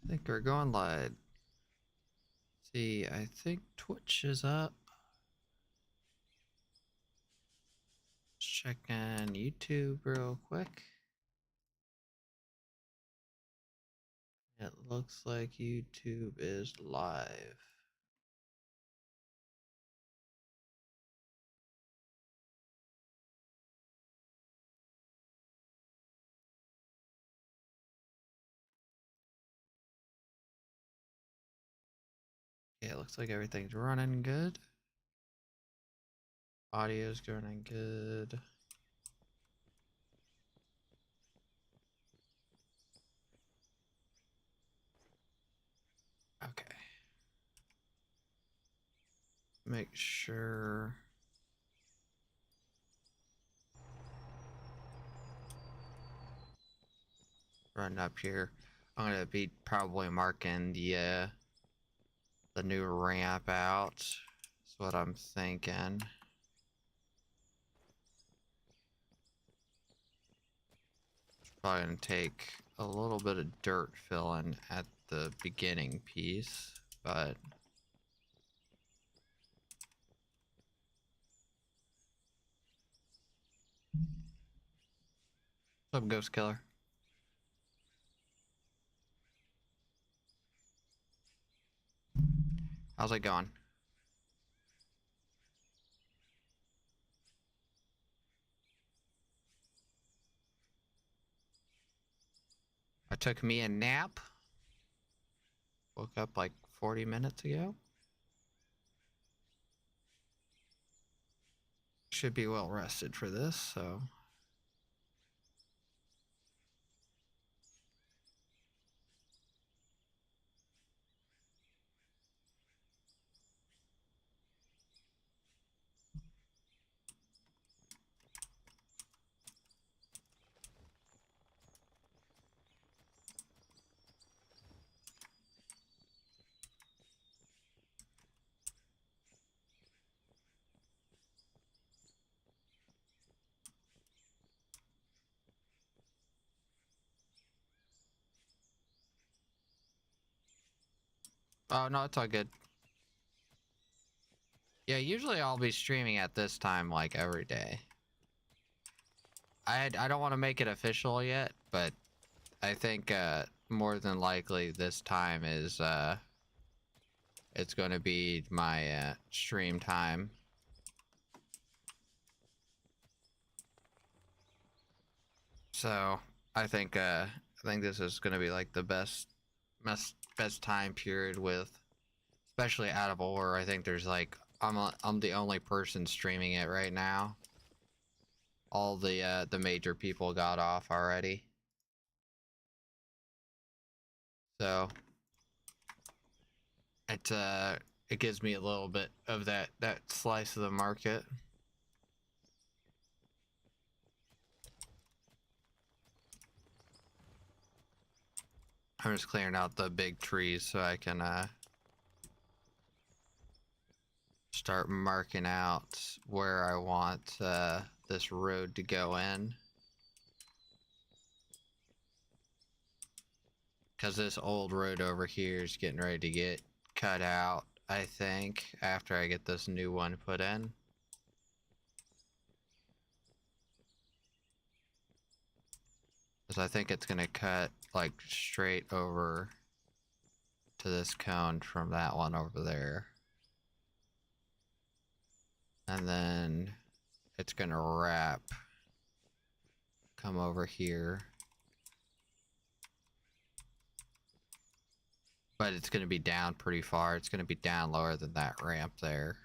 I think we're going live. See, I think Twitch is up. Let's check in YouTube real quick. It looks like YouTube is live. Yeah, it looks like everything's running good. Audio's running good. Okay. Make sure. Run up here. I'm gonna be probably marking the new ramp out. That's what I'm thinking. Probably gonna take a little bit of dirt filling at the beginning piece, but what's up, Ghost Killer? How's it going? I took me a nap. Woke up like 40 minutes ago. Should be well rested for this, so. Oh, no, it's all good. Yeah, usually I'll be streaming at this time like every day. I don't want to make it official yet, but I think more than likely this time is it's going to be my stream time. So I think this is gonna be like the best time period with, especially out of Ore. I think there's like I'm the only person streaming it right now. All the major people got off already, so it gives me a little bit of that slice of the market. I'm just clearing out the big trees so I can start marking out where I want this road to go in. Because this old road over here is getting ready to get cut out, I think, after I get this new one put in. Because I think it's going to cut like straight over to this cone from that one over there. And then it's going to wrap, come over here. But it's going to be down pretty far. It's going to be down lower than that ramp there.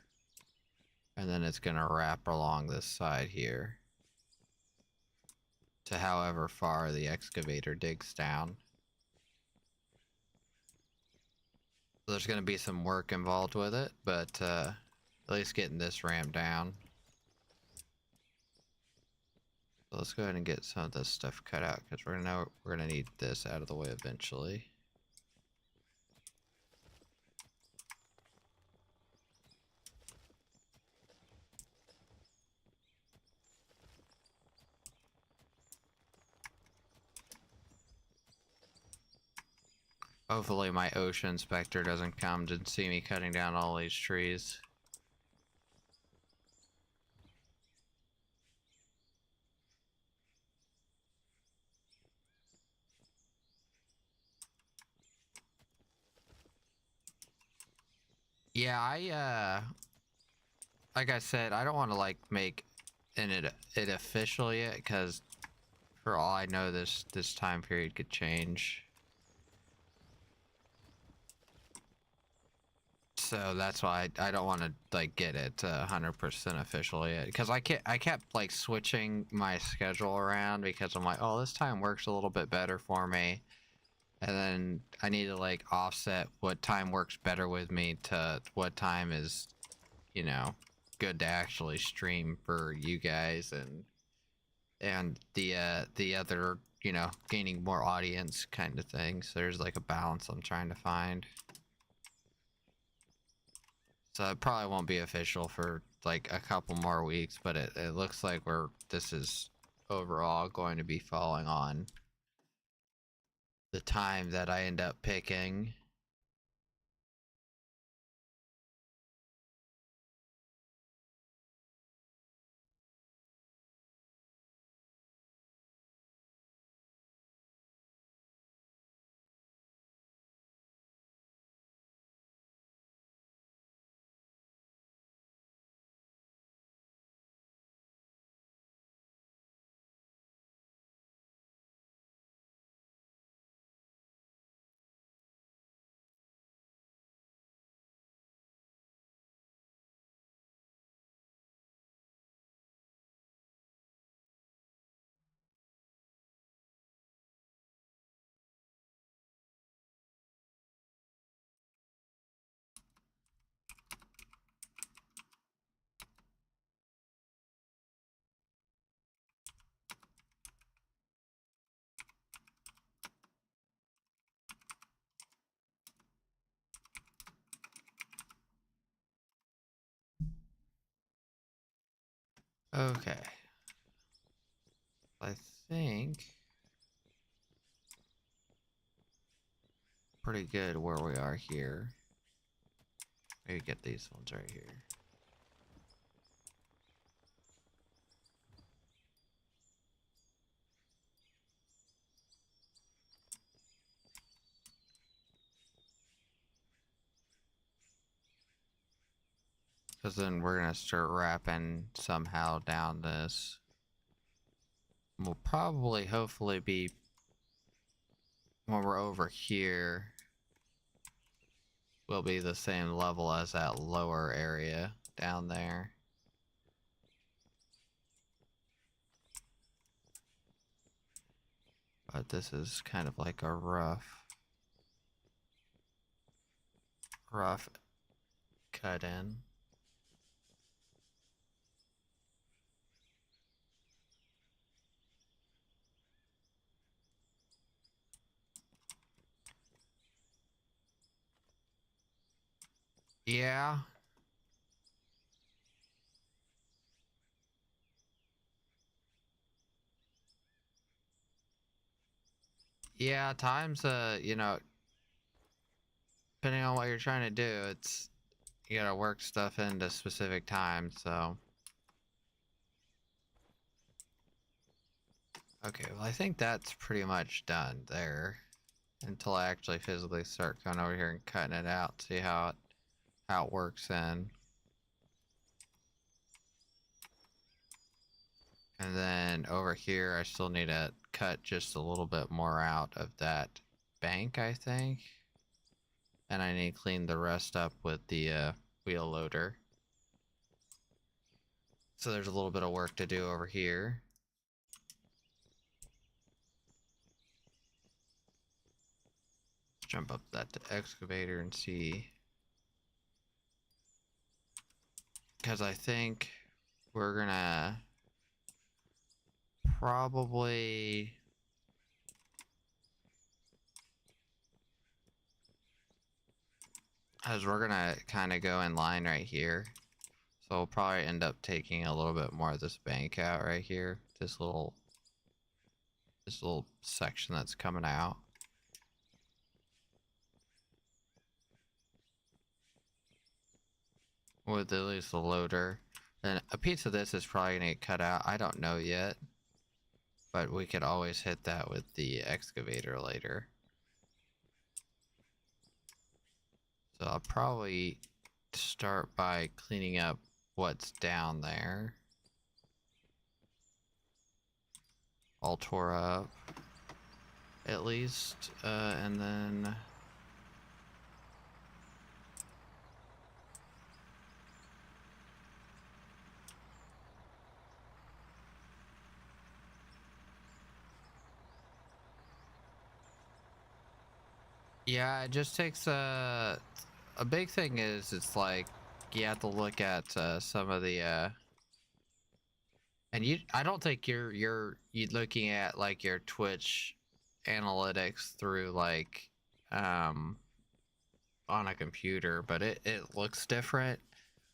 And then it's going to wrap along this side here to however far the excavator digs down. So there's going to be some work involved with it, but at least getting this ramp down. So let's go ahead and get some of this stuff cut out because we're gonna need this out of the way eventually. Hopefully my ocean inspector doesn't come to see me cutting down all these trees. Yeah, like I said, I don't want to like make it official yet, because for all I know, this time period could change. So that's why I don't want to like get it 100% official yet, because I kept like switching my schedule around because I'm like, oh, this time works a little bit better for me, and then I need to like offset what time works better with me to what time is, you know, good to actually stream for you guys and the other, you know, gaining more audience kind of thing. So there's like a balance I'm trying to find. So it probably won't be official for like a couple more weeks, but it looks like this is overall going to be falling on the time that I end up picking. Okay. I think pretty good where we are here. Maybe get these ones right here. Because then we're going to start wrapping somehow down this. We'll probably, hopefully, be when we're over here, will be the same level as that lower area down there. But this is kind of like a rough cut in. Yeah. Yeah, times, you know, depending on what you're trying to do, it's, you gotta work stuff into specific times, so. Okay, well, I think that's pretty much done there. Until I actually physically start coming over here and cutting it out, see how it works in. And then over here, I still need to cut just a little bit more out of that bank, I think. And I need to clean the rest up with the wheel loader. So there's a little bit of work to do over here. Let's jump up that excavator and see. Because I think we're gonna probably... As we're gonna kind of go in line right here. So we'll probably end up taking a little bit more of this bank out right here. This little section that's coming out. with at least the loader. And a piece of this is probably gonna get cut out. I don't know yet. But we could always hit that with the excavator later. So I'll probably start by cleaning up what's down there. All tore up. At least, and then... Yeah, it just takes a big thing is it's like you have to look at some of the and I don't think you're looking at like your Twitch analytics through like on a computer, but it looks different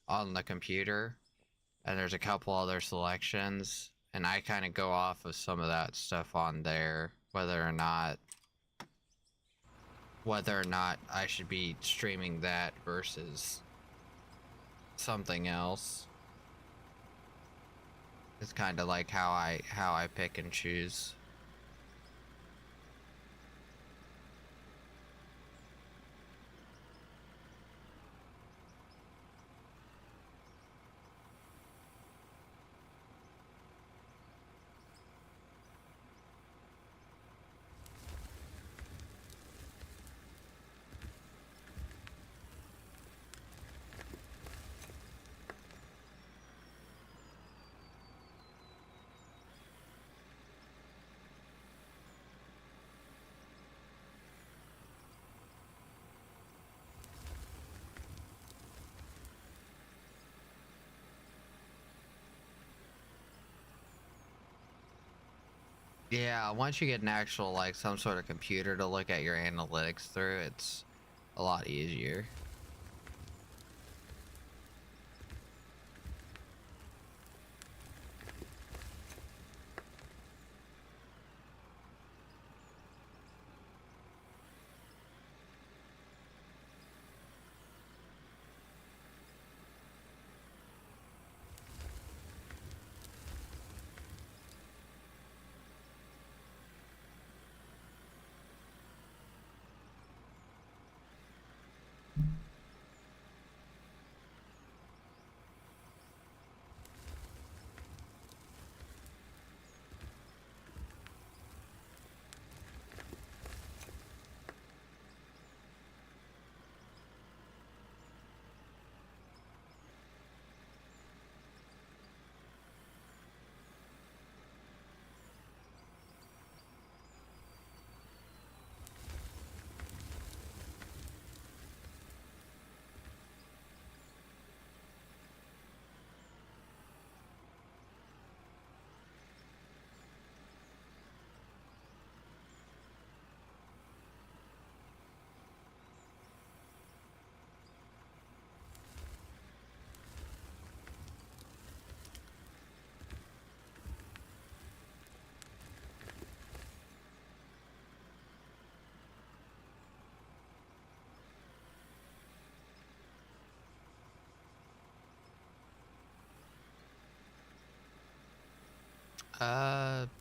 on the computer, and there's a couple other selections, and I kind of go off of some of that stuff on there, whether or not I should be streaming that versus something else. It's kind of like how I pick and choose. Yeah, once you get an actual, like, some sort of computer to look at your analytics through, it's a lot easier.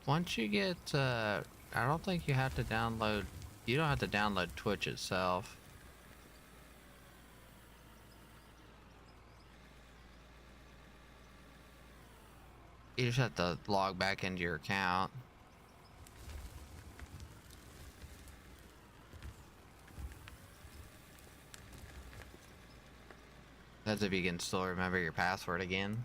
Once you get, I don't think you have to download, you don't have to download Twitch itself. You just have to log back into your account. That's if you can still remember your password again.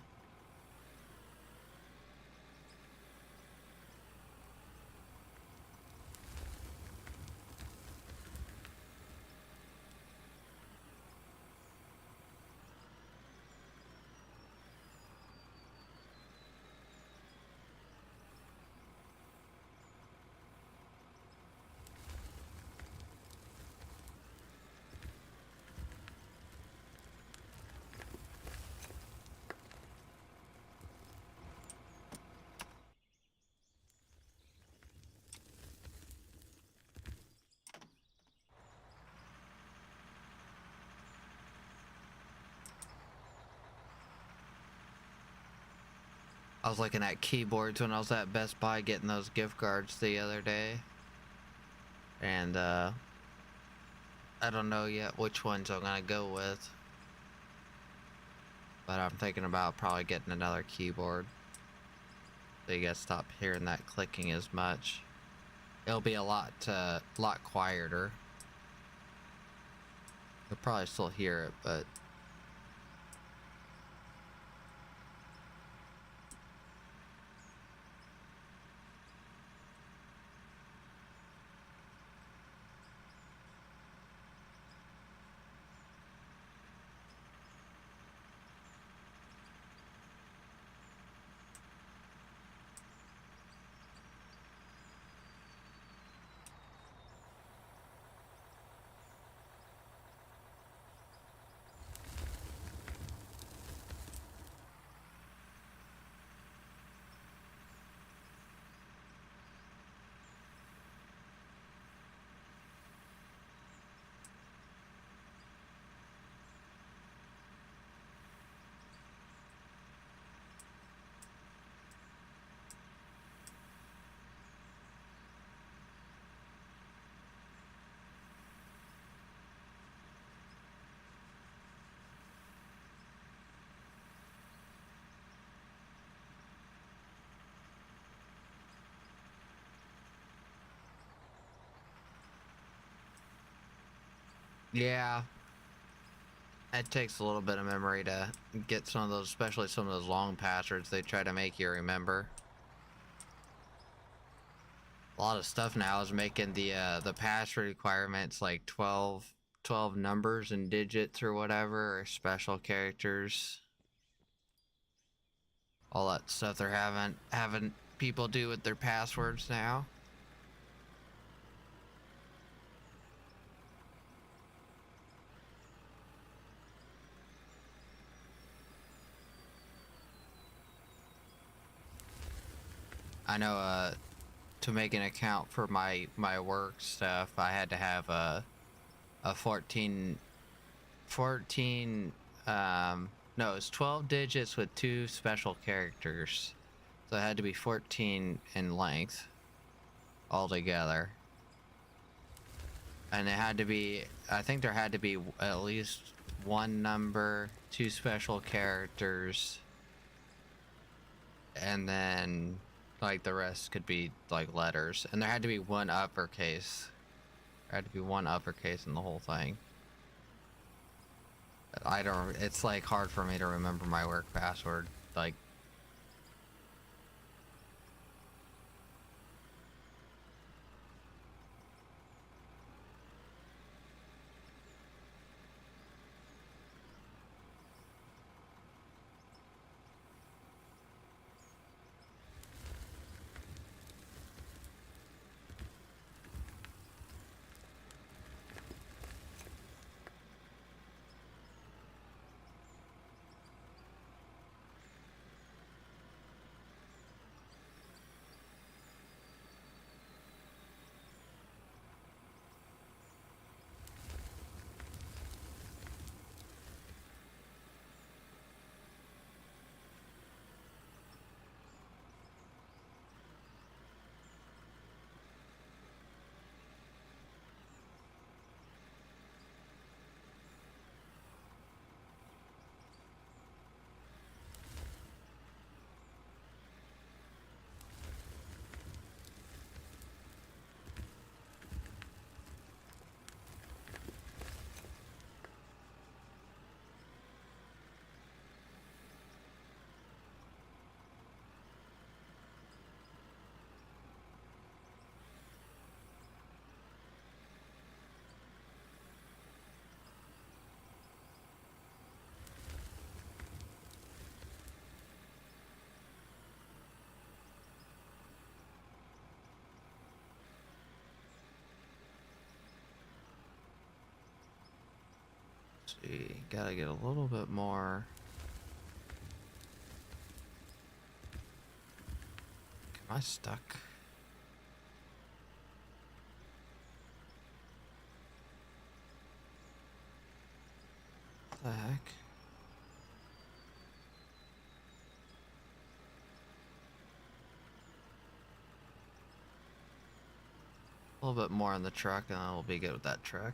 I was looking at keyboards when I was at Best Buy getting those gift cards the other day. And, I don't know yet which ones I'm gonna go with. But I'm thinking about probably getting another keyboard. So you guys stop hearing that clicking as much. It'll be a lot quieter. You'll probably still hear it, but... Yeah, it takes a little bit of memory to get some of those, especially some of those long passwords they try to make you remember. A lot of stuff now is making the password requirements like 12 numbers and digits or whatever, or special characters. All that stuff they're having people do with their passwords now. I know to make an account for my work stuff, I had to have a 14 no, it's 12 digits with 2 special characters. So it had to be 14 in length altogether. And it had to be, I think there had to be at least 1 number, 2 special characters, and then like the rest could be like letters. And there had to be 1 uppercase. There had to be 1 uppercase in the whole thing. I don't, it's like hard for me to remember my work password. Like, let's see, gotta get a little bit more. Am I stuck? What the heck? little bit more on the truck, and then we'll be good with that truck.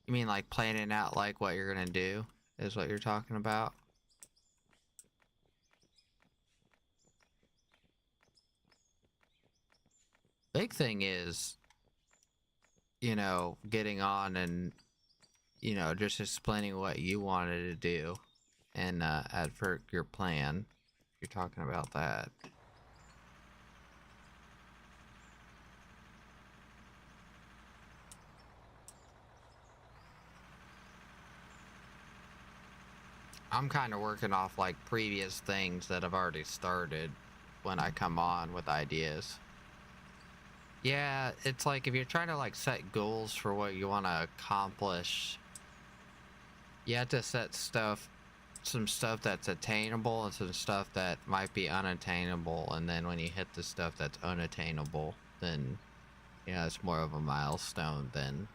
You mean like planning out like what you're gonna do is what you're talking about? Big thing is, you know, getting on and, you know, just explaining what you wanted to do and add for your plan. You're talking about that. I'm kind of working off like previous things that I've already started when I come on with ideas. Yeah, it's like if you're trying to like set goals for what you want to accomplish, you have to set some stuff that's attainable and some stuff that might be unattainable, and then when you hit the stuff that's unattainable, then, you know, it's more of a milestone than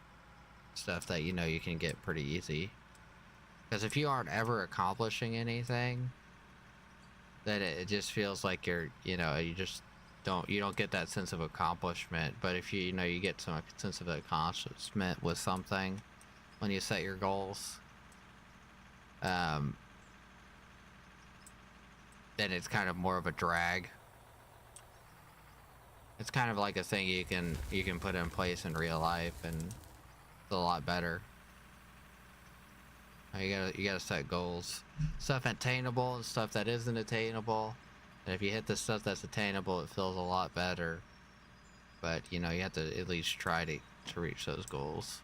stuff that, you know, you can get pretty easy. Because if you aren't ever accomplishing anything, then it just feels like you're, you know, you don't get that sense of accomplishment. But if you know, you get some sense of accomplishment with something when you set your goals, then it's kind of more of a drag. It's kind of like a thing you can put in place in real life, and it's a lot better. You gotta set goals, stuff attainable and stuff that isn't attainable. And if you hit the stuff that's attainable, it feels a lot better. But you know, you have to at least try to reach those goals.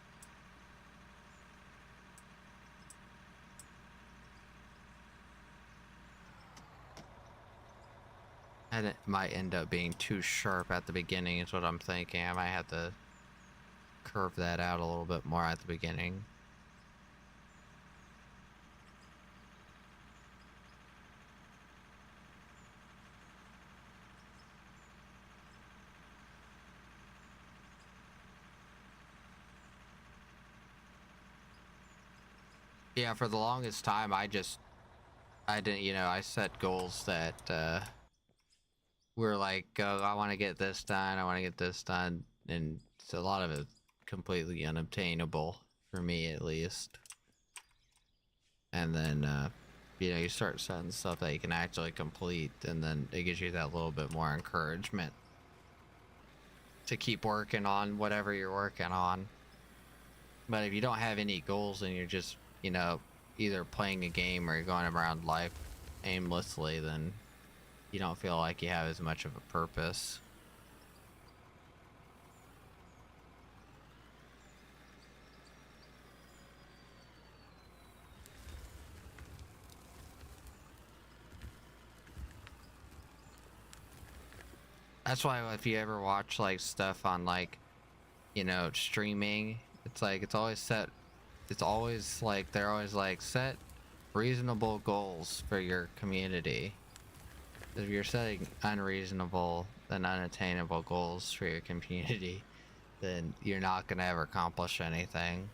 And it might end up being too sharp at the beginning is what I'm thinking. I might have to curve that out a little bit more at the beginning. Yeah, for the longest time, I didn't, you know, I set goals that, were like, oh, I want to get this done, I want to get this done, and so a lot of it completely unobtainable, for me at least. And then, you know, you start setting stuff that you can actually complete, and then it gives you that little bit more encouragement to keep working on whatever you're working on. But if you don't have any goals and you're just, you know, either playing a game or you're going around life aimlessly, then you don't feel like you have as much of a purpose. That's why if you ever watch like stuff on like, you know, streaming, it's like it's always like they're always like, set reasonable goals for your community. If you're setting unreasonable and unattainable goals for your community, then you're not gonna ever accomplish anything.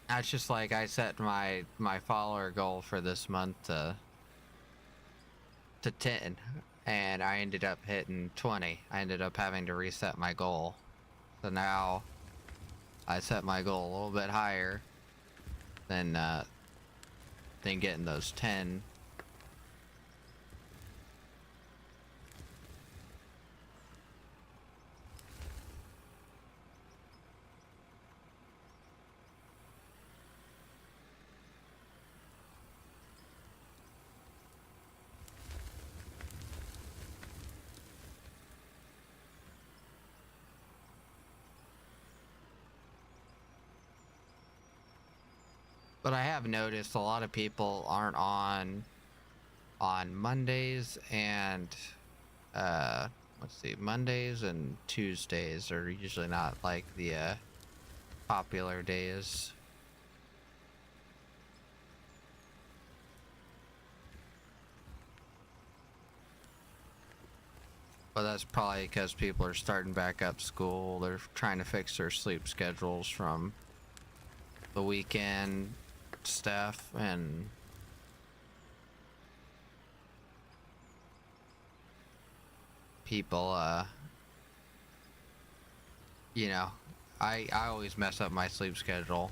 That's just like I set my follower goal for this month to 10, and I ended up hitting 20. I ended up having to reset my goal. So now I set my goal a little bit higher than getting those 10. But I have noticed a lot of people aren't on Mondays and uh let's see, Mondays and Tuesdays are usually not like the popular days. But that's probably because people are starting back up school. They're trying to fix their sleep schedules from the weekend stuff, and people you know, I always mess up my sleep schedule.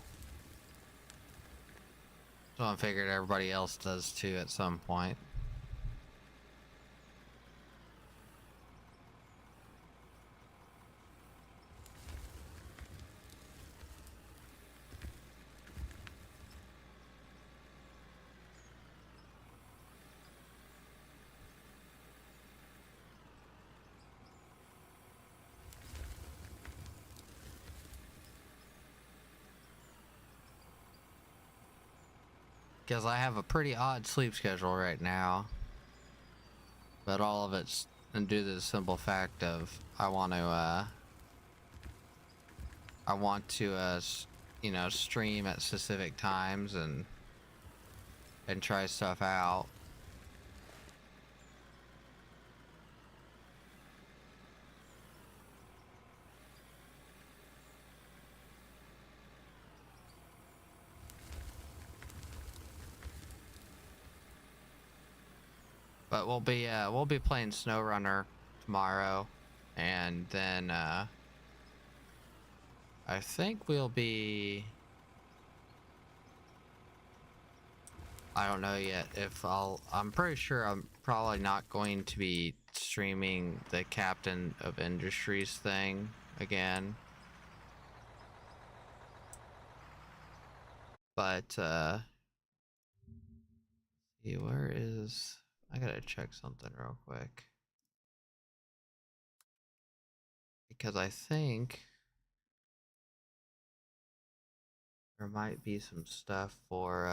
So I figured everybody else does too at some point. Because I have a pretty odd sleep schedule right now. But all of it's due to the simple fact of I want to you know, stream at specific times and try stuff out. But we'll be playing SnowRunner tomorrow, and then I think we'll be, I don't know yet if I'm pretty sure I'm probably not going to be streaming the Captain of Industries thing again. But see, where is, I gotta check something real quick. Because I think there might be some stuff for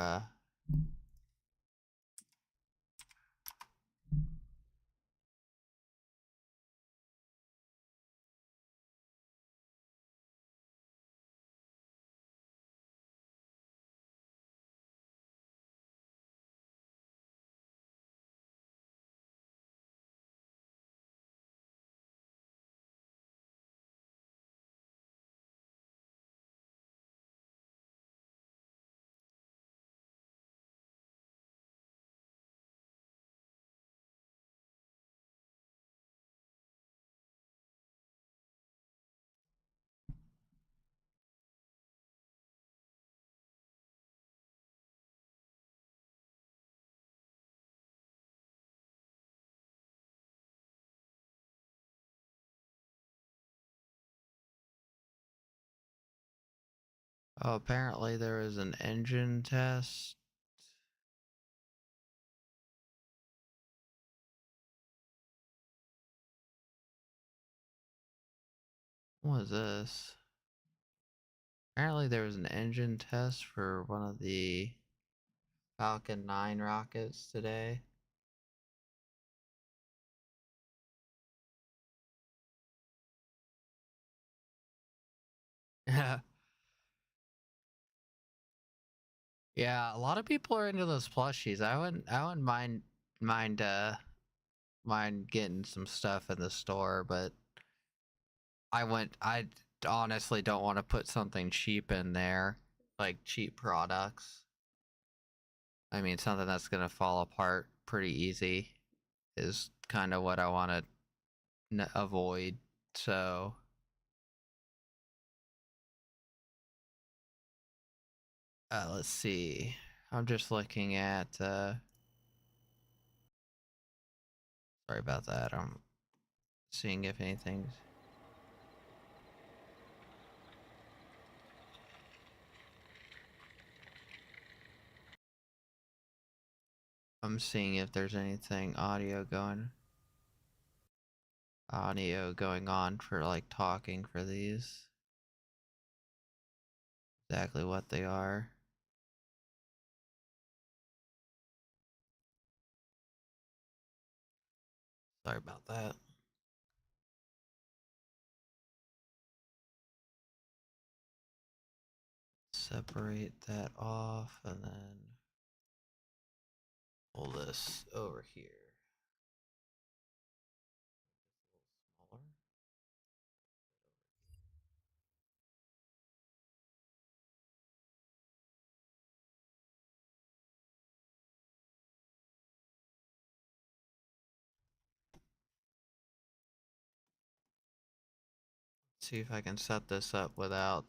oh, apparently there is an engine test. What is this? Apparently there was an engine test for one of the Falcon 9 rockets today. Yeah, a lot of people are into those plushies. I wouldn't mind mind getting some stuff in the store, but I honestly don't want to put something cheap in there, like cheap products. I mean, something that's gonna fall apart pretty easy is kind of what I want to avoid. So, let's see. I'm just looking at. Sorry about that. I'm seeing if anything's. I'm seeing if there's anything audio going on for like talking for these. Exactly what they are. Sorry about that. Separate that off and then pull this over here. A little smaller. See if I can set this up without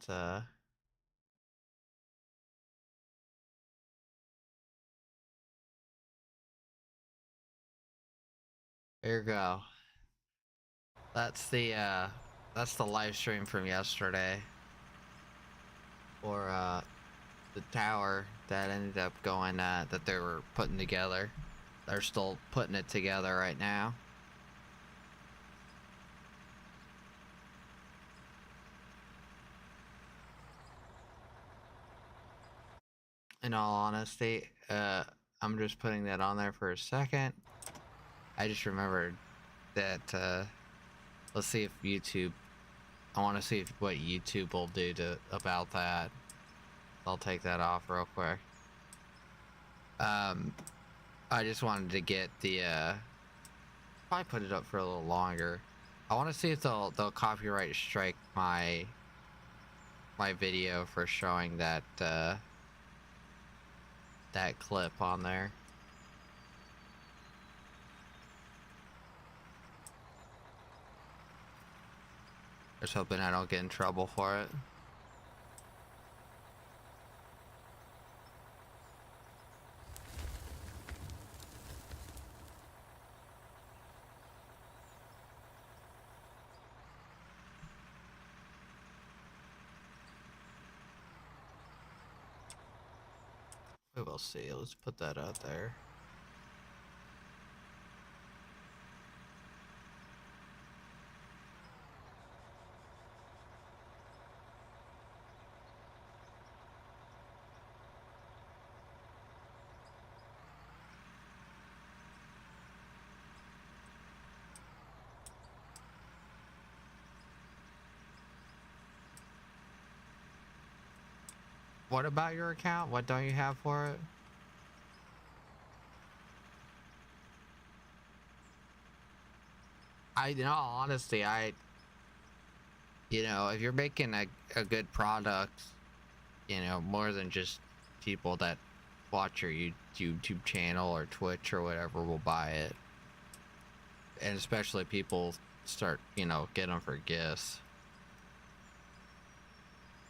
there you go. That's the live stream from yesterday. Or the tower that ended up going that they were putting together. They're still putting it together right now. In all honesty, I'm just putting that on there for a second. I just remembered that let's see if YouTube, I want to see if what YouTube will do about that. I'll take that off real quick. I just wanted to get the probably put it up for a little longer. I want to see if they'll copyright strike my video for showing that that clip on there. Just hoping I don't get in trouble for it. We will see. Let's put that out there. What about your account? What don't you have for it? In all honesty, you know, if you're making a good product, you know, more than just people that watch your YouTube channel or Twitch or whatever will buy it. And especially people start, you know, get them for gifts.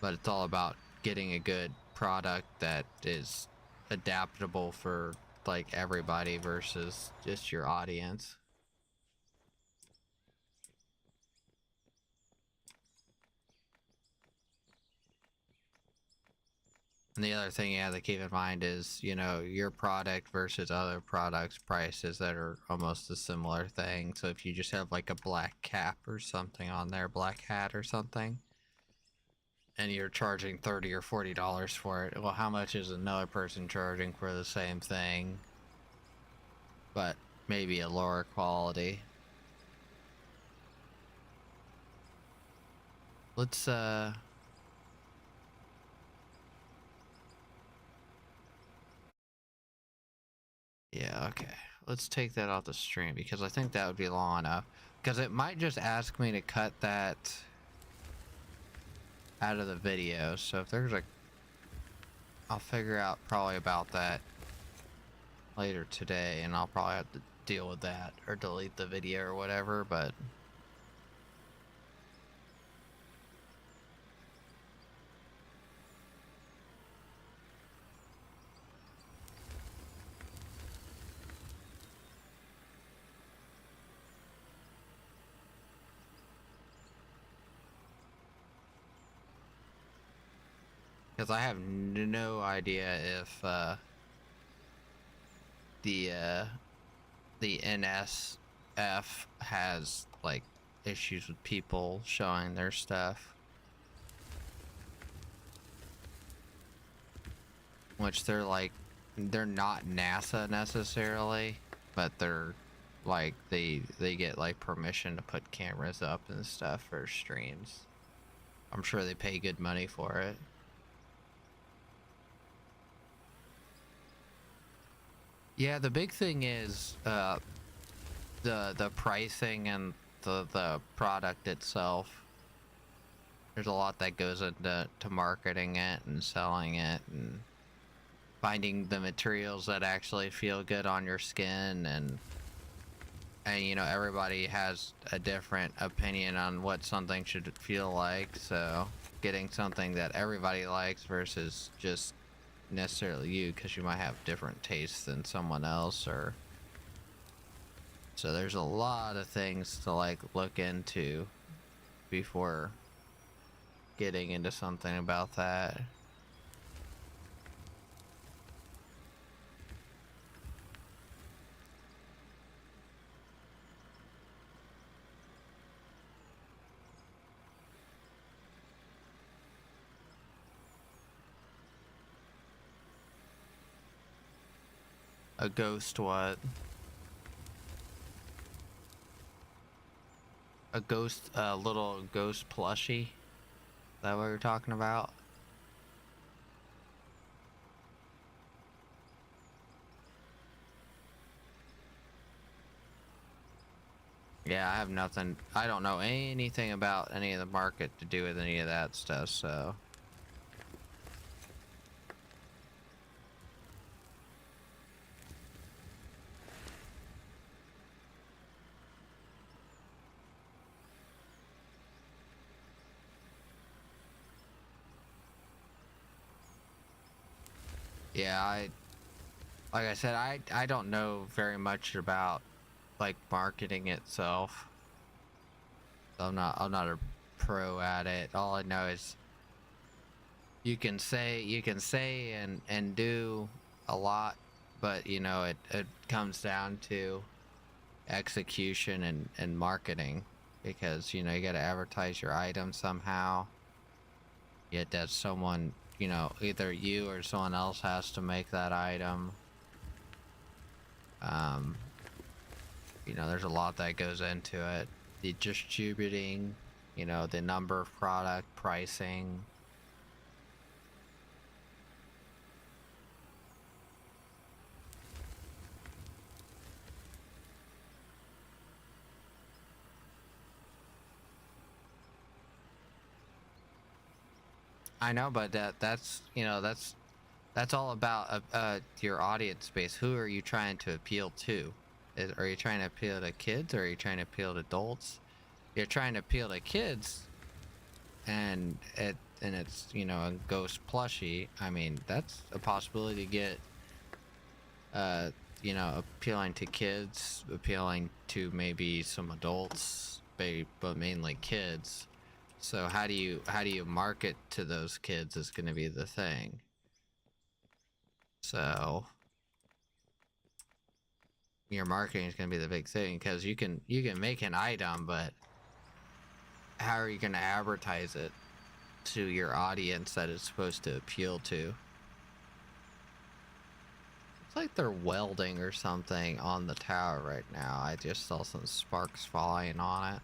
But it's all about getting a good product that is adaptable for like everybody versus just your audience. And the other thing you have to keep in mind is, you know, your product versus other products prices that are almost a similar thing. So if you just have like a black cap or something on there, black hat or something, and you're charging $30 or $40 for it, well, how much is another person charging for the same thing, but maybe a lower quality? Let's yeah, okay. Let's take that off the stream because I think that would be long enough. Because it might just ask me to cut that out of the video. So if there's a... I'll figure out probably about that later today, and I'll probably have to deal with that or delete the video or whatever, but... Because I have no idea if the NSF has like issues with people showing their stuff, which they're like, they're not NASA necessarily, but they're like they get like permission to put cameras up and stuff for streams. I'm sure they pay good money for it. Yeah, the big thing is the pricing and the product itself. There's a lot that goes into marketing it and selling it and finding the materials that actually feel good on your skin, and you know, everybody has a different opinion on what something should feel like, so getting something that everybody likes versus just necessarily you, because you might have different tastes than someone else, or so there's a lot of things to like look into before getting into something about that. A ghost what? A ghost, a little ghost plushie? Is that what you're talking about? Yeah, I have nothing. I don't know anything about any of the market to do with any of that stuff, so. Yeah, like I said, I don't know very much about like marketing itself. I'm not a pro at it. All I know is you can say and do a lot, but you know, it comes down to execution and marketing, because you know, you got to advertise your item somehow. Yet that someone, you know, either you or someone else has to make that item. um you know, there's a lot that goes into it. The distributing, you know, the number of product, pricing. I know, but that's, you know, that's all about your audience base. Who are you trying to appeal to? Are you trying to appeal to kids, or are you trying to appeal to adults? You're trying to appeal to kids, and it's, you know, a ghost plushie. I mean, that's a possibility to get, uh you know, appealing to kids, appealing to maybe some adults, but mainly kids. So how do you market to those kids is going to be the thing. So your marketing is going to be the big thing, because you can make an item, but how are you going to advertise it to your audience that it's supposed to appeal to? It's like they're welding or something on the tower right now. I just saw some sparks flying on it.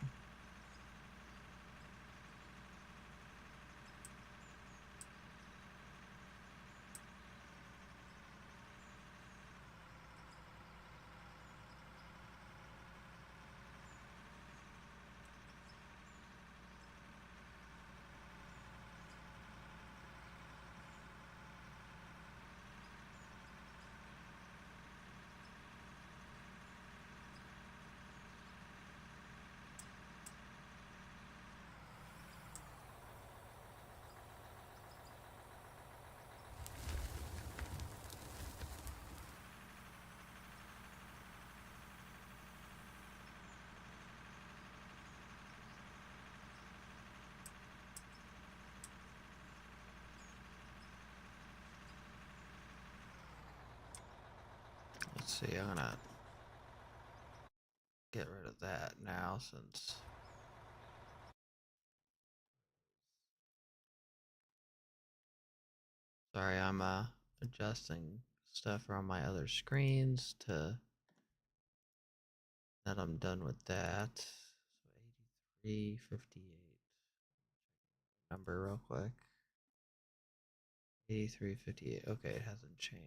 Let's see, I'm gonna get rid of that now, since sorry, I'm adjusting stuff on my other screens to that I'm done with that. So 8358. Number real quick. 8358. Okay, it hasn't changed.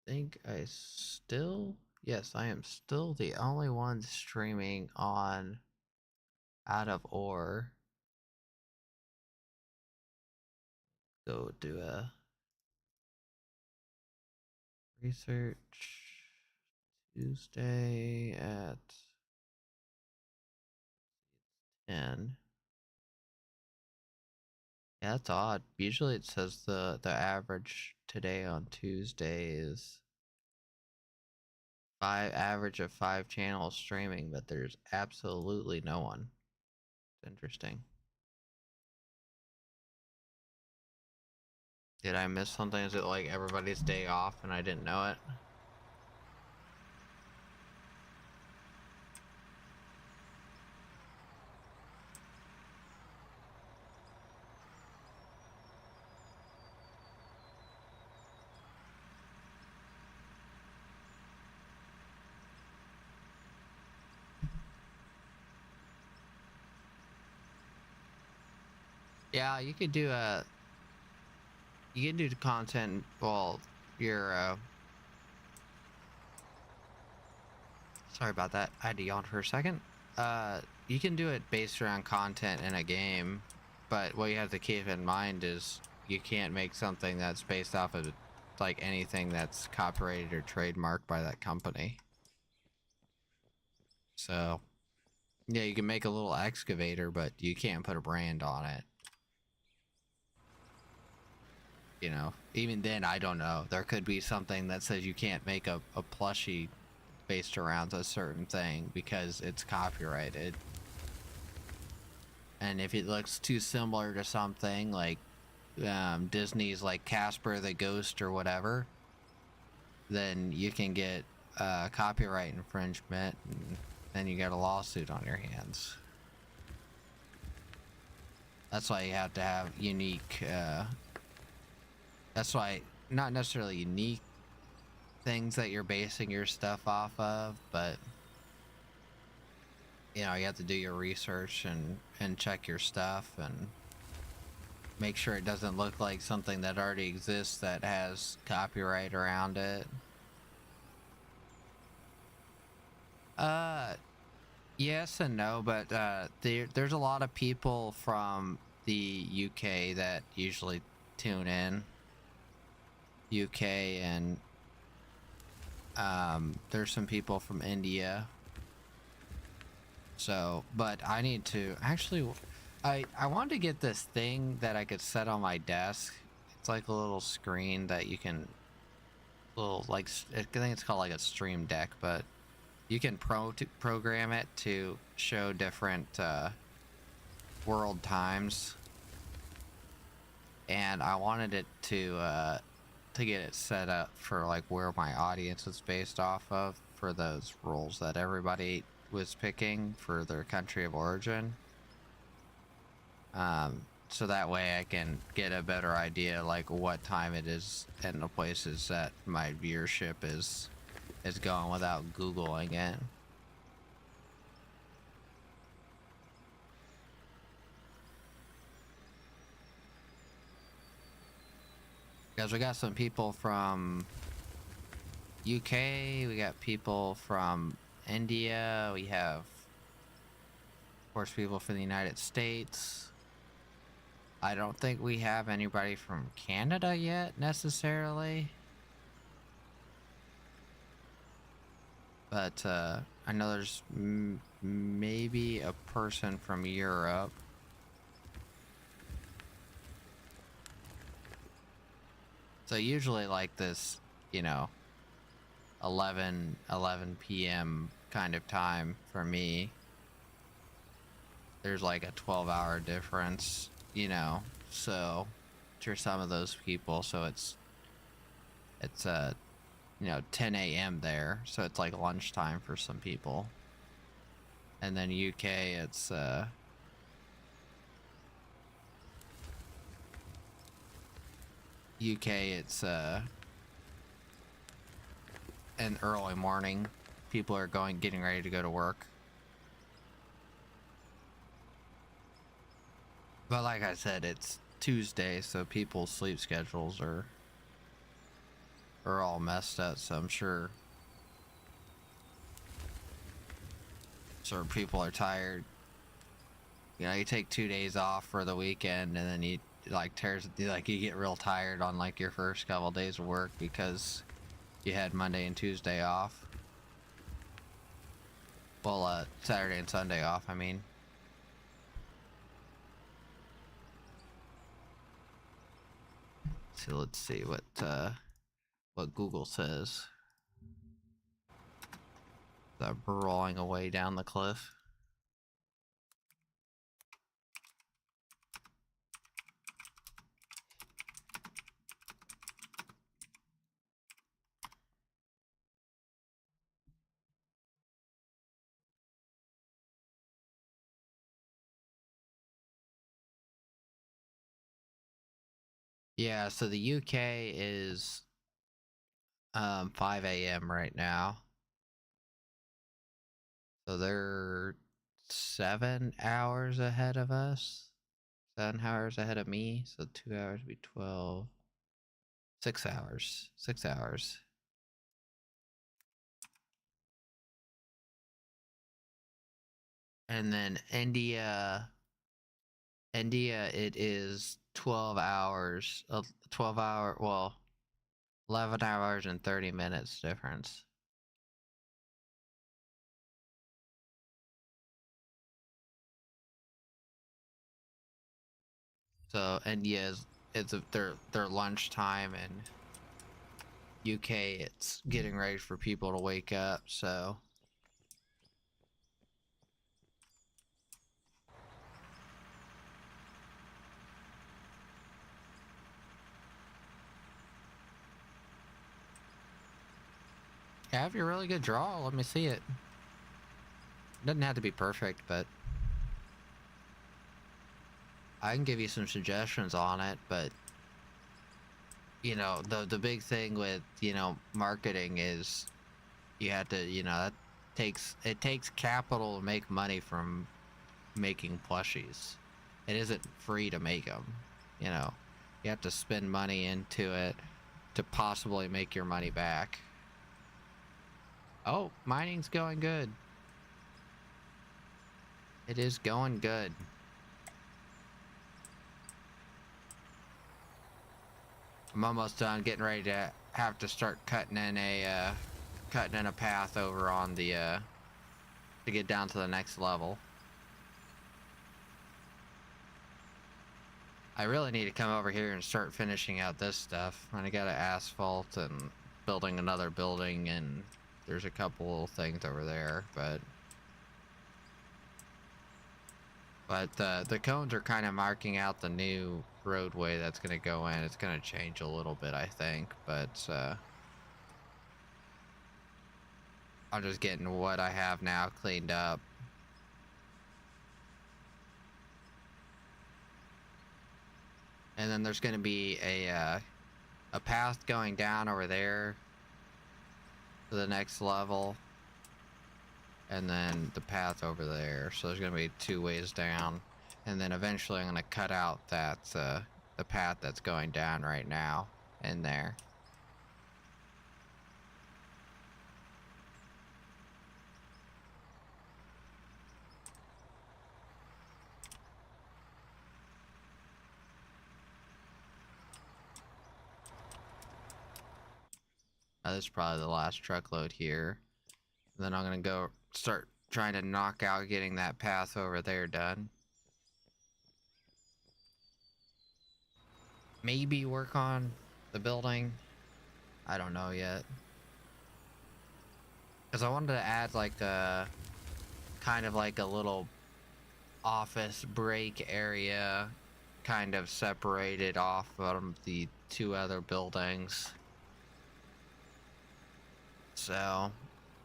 I think yes, I am still the only one streaming on Out of Ore. Go do a research Tuesday at 10. Yeah, that's odd. Usually it says the average today on Tuesday is average of 5 channels streaming, but there's absolutely no one. It's interesting. Did I miss something? Is it like everybody's day off and I didn't know it? Yeah, you could do the content while you're sorry about that. I had to yawn for a second. You can do it based around content in a game, but what you have to keep in mind is you can't make something that's based off of like anything that's copyrighted or trademarked by that company. So, yeah, you can make a little excavator, but you can't put a brand on it. You know, even then, I don't know. There could be something that says you can't make a plushie based around a certain thing because it's copyrighted. And if it looks too similar to something like Disney's like Casper the Ghost or whatever, then you can get copyright infringement, and then you got a lawsuit on your hands. That's why you have to have unique that's why not necessarily unique things that you're basing your stuff off of, but you know, you have to do your research and check your stuff and make sure it doesn't look like something that already exists that has copyright around it. Yes and no, but there's a lot of people from the UK that usually tune in. UK and there's some people from India. So, but I need to actually I wanted to get this thing that I could set on my desk. It's like a little screen that you can like I think it's called like a stream deck, but you can program it to show different world times, and I wanted it to get it set up for like where my audience is based off of for those rules that everybody was picking for their country of origin. So that way I can get a better idea like what time it is in the places that my viewership is going without Googling it. Because we got some people from UK, we got people from India, we have, of course, people from the United States. I don't think we have anybody from Canada yet, necessarily. But I know there's maybe a person from Europe. So usually like this, you know, 11 p.m. kind of time for me. There's like a 12-hour difference, you know, so for some of those people, so it's you know, 10 a.m. there, so it's like lunchtime for some people. And then UK, it's UK, it's an early morning. People are getting ready to go to work. But like I said, it's Tuesday, so people's sleep schedules are all messed up, so I'm sure people are tired. You know, you take 2 days off for the weekend, and then you you get real tired on like your first couple of days of work because you had Monday and Tuesday off. Well, Saturday and Sunday off, I mean. So let's see what Google says. I'm rolling away down the cliff. Yeah, so the UK is 5 a.m. right now. So they're 7 hours ahead of us. 7 hours ahead of me. So 2 hours would be 12. 6 hours. 6 hours. And then India, it is 12 hours. 12 hour, well, 11 hours and 30 minutes difference. So India's their lunchtime, and UK it's getting ready for people to wake up. So have your really good draw. Let me see it. Doesn't have to be perfect, but I can give you some suggestions on it. But you know, the big thing with, you know, marketing is you have to, you know, it takes capital to make money from making plushies. It isn't free to make them. You know, you have to spend money into it to possibly make your money back. Oh, mining's going good. It is going good. I'm almost done, getting ready to have to start cutting in a path over on the to get down to the next level. I really need to come over here and start finishing out this stuff. I gotta asphalt and building another building, and there's a couple little things over there, but the cones are kind of marking out the new roadway that's gonna go in. It's gonna change a little bit, I think, but I'm just getting what I have now cleaned up. And then there's gonna be a path going down over there to the next level, and then the path over there. So there's gonna be 2 ways down, and then eventually I'm gonna cut out that the path that's going down right now in there. This is probably the last truckload here. And then I'm gonna go start trying to knock out getting that path over there done. Maybe work on the building. I don't know yet. Because I wanted to add like a kind of like a little office break area, kind of separated off from the 2 other buildings. So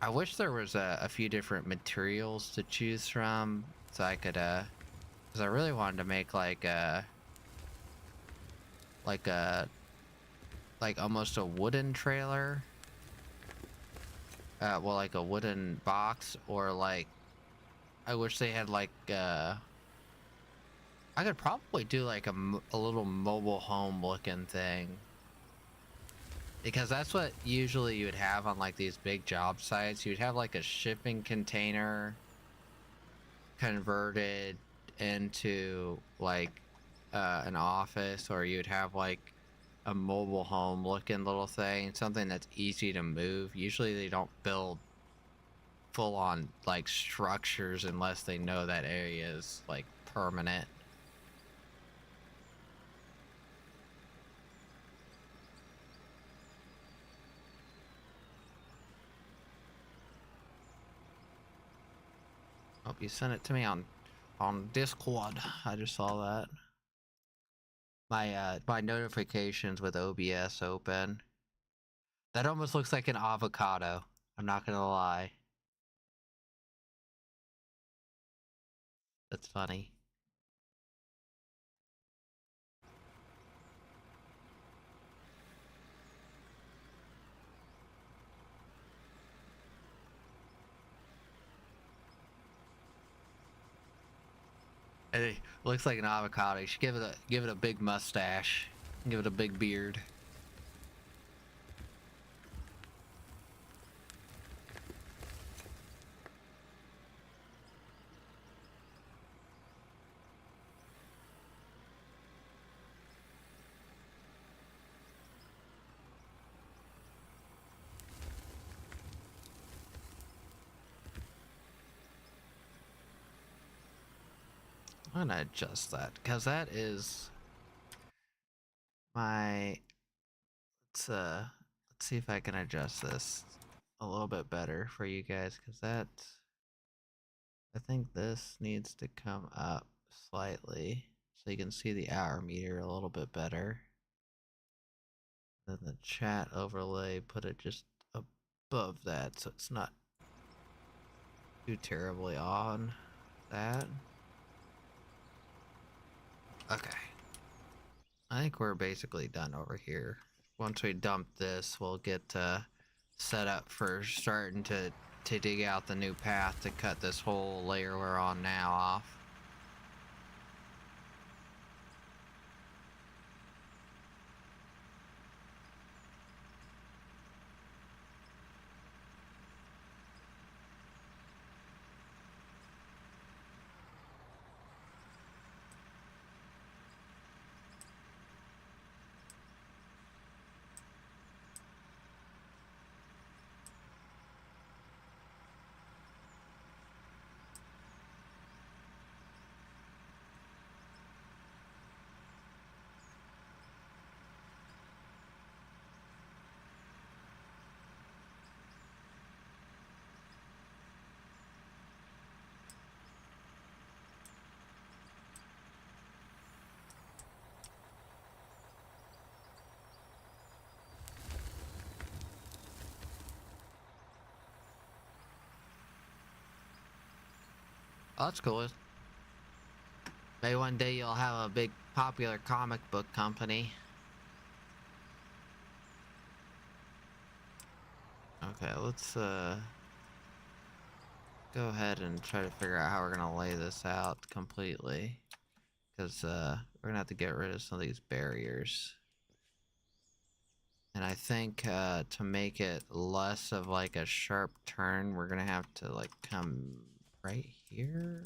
I wish there was a few different materials to choose from, so I could because I really wanted to make like a like almost a wooden trailer. Well, like a wooden box, or like I wish they had like I could probably do like a little mobile home looking thing, because that's what usually you would have on like these big job sites. You'd have like a shipping container converted into like an office, or you'd have like a mobile home looking little thing, something that's easy to move. Usually they don't build full on like structures unless they know that area is like permanent. Oh, you sent it to me on Discord. I just saw that. My notifications with OBS open. That almost looks like an avocado. I'm not gonna lie. That's funny. It looks like an avocado. You should give it a big mustache. Give it a big beard. I'm gonna adjust that because that is my. Let's see if I can adjust this a little bit better for you guys, because that, I think this needs to come up slightly so you can see the hour meter a little bit better. Then the chat overlay, put it just above that so it's not too terribly on that. Okay. I think we're basically done over here. Once we dump this, we'll get set up for starting to dig out the new path to cut this whole layer we're on now off. Oh, that's cool. Maybe one day you'll have a big popular comic book company. Okay, let's go ahead and try to figure out how we're gonna lay this out completely, because we're gonna have to get rid of some of these barriers. And I think to make it less of like a sharp turn, we're gonna have to like come right here.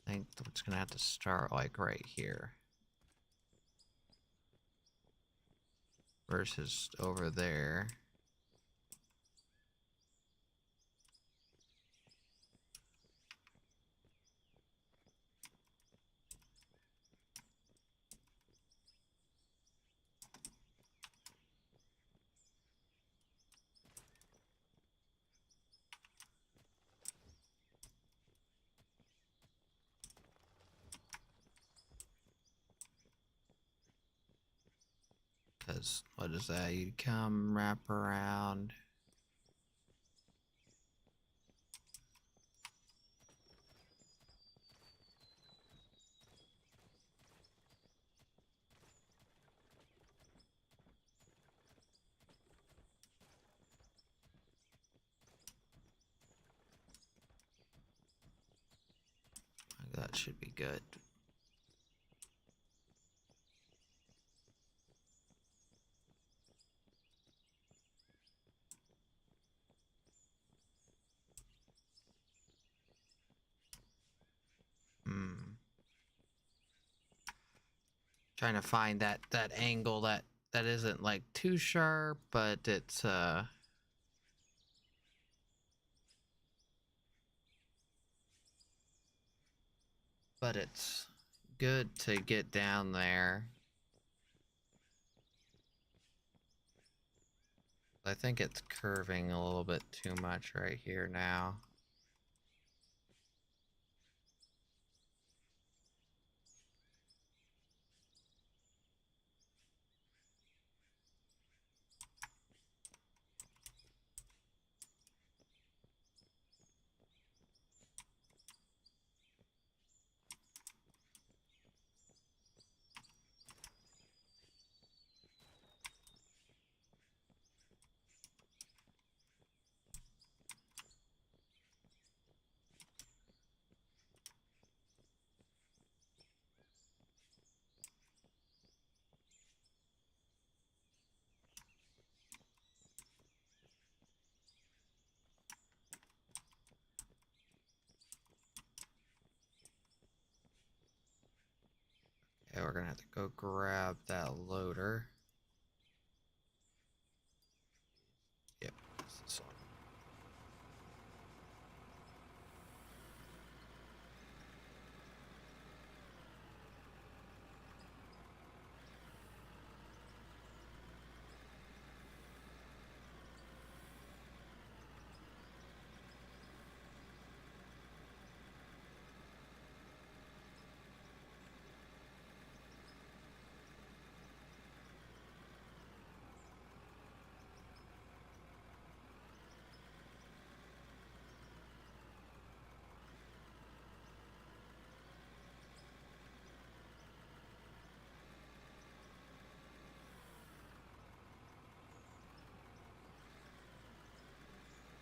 I think it's gonna have to start like right here versus over there. Because what is that? You'd come wrap around. that should be good. Trying to find that angle that isn't like too sharp, but it's good to get down there. I think it's curving a little bit too much right here now. Okay, we're gonna have to go grab that loader. Yep, this one.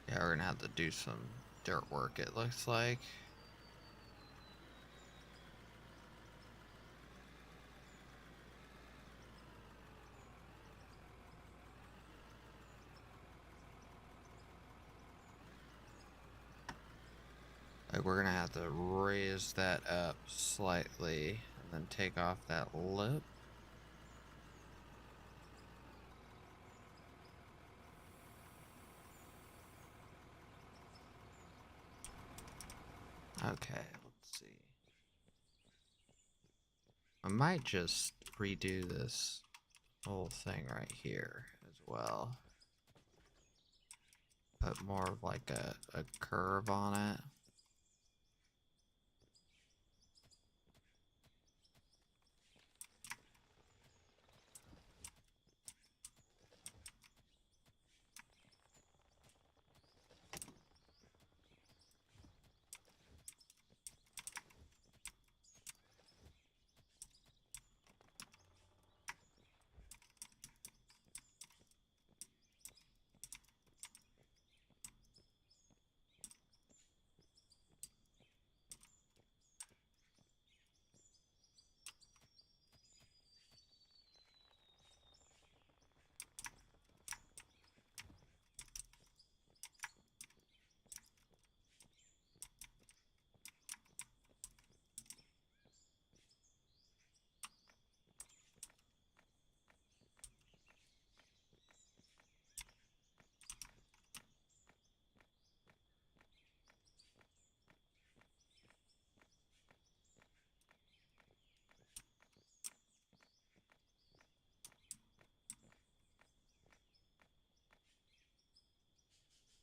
Yeah, we're gonna have to do some dirt work, it looks like. Like, we're gonna have to raise that up slightly and then take off that lip. Okay, let's see. I might just redo this whole thing right here as well. Put more of like a curve on it.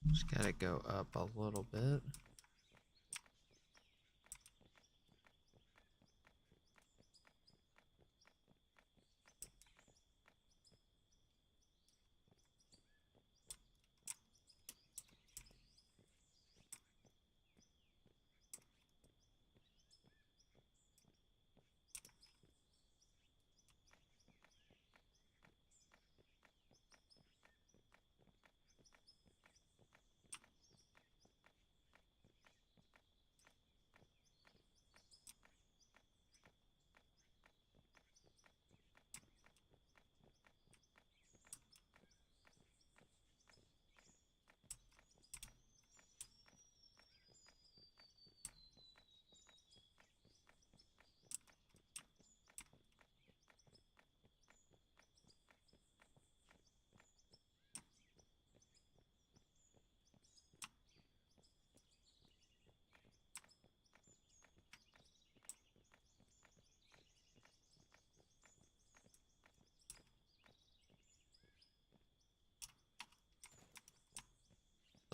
Just gotta go up a little bit.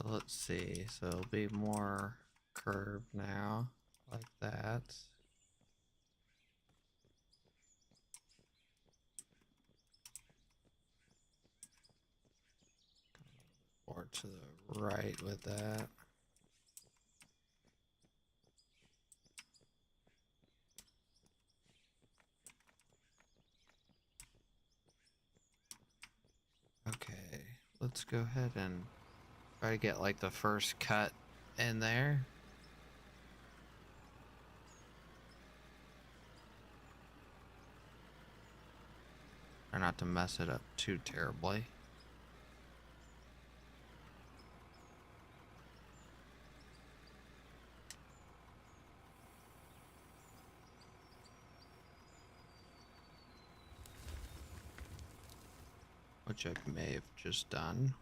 let's see. So it'll be more curved now, like that. Or to the right with that. Okay, let's go ahead and try to get like the first cut in there. Try not to mess it up too terribly. Which I may have just done.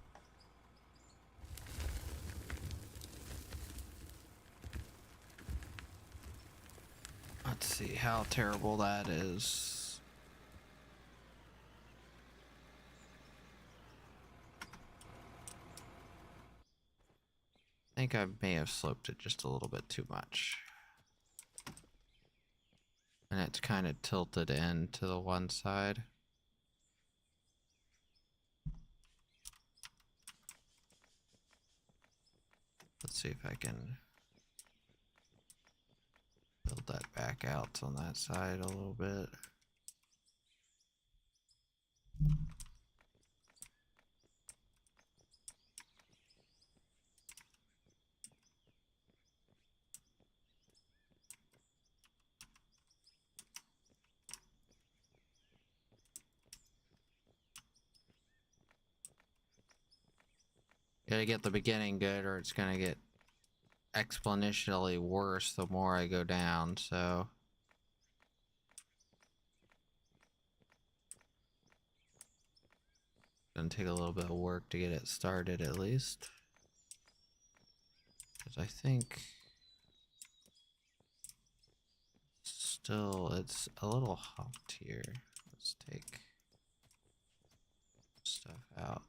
Let's see how terrible that is. I think I may have sloped it just a little bit too much. And it's kind of tilted in to the one side. Let's see if I can build that back out on that side a little bit. Gotta get the beginning good or it's gonna get exponentially worse the more I go down, so gonna take a little bit of work to get it started at least. Because I think still it's a little humped here. Let's take stuff out.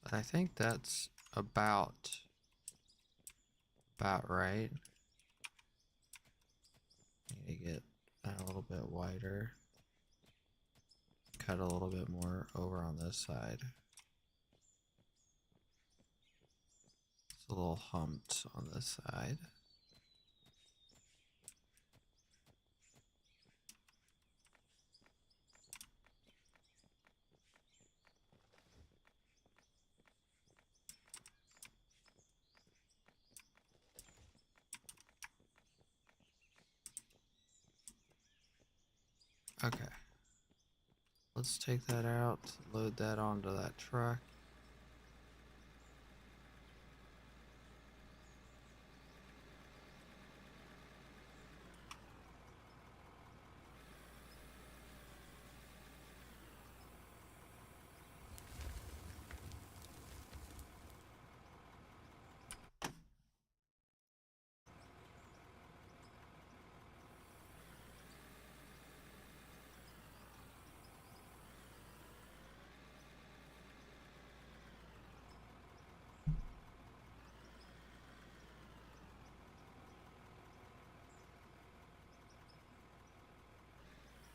But I think that's about right. Need to get that a little bit wider. Cut a little bit more over on this side. It's a little humped on this side. Okay. Let's take that out, load that onto that truck.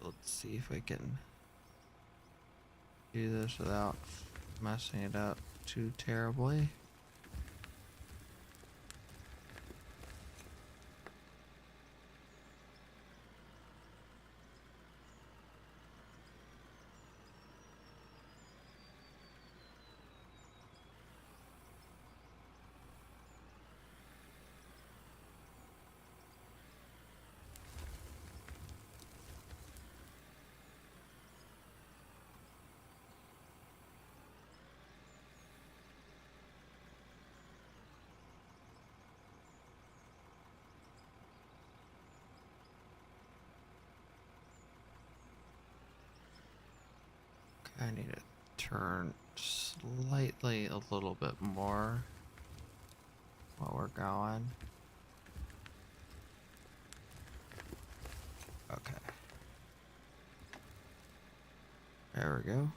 Let's see if I can do this without messing it up too terribly. I need to turn slightly a little bit more while we're going. Okay. There we go.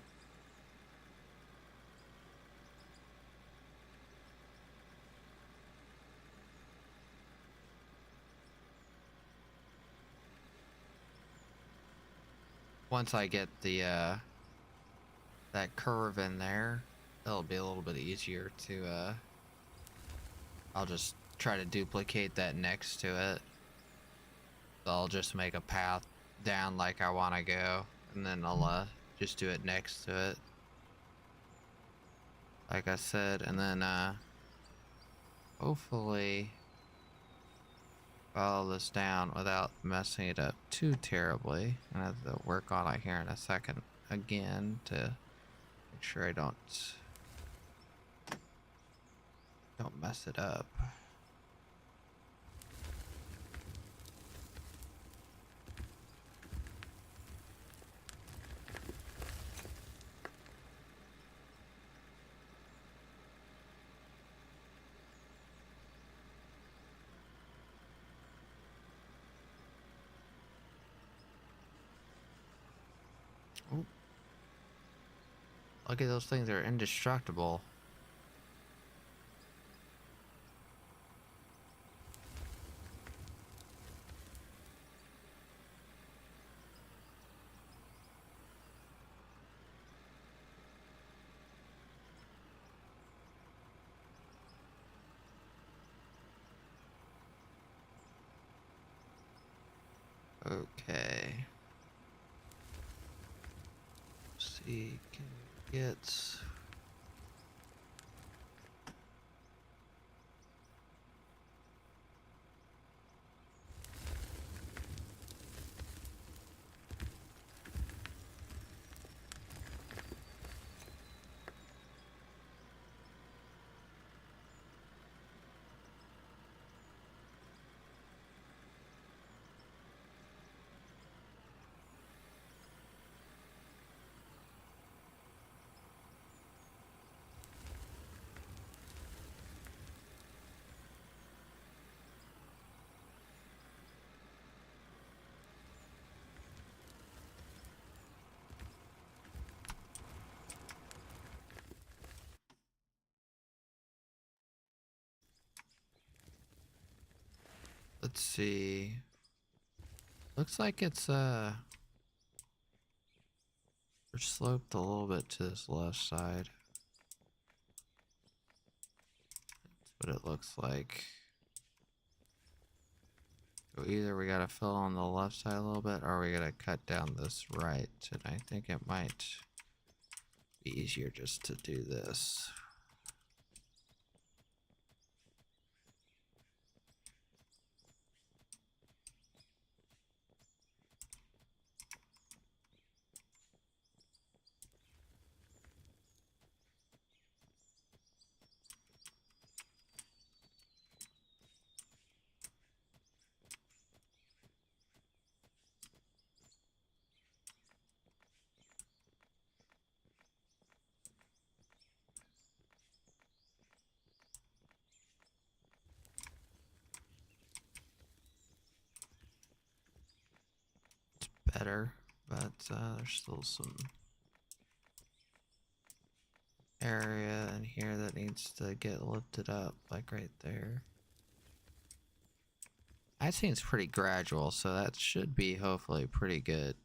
Once I get the that curve in there, it'll be a little bit easier to I'll just try to duplicate that next to it. So I'll just make a path down like I want to go, and then I'll just do it next to it, like I said, and then hopefully follow this down without messing it up too terribly. I'm gonna have to work on it here in a second again to make sure I don't mess it up. Oh, look at those things, they're indestructible. Okay. Let's see, can we get... Let's see. Looks like it's we're sloped a little bit to this left side. That's what it looks like. So either we gotta fill on the left side a little bit, or we gotta cut down this right. And I think it might be easier just to do this. Better, but there's still some area in here that needs to get lifted up, like right there. That seems pretty gradual, so that should be hopefully pretty good.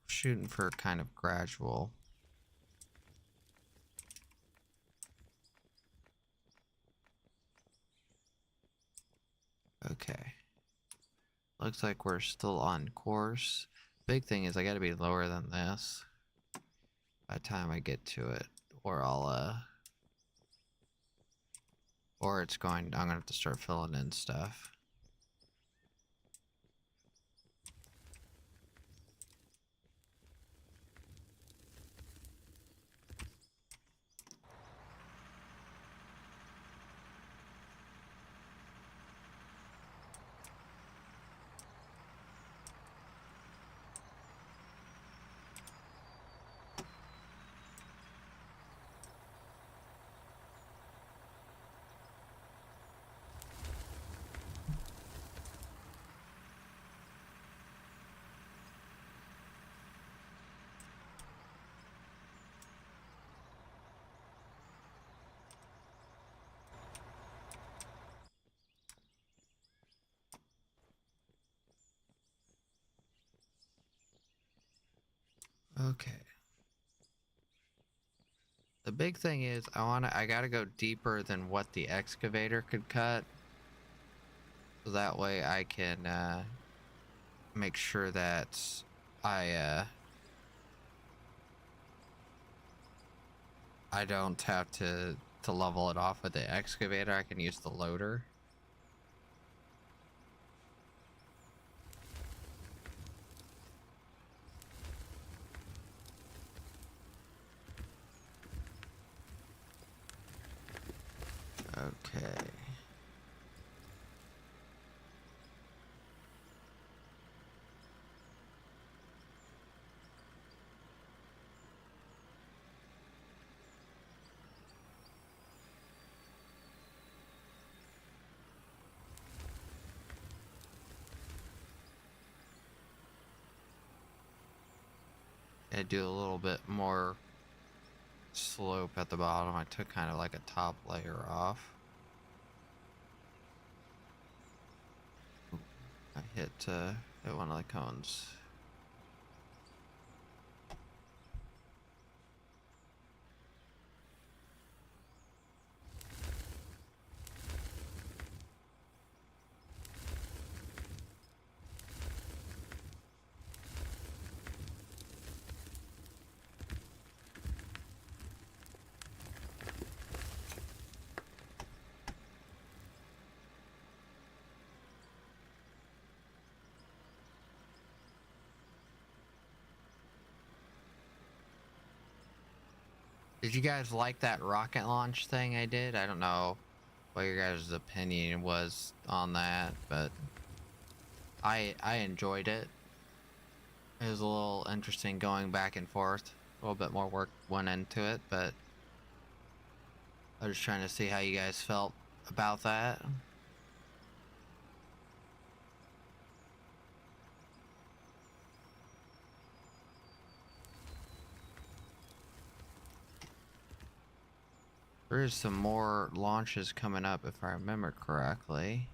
Shooting for kind of gradual. Okay. Looks like we're still on course. Big thing is I gotta be lower than this by the time I get to it, or I'll or I'm gonna have to start filling in stuff. Okay. The big thing is I gotta go deeper than what the excavator could cut. So that way I can make sure that I I don't have to level it off with the excavator. I can use the loader. Okay. I do a little bit more slope at the bottom. I took kind of like a top layer off. Ooh, I hit one of the cones. Did you guys like that rocket launch thing I did? I don't know what your guys' opinion was on that, but I enjoyed it. It was a little interesting going back and forth. A little bit more work went into it, but I was just trying to see how you guys felt about that. There is some more launches coming up, if I remember correctly,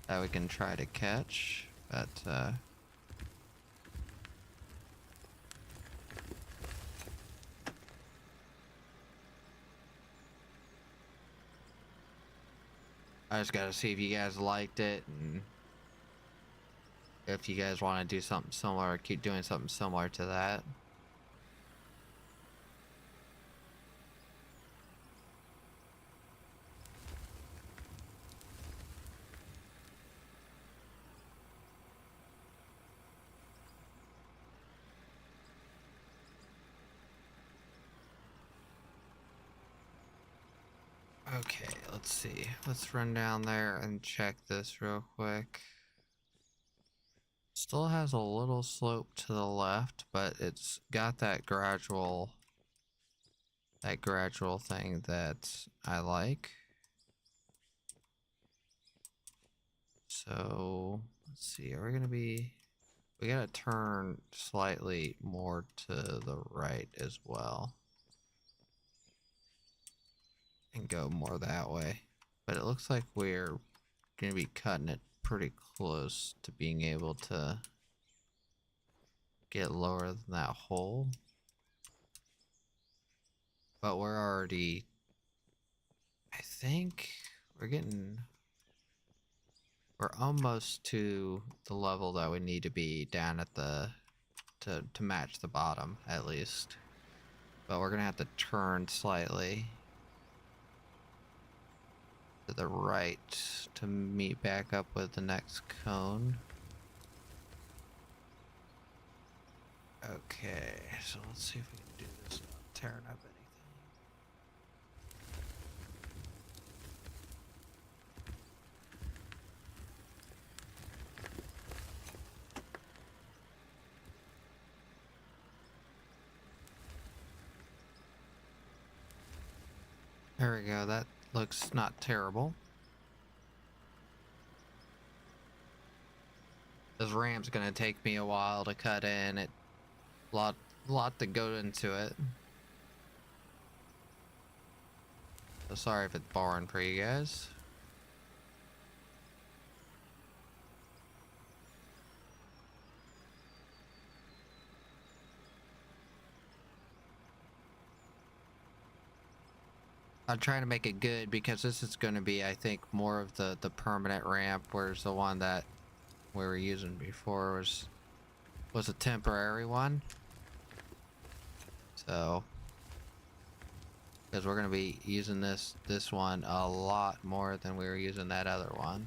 that we can try to catch, but I just gotta see if you guys liked it, and if you guys want to do something similar, keep doing something similar to that. Okay, let's see. Let's run down there and check this real quick. Still has a little slope to the left, but it's got that gradual thing that I like. So let's see, are we gonna be, we gotta turn slightly more to the right as well and go more that way. But it looks like we're gonna be cutting it pretty close to being able to get lower than that hole. But we're already, I think we're almost to the level that we need to be down at the, to match the bottom at least. But we're gonna have to turn slightly to the right to meet back up with the next cone. Okay, so let's see if we can do this without tearing up anything. There we go, that looks not terrible. This ramp's gonna take me a while to cut in. It lot to go into it. So sorry if it's boring for you guys. I'm trying to make it good because this is going to be, I think, more of the permanent ramp, whereas the one that we were using before was a temporary one. So, because we're going to be using this one a lot more than we were using that other one.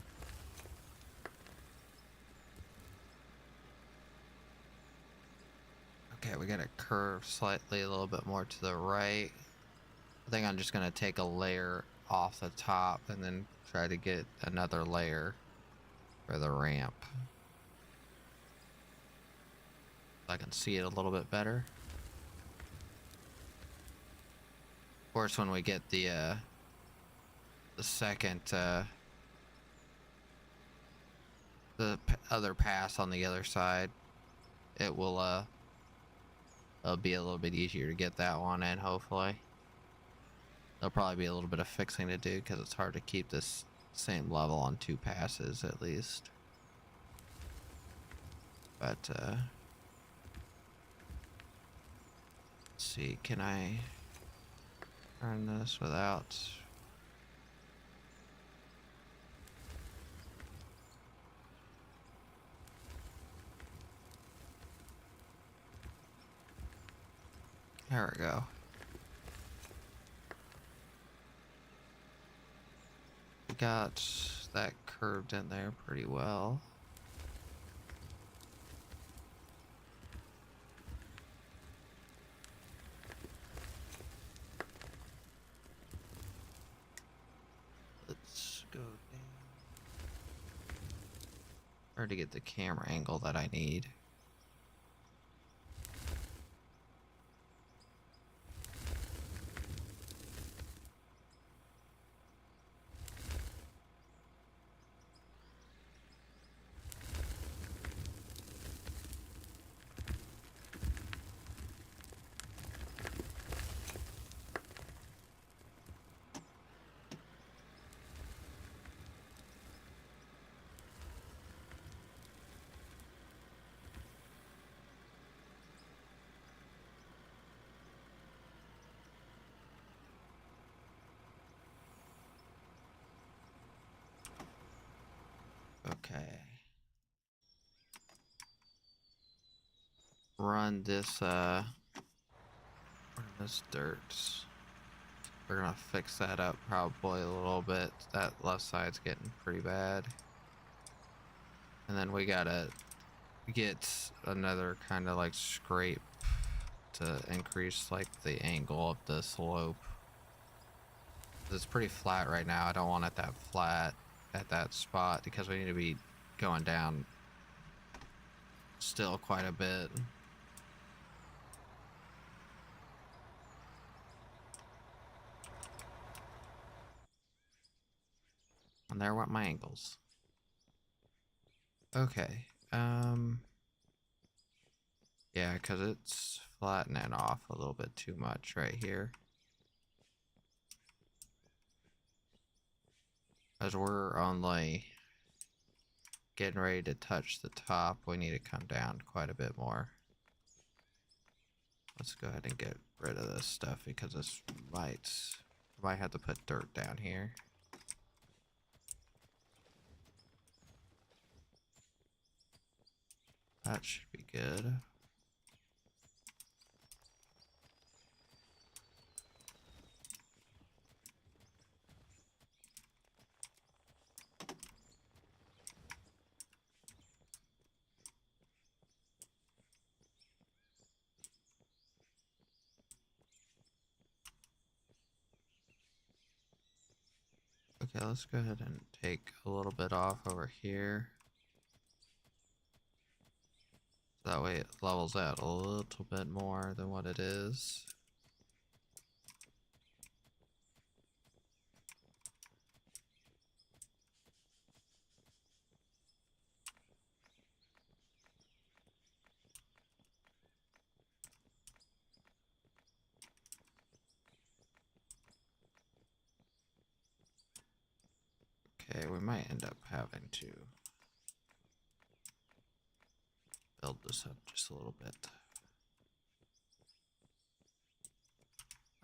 Okay, we got to curve slightly a little bit more to the right. I think I'm just going to take a layer off the top and then try to get another layer for the ramp. So I can see it a little bit better. Of course, when we get the second, the other pass on the other side, it will, it'll be a little bit easier to get that one in, hopefully. There'll probably be a little bit of fixing to do because it's hard to keep this same level on 2 passes at least. But, let's see, can I turn this without... There we go. We got that curved in there pretty well. Let's go down. Hard to get the camera angle that I need. Okay. Run this dirt. We're gonna fix that up probably a little bit. That left side's getting pretty bad. And then we gotta get another kind of like scrape to increase like the angle of the slope. It's pretty flat right now. I don't want it that flat at that spot because we need to be going down still quite a bit. And there went my angles. Okay. Yeah, because it's flattening off a little bit too much right here. As we're only getting ready to touch the top, we need to come down quite a bit more. Let's go ahead and get rid of this stuff because this might have to put dirt down here. That should be good. Okay, let's go ahead and take a little bit off over here. That way it levels out a little bit more than what it is. Okay, we might end up having to build this up just a little bit.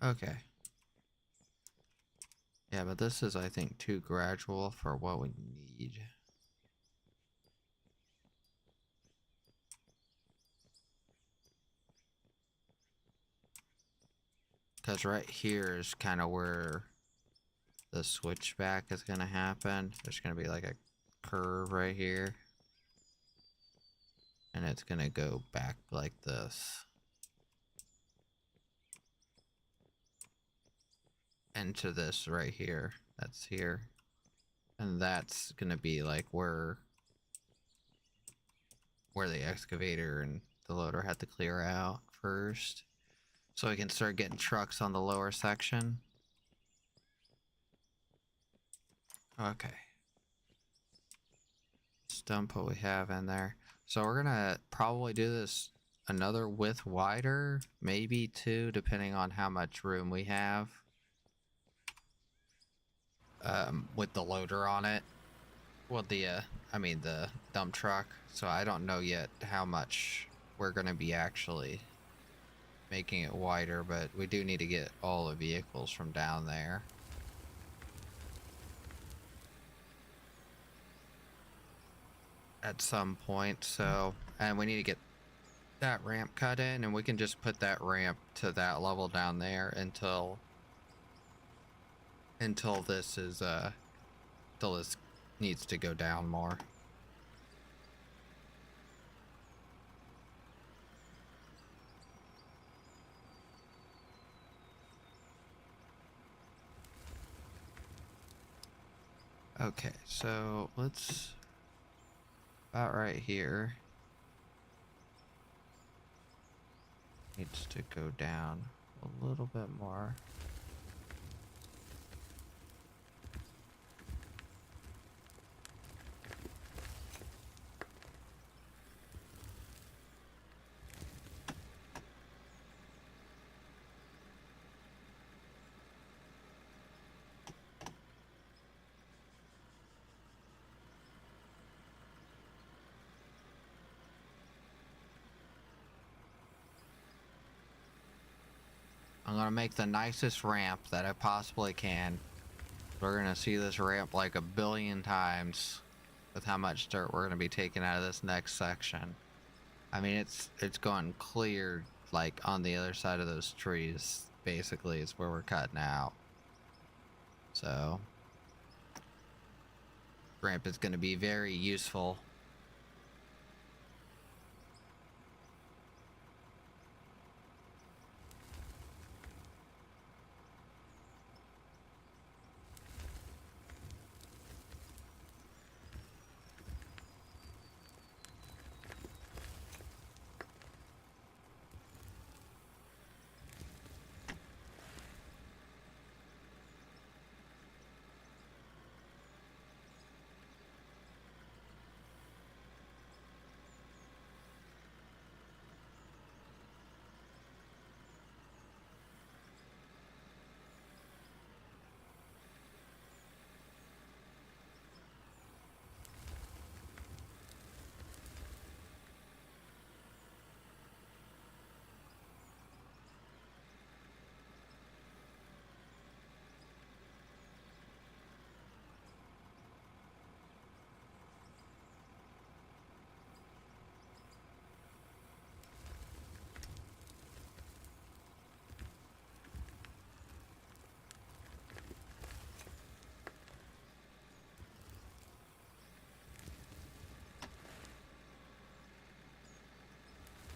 Okay. Yeah, but this is, I think, too gradual for what we need. Because right here is kind of where the switchback is going to happen. There's going to be like a curve right here. And it's going to go back like this. Into this right here. That's here. And that's going to be like where the excavator and the loader had to clear out first. So we can start getting trucks on the lower section. Okay. Let's dump what we have in there. So we're gonna probably do this another width wider, maybe two, depending on how much room we have. With the loader on it. Well, the dump truck. So I don't know yet how much we're gonna be actually making it wider, but we do need to get all the vehicles from down there. At some point, so, and we need to get that ramp cut in, and we can just put that ramp to that level down there until this is till this needs to go down more. Okay, so let's about right here needs to go down a little bit more. I'm gonna make the nicest ramp that I possibly can. We're gonna see this ramp like a billion times with how much dirt we're gonna be taking out of this next section. I mean, it's going clear, like on the other side of those trees, basically, is where we're cutting out. So, ramp is gonna be very useful.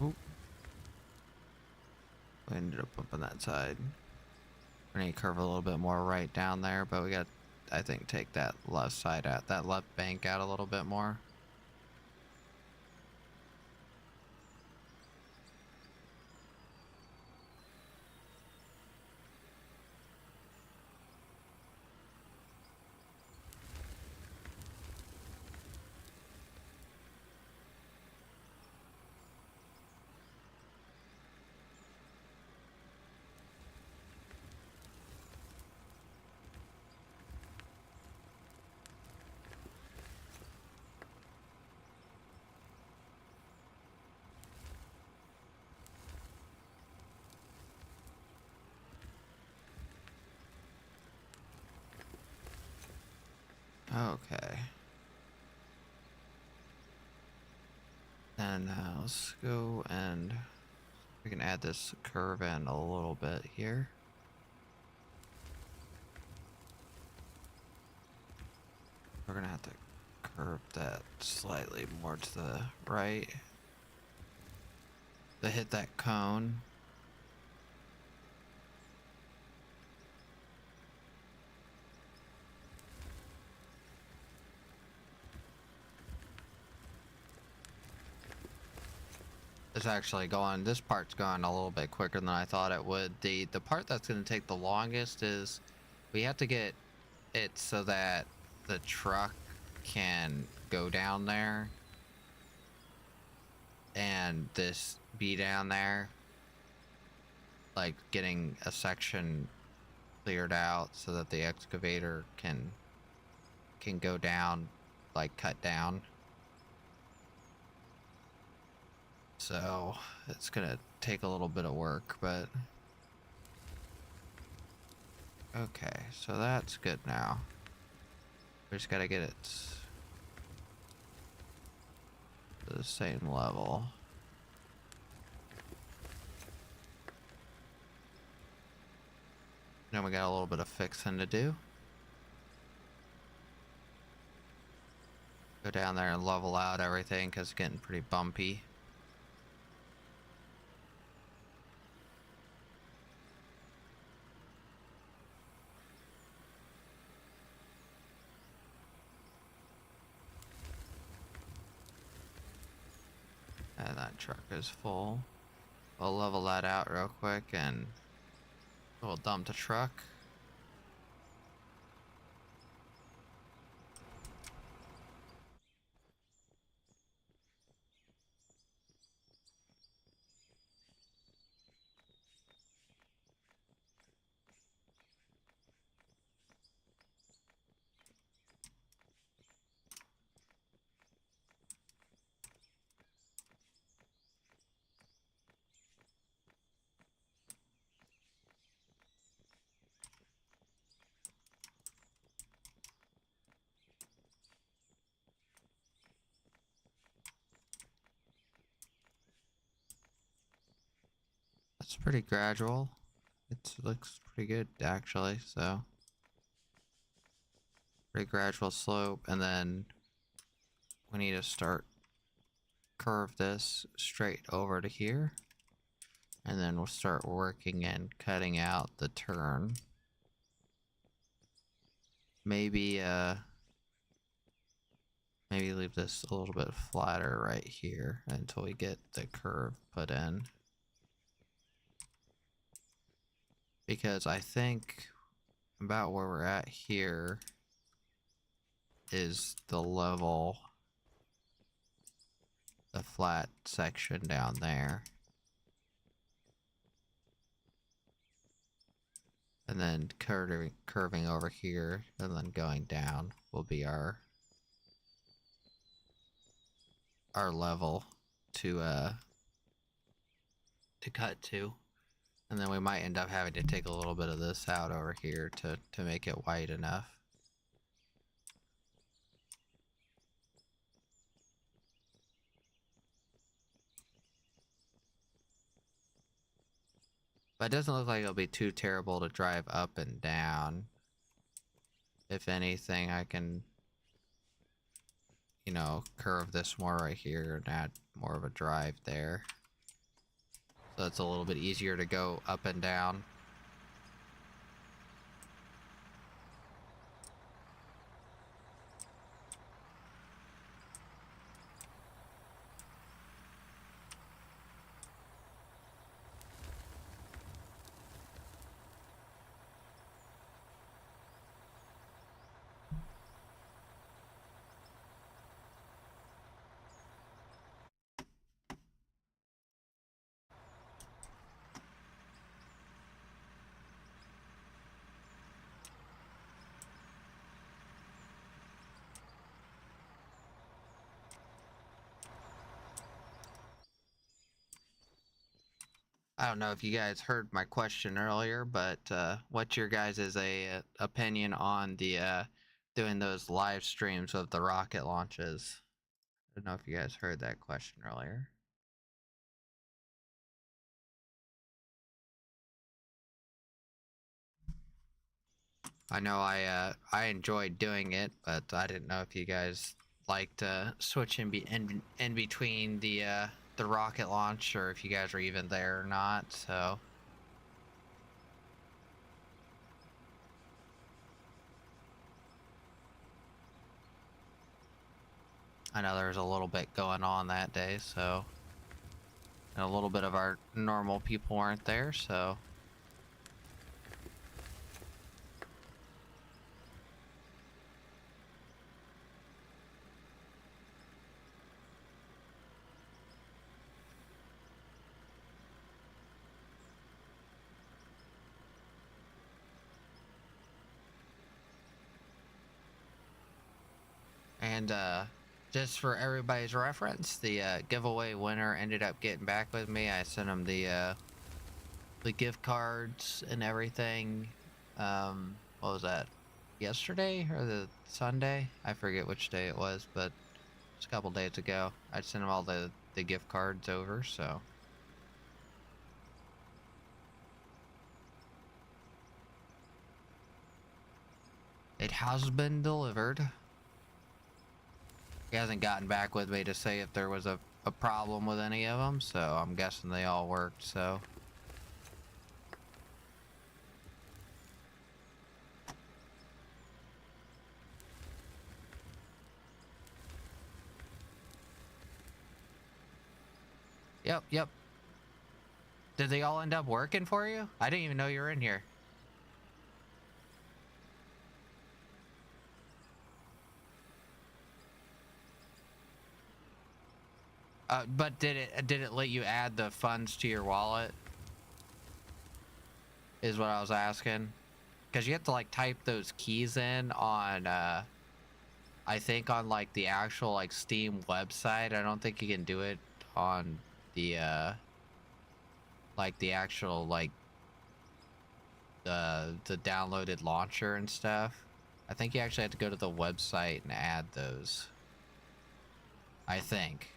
Oop. We ended up on that side. We need to curve a little bit more right down there, but we got, I think, take that left side out, that left bank out a little bit more. Okay. And let's go and we can add this curve in a little bit here. We're gonna have to curve that slightly more to the right to hit that cone. It's actually going, this part's going a little bit quicker than I thought it would. The part that's going to take the longest is we have to get it so that the truck can go down there and this be down there, like getting a section cleared out so that the excavator can go down, like cut down. So it's gonna take a little bit of work, but okay, so that's good now. We just gotta get it to the same level. Now we got a little bit of fixing to do. Go down there and level out everything because it's getting pretty bumpy. And that truck is full. We'll level that out real quick and we'll dump the truck. It's pretty gradual. It looks pretty good actually, so pretty gradual slope, and then we need to start curve this straight over to here, and then we'll start working and cutting out the turn. Maybe maybe leave this a little bit flatter right here until we get the curve put in. Because I think about where we're at here is the level, the flat section down there. And then curving over here and then going down will be our level to cut to. And then we might end up having to take a little bit of this out over here to make it wide enough. But it doesn't look like it'll be too terrible to drive up and down. If anything, I can, you know, curve this more right here and add more of a drive there. So it's a little bit easier to go up and down. I don't know if you guys heard my question earlier, but what's your guys' opinion on the doing those live streams of the rocket launches. I don't know if you guys heard that question earlier. I know I enjoyed doing it, but I didn't know if you guys like to switch in between the rocket launch, or if you guys are even there or not. So I know there's a little bit going on that day, so and a little bit of our normal people weren't there, so. And just for everybody's reference, the giveaway winner ended up getting back with me. I sent him the gift cards and everything. What was that? Yesterday or the Sunday? I forget which day it was, but it's a couple days ago. I sent him all the gift cards over, so. It has been delivered. He hasn't gotten back with me to say if there was a problem with any of them, so I'm guessing they all worked, so. Yep. Did they all end up working for you? I didn't even know you were in here. But did it let you add the funds to your wallet? Is what I was asking. Because you have to like type those keys in on I think on like the actual like Steam website. I don't think you can do it on the like the actual like the downloaded launcher and stuff. I think you actually have to go to the website and add those. I think.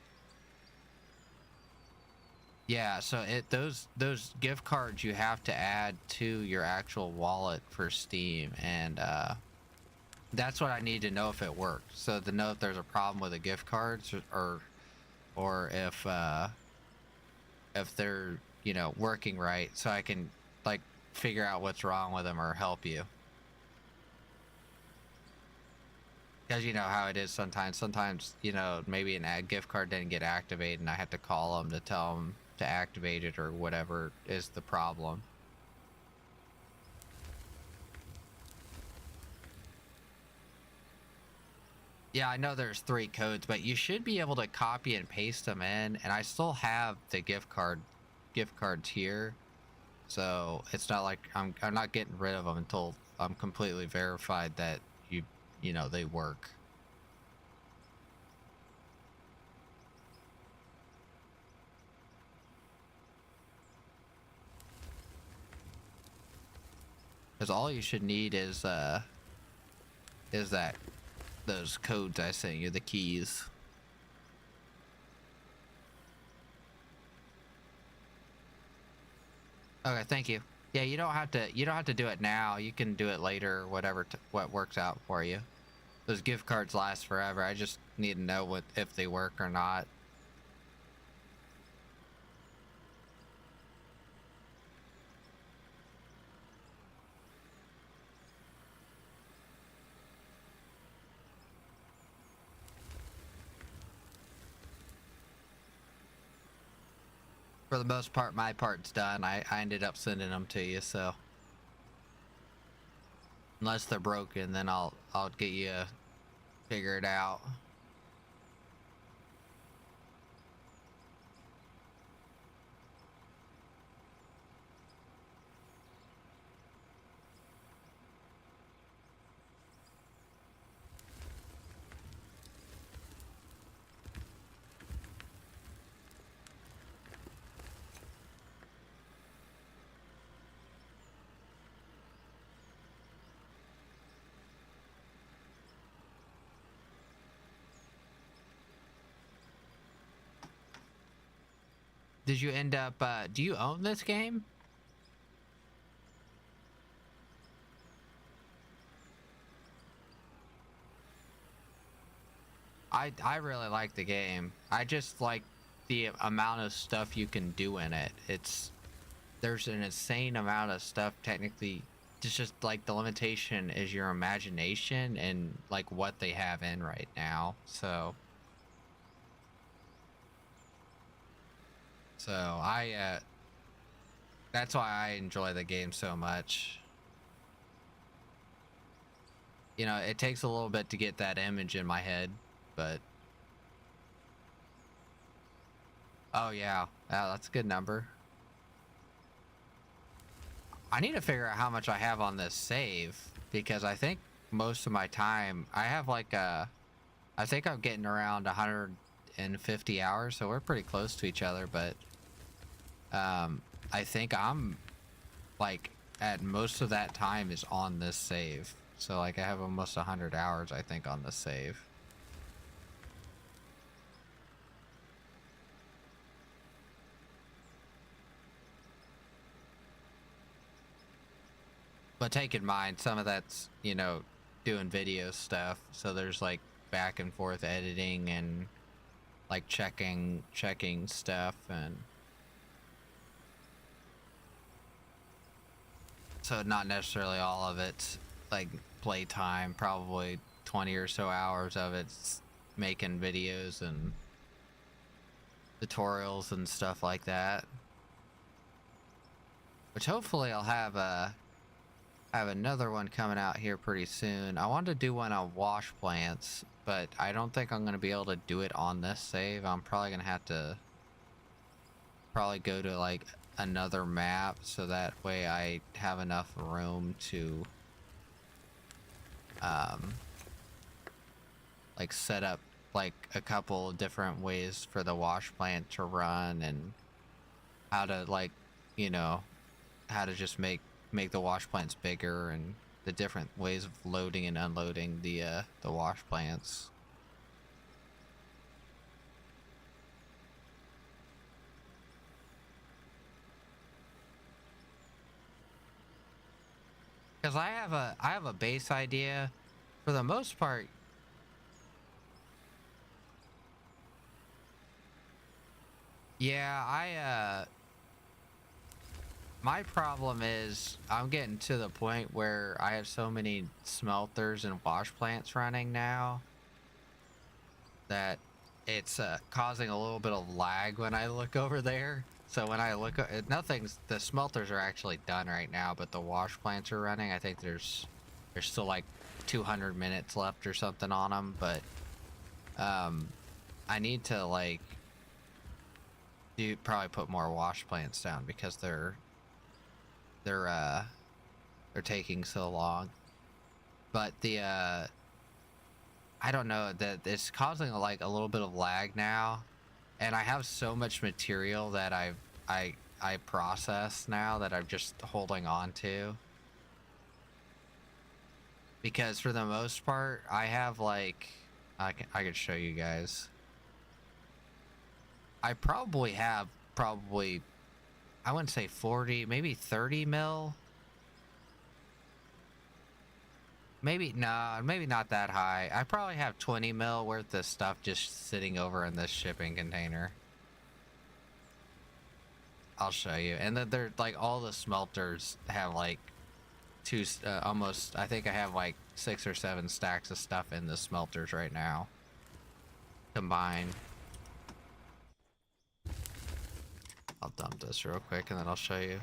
Yeah, so those gift cards you have to add to your actual wallet for Steam, and that's what I need to know if it worked. So to know if there's a problem with the gift cards, or if they're, you know, working right, so I can like figure out what's wrong with them or help you. Because you know how it is sometimes, you know, maybe an ad gift card didn't get activated and I had to call them to tell them to activate it or whatever is the problem. Yeah, I know there's 3 codes, but you should be able to copy and paste them in, and I still have the gift cards here. So it's not like I'm not getting rid of them until I'm completely verified that you know they work. Because all you should need is that those codes I sent you, the keys. Okay, thank you. Yeah, you don't have to do it now. You can do it later or whatever what works out for you. Those gift cards last forever. I just need to know what if they work or not. For the most part, my part's done. I ended up sending them to you, so unless they're broken, then I'll get you figure it out. did you end up? Do you own this game? I really like the game. I just like the amount of stuff you can do in it. There's an insane amount of stuff technically. It's just like the limitation is your imagination and like what they have in right now. So that's why I enjoy the game so much. You know, it takes a little bit to get that image in my head, but oh yeah, that's a good number. I need to figure out how much I have on this save because I think most of my time I have like I think I'm getting around 150 hours, so we're pretty close to each other, but I think I'm like at most of that time is on this save. So like I have almost 100 hours I think on this save. But take in mind, some of that's, you know, doing video stuff. So there's like back and forth editing and like checking stuff, and so not necessarily all of it's like playtime. Probably 20 or so hours of it's making videos and tutorials and stuff like that. Which hopefully I'll have another one coming out here pretty soon. I wanted to do one on wash plants, but I don't think I'm going to be able to do it on this save. I'm probably going to have to go to like another map so that way I have enough room to like set up like a couple different ways for the wash plant to run, and how to like, you know, how to just make the wash plants bigger, and the different ways of loading and unloading the wash plants. Because I have a base idea for the most part. Yeah, my problem is I'm getting to the point where I have so many smelters and wash plants running now that it's causing a little bit of lag when I look over there. So when I look, the smelters are actually done right now, but the wash plants are running. I think there's still like 200 minutes left or something on them, but I need to like probably put more wash plants down because they're taking so long. But the I don't know, that it's causing like a little bit of lag now, and I have so much material that I process now that I'm just holding on to, because for the most part I have like I could show you guys. I probably have I wouldn't say 40, maybe 30 mil. Maybe, nah, maybe not that high. I probably have 20 mil worth of stuff just sitting over in this shipping container. I'll show you. And then they're like, all the smelters have like almost, I think I have like 6 or 7 stacks of stuff in the smelters right now combined. I'll dump this real quick and then I'll show you.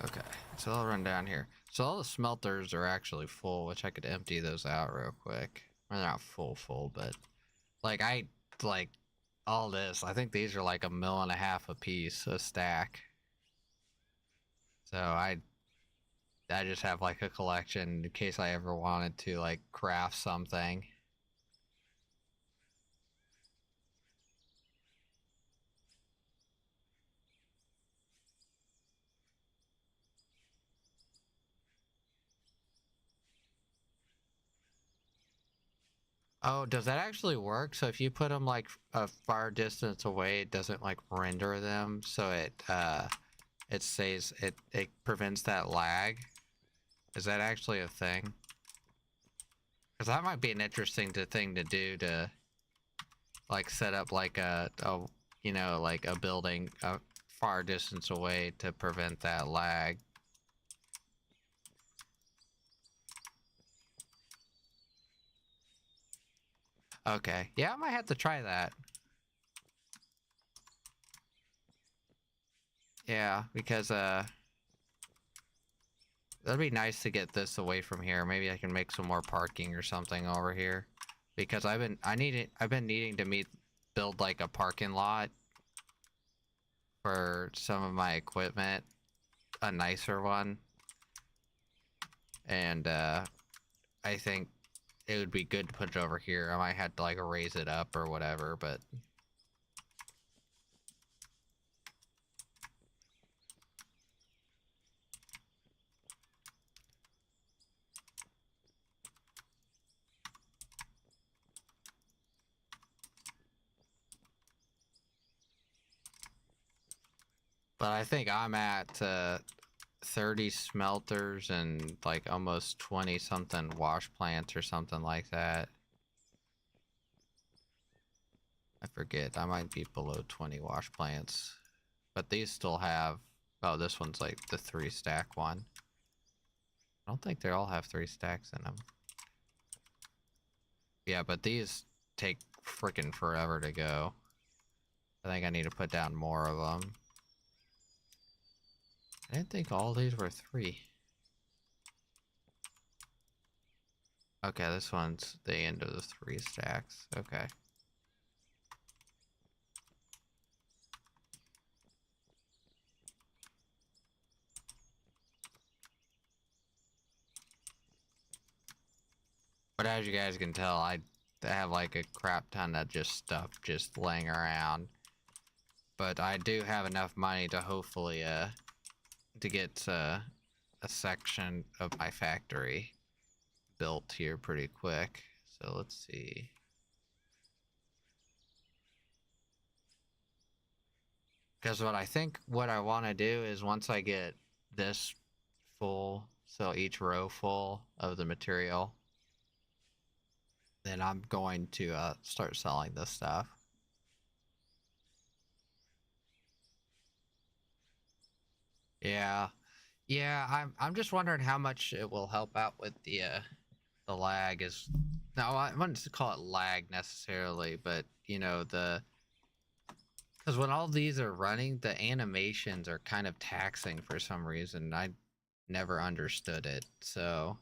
Okay, so I'll run down here. So all the smelters are actually full, which I could empty those out real quick. Well, they're not full, but like like all this. I think these are like 1.5 mil a piece, a stack. So I just have like a collection in case I ever wanted to like craft something. Oh, does that actually work? So if you put them like a far distance away, it doesn't like render them, so it says it prevents that lag. Is that actually a thing? Because that might be an interesting thing to do to like set up like a you know, like a building a far distance away to prevent that lag. Okay, yeah, I might have to try that. Yeah, because that'd be nice to get this away from here. Maybe I can make some more parking or something over here. Because I've been needing to build like a parking lot for some of my equipment, a nicer one. And I think it would be good to put it over here. I might have to like raise it up or whatever, but I think I'm at 30 smelters and like almost 20 something wash plants or something like that. I forget. I might be below 20 wash plants. But these still have... Oh, this one's like the 3-stack one. I don't think they all have 3 stacks in them. Yeah, but these take freaking forever to go. I think I need to put down more of them. I didn't think all these were 3. Okay, this one's the end of the 3 stacks. Okay. But as you guys can tell, I have like a crap ton of just stuff just laying around. But I do have enough money to hopefully to get a section of my factory built here pretty quick. So let's see. Because what I want to do is once I get this full, so each row full of the material, then I'm going to start selling this stuff. Yeah. Yeah, I'm just wondering how much it will help out with the lag is... No, I wouldn't call it lag necessarily, but you know, because when all these are running, the animations are kind of taxing for some reason. I never understood it, so...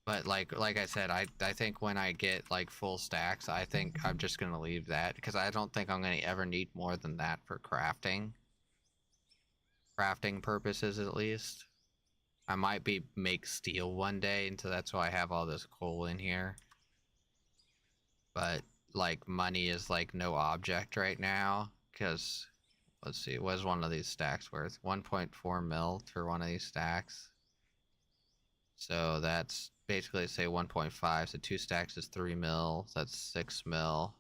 But like I said, I think when I get like full stacks, I think I'm just gonna leave that because I don't think I'm gonna ever need more than that for crafting purposes at least. I might make steel one day, and so that's why I have all this coal in here. But like money is like no object right now because let's see, what is one of these stacks worth? 1.4 mil for one of these stacks. So that's basically say 1.5. So 2 stacks is 3 mil. So that's 6 mil.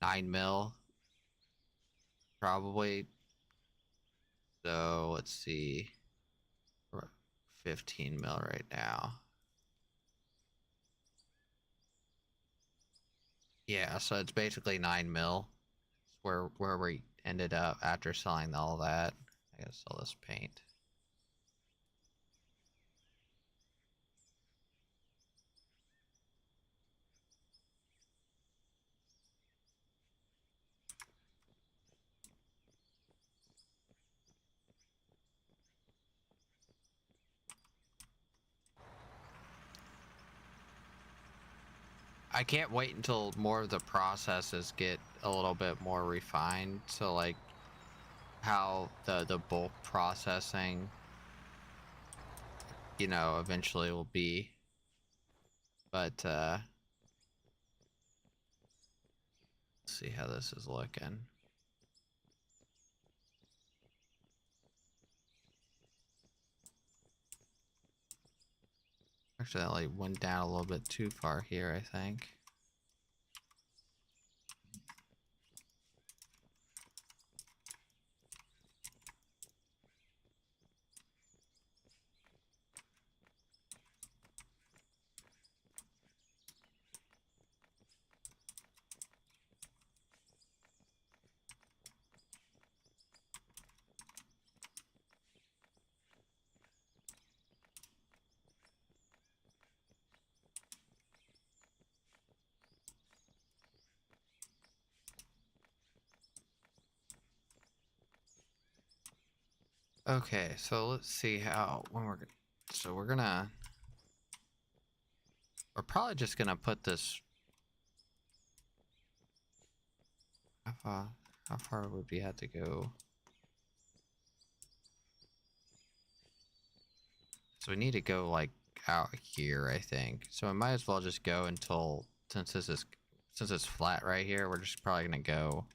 9 mil. Probably. So let's see. We're at 15 mil right now. Yeah, so it's basically 9 mil. It's where we ended up after selling all that. I gotta sell this paint. I can't wait until more of the processes get a little bit more refined. So like how the bulk processing, you know, eventually will be. But let's see how this is looking. Actually, I like went down a little bit too far here, I think. Okay, so let's see how we're probably just gonna put this. How far would we have to go? So we need to go like out here, I think. So we might as well just go until since it's flat right here. We're just probably gonna go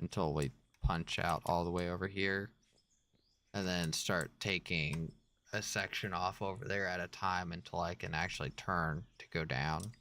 until we punch out all the way over here, and then start taking a section off over there at a time until I can actually turn to go down.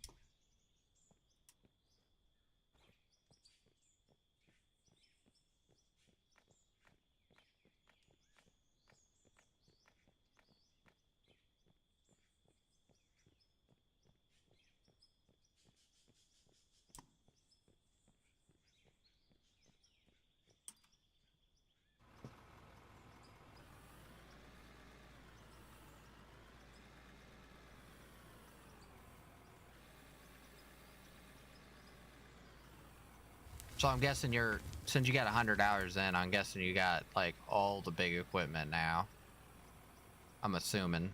So I'm guessing since you got 100 hours in, I'm guessing you got like all the big equipment now. I'm assuming.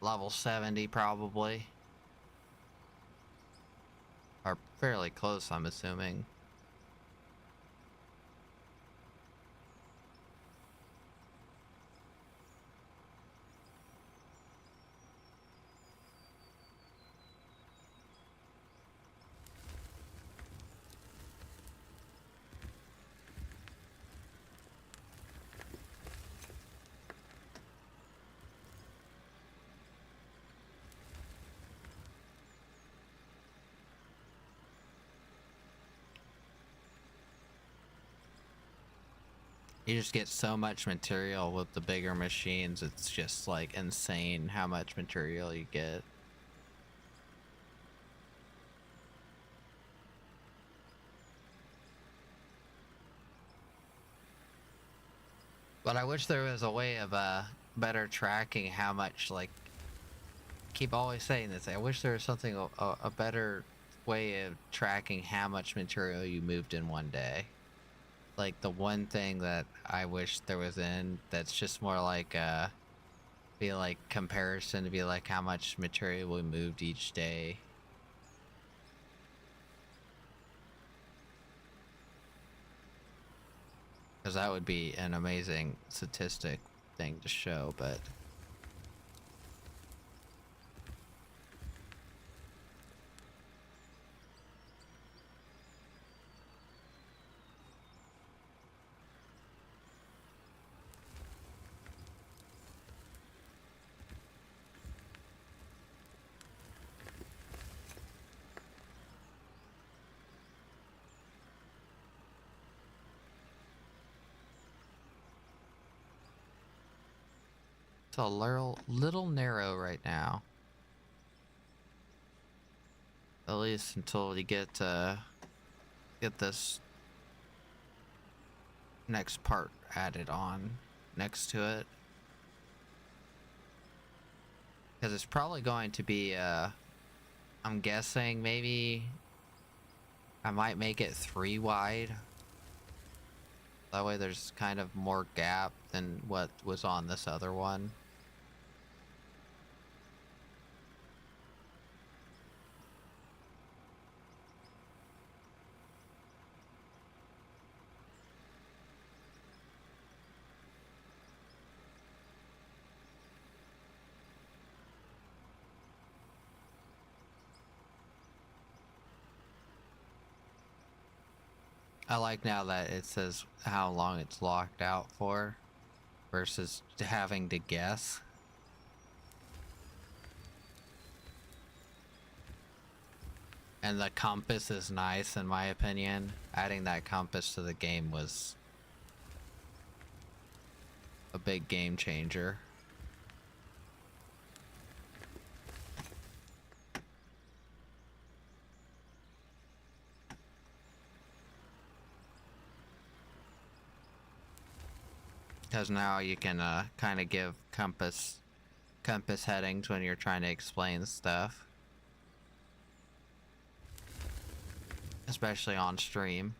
Level 70 probably. Or fairly close, I'm assuming. You just get so much material with the bigger machines. It's just like insane how much material you get. But I wish there was a way of better tracking how much, like, keep always saying this. I wish there was something a better way of tracking how much material you moved in one day. Like the one thing that I wish there was in that's just more like be like comparison to be like how much material we moved each day. Because that would be an amazing statistic thing to show, but it's a little narrow right now. At least until you get this next part added on next to it. Because it's probably going to be I'm guessing maybe I might make it 3 wide. That way there's kind of more gap than what was on this other one. I like now that it says how long it's locked out for versus having to guess. And the compass is nice in my opinion. Adding that compass to the game was a big game changer. Because now you can kind of give compass headings when you're trying to explain stuff. Especially on stream.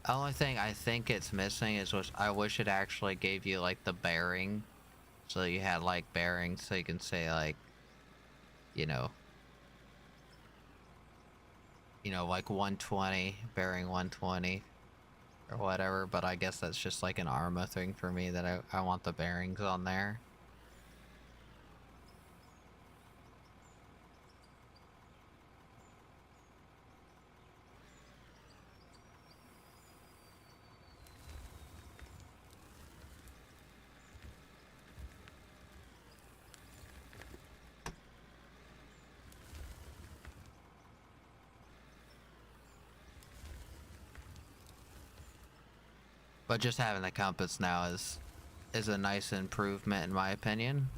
The only thing I think it's missing is I wish it actually gave you like the bearing. So you had like bearings so you can say like, you know, like 120, bearing 120 or whatever, but I guess that's just like an ARMA thing for me that I want the bearings on there. But just having the compass now is a nice improvement in my opinion.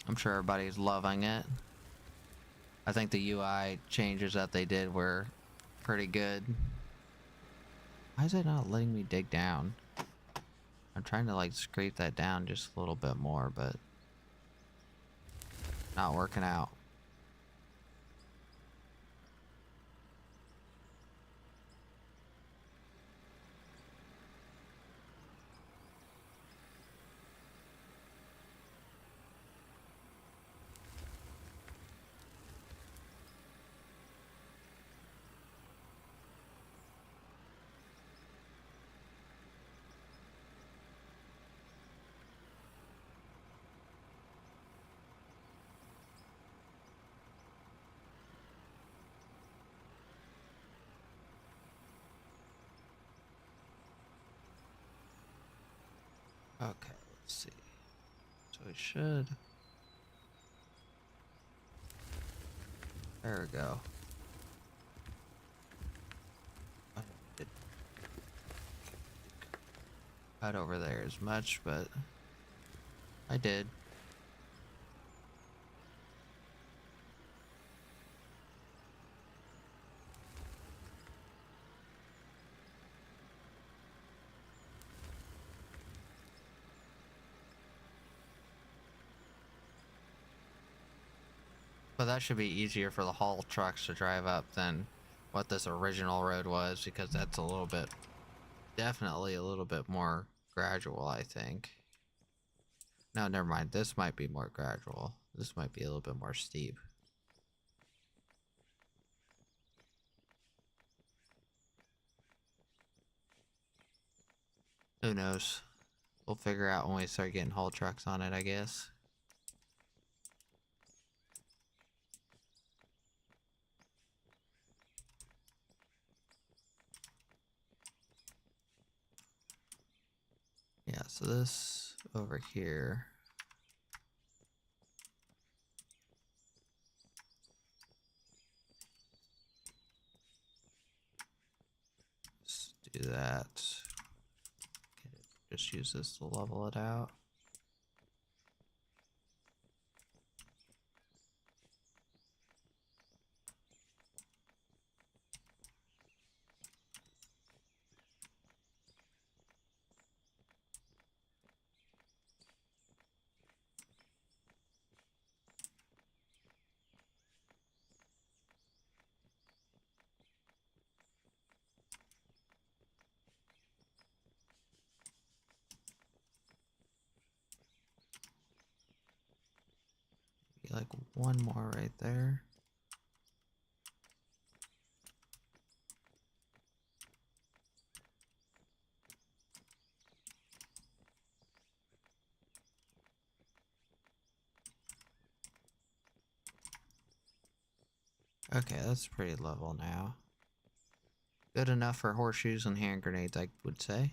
I'm sure everybody's loving it. I think the UI changes that they did were pretty good. Why is it not letting me dig down? I'm trying to like scrape that down just a little bit more, but not working out. Okay, let's see. So we should. There we go. I didn't cut over there as much, but I did. But that should be easier for the haul trucks to drive up than what this original road was, because that's a little bit, definitely a little bit more gradual, I think. No, never mind. This might be more gradual. This might be a little bit more steep. Who knows? We'll figure out when we start getting haul trucks on it, I guess. Yeah, so this over here. Let's do that. Just use this to level it out. Like one more right there. Okay, that's pretty level now. Good enough for horseshoes and hand grenades, I would say.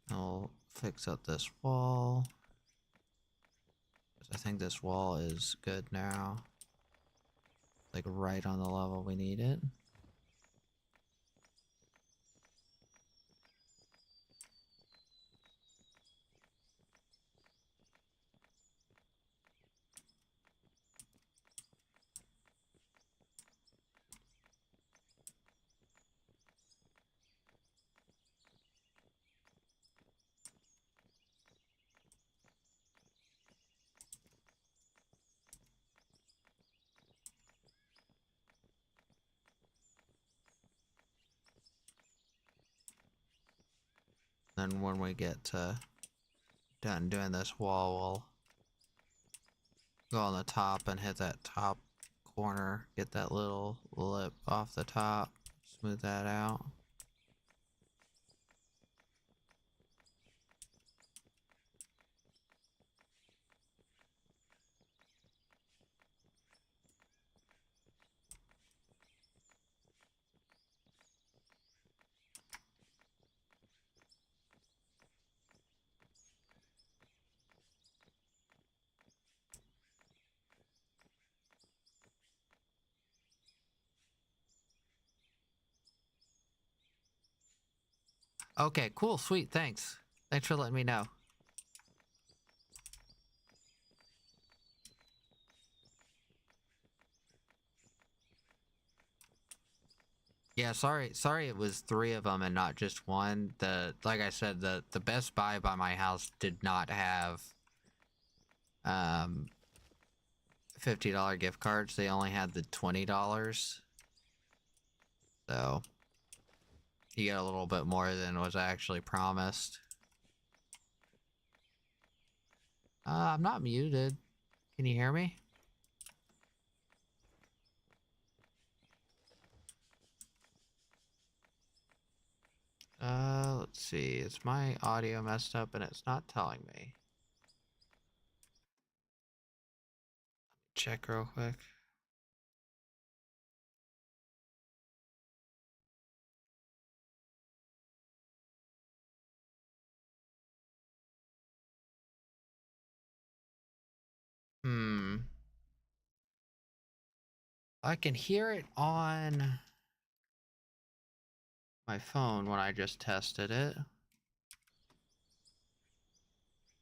I'll fix up this wall. I think this wall is good now. Like right on the level we need it. Then when we get done doing this wall, we'll go on the top and hit that top corner, get that little lip off the top, smooth that out. Okay, cool, sweet, thanks. Thanks for letting me know. Yeah, sorry it was 3 of them and not just one. Like I said, the Best Buy by my house did not have $50 gift cards. They only had the $20. So you get a little bit more than was actually promised. I'm not muted. Can you hear me? Let's see. Is my audio messed up and it's not telling me? Check real quick. I can hear it on my phone when I just tested it.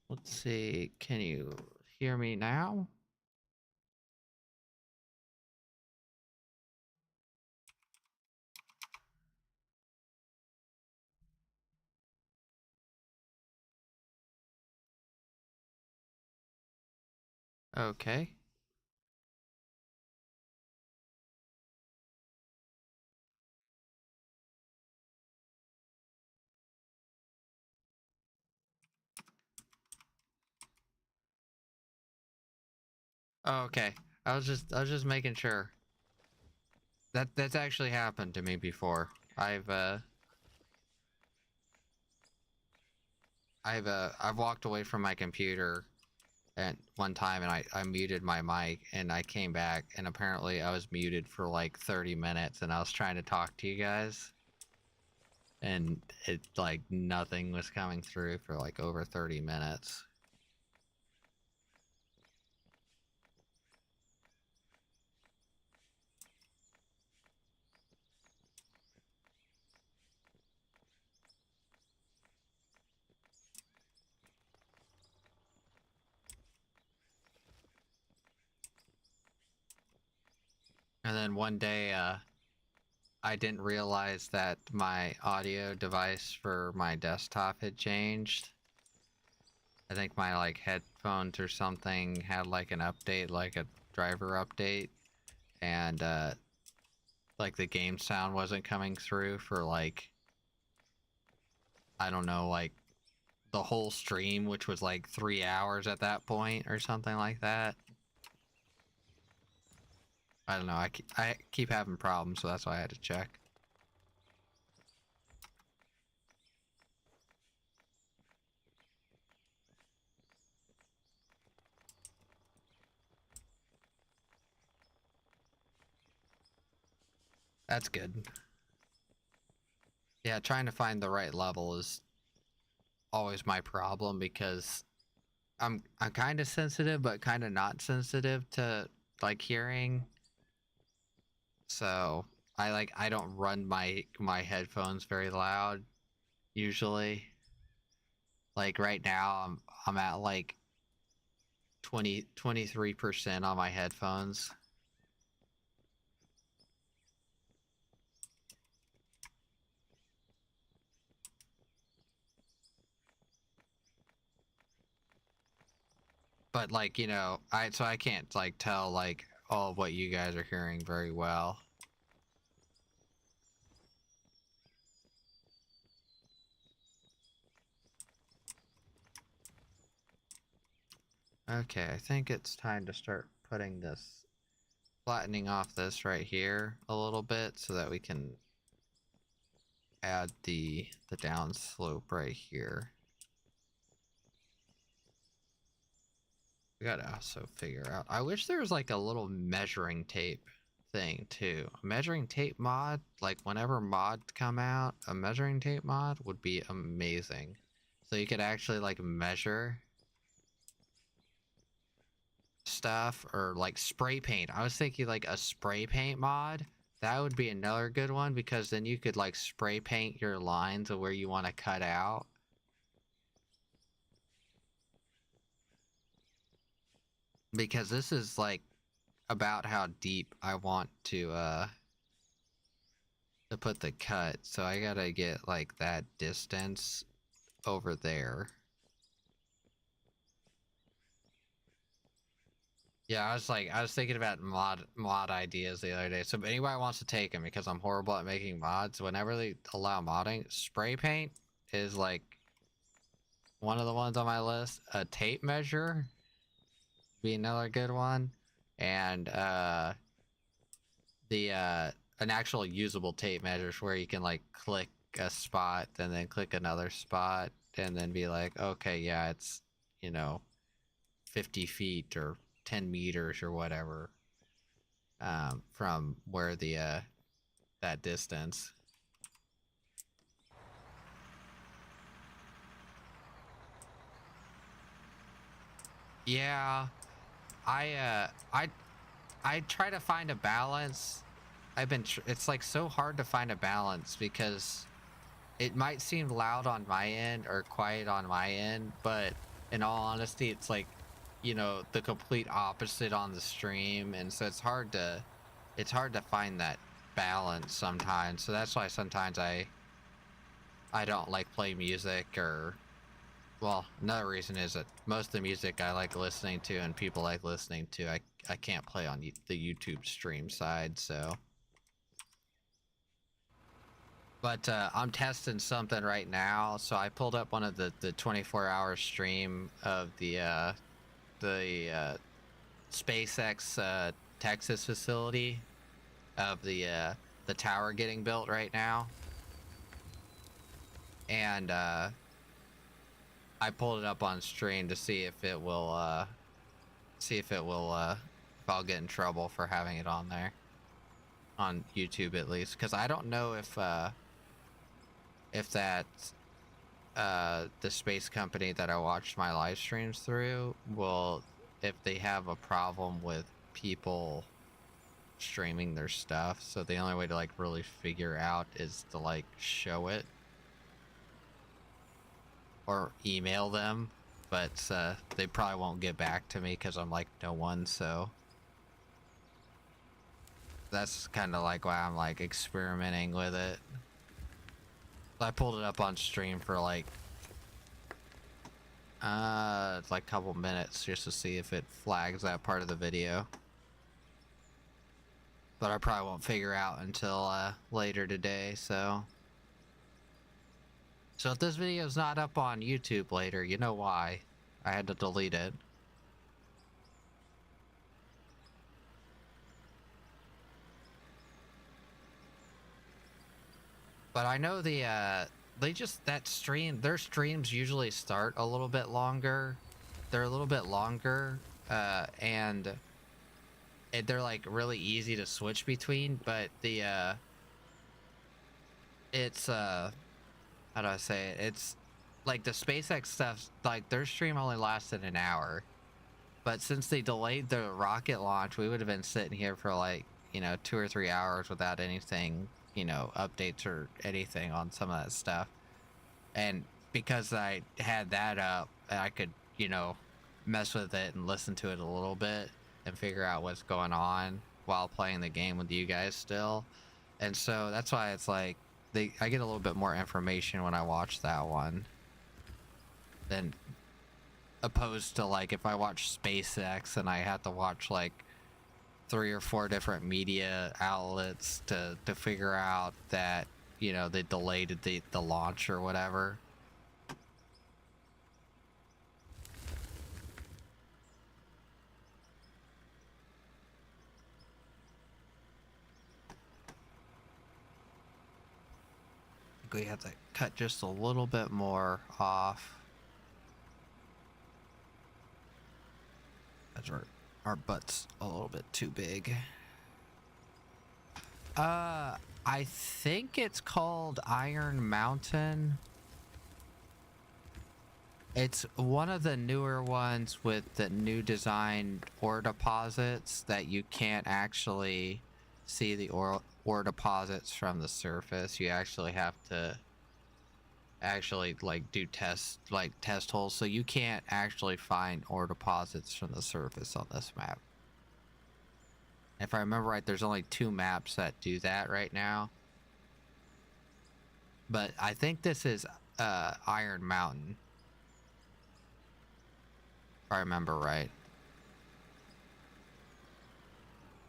Let's see. Can you hear me now? Okay. Okay. I was just making sure. That's actually happened to me before. I've walked away from my computer at one time and I muted my mic and I came back and apparently I was muted for like 30 minutes and I was trying to talk to you guys and it like nothing was coming through for like over 30 minutes. And then one day I didn't realize that my audio device for my desktop had changed. I think my like headphones or something had like an update, like a driver update, and like the game sound wasn't coming through for like, I don't know, like the whole stream, which was like 3 hours at that point or something like that. I don't know, I keep having problems, so that's why I had to check. That's good. Yeah, trying to find the right level is always my problem because I'm kind of sensitive, but kind of not sensitive to like hearing. So I don't run my headphones very loud usually. Like right now I'm at like 23% on my headphones. But like, you know, so I can't like tell like all of what you guys are hearing very well. Okay, I think it's time to start putting this, flattening off this right here a little bit so that we can add the down slope right here. We gotta also figure out, I wish there was like a little measuring tape thing too. A measuring tape mod, like whenever mods come out, a measuring tape mod would be amazing. So you could actually like measure stuff, or like spray paint. I was thinking like a spray paint mod. That would be another good one because then you could like spray paint your lines of where you want to cut out. Because this is like about how deep I want to put the cut. So I gotta get like that distance over there. Yeah, I was thinking about mod ideas the other day. So if anybody wants to take them, because I'm horrible at making mods, whenever they allow modding, spray paint is like one of the ones on my list. A tape measure be another good one, and the an actual usable tape measure where you can like click a spot and then click another spot and then be like, okay, yeah, it's, you know, 50 feet or 10 meters or whatever, from where the that distance. Yeah, I try to find a balance. It's like so hard to find a balance because it might seem loud on my end or quiet on my end, but in all honesty, it's like, you know, the complete opposite on the stream, and so it's hard to find that balance sometimes. So that's why sometimes I don't like play music, or well, another reason is that most of the music I like listening to and people like listening to, I can't play on the YouTube stream side, so. But I'm testing something right now, so I pulled up one of the 24-hour stream of the SpaceX Texas facility of the tower getting built right now, and I pulled it up on stream to see if it will if I'll get in trouble for having it on there, on YouTube at least, because I don't know if that the space company that I watched my live streams through will, if they have a problem with people streaming their stuff. So the only way to like really figure out is to like show it or email them, but they probably won't get back to me because I'm like no one. So that's kind of like why I'm like experimenting with it. I pulled it up on stream for like it's like a couple minutes just to see if it flags that part of the video, but I probably won't figure out until later today. So if this video is not up on YouTube later, you know why. I had to delete it. But I know they just, their streams usually start a little bit longer. They're a little bit longer, and they're like really easy to switch between, but it's how do I say it? It's like the SpaceX stuff, like their stream only lasted an hour. But since they delayed the rocket launch, we would have been sitting here for like, 2 or 3 hours without anything, updates or anything on some of that stuff. And because I had that up, I could, mess with it and listen to it a little bit and figure out what's going on while playing the game with you guys still. And so that's why it's like I get a little bit more information when I watch that one than opposed to like if I watch SpaceX and I have to watch like 3 or 4 different media outlets to figure out that they delayed the launch or whatever. I think we have to cut just a little bit more off. That's our butt's a little bit too big. I think it's called Iron Mountain. It's one of the newer ones with the new design ore deposits that you can't actually see the ore deposits from the surface. You actually have to like do test holes, so you can't actually find ore deposits from the surface on this map. If I remember right, there's only 2 maps that do that right now. But I think this is Iron Mountain. If I remember right.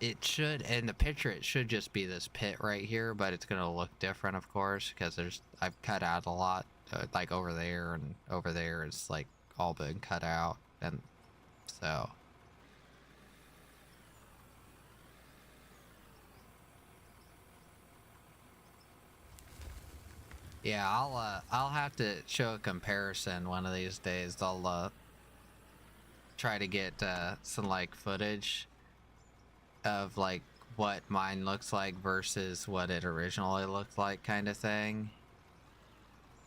It should, in the picture, it should just be this pit right here, but it's gonna look different, of course, because I've cut out a lot, like over there and over there. It's like all been cut out, and so. Yeah, I'll have to show a comparison one of these days. I'll try to get some like footage of like what mine looks like versus what it originally looked like, kind of thing,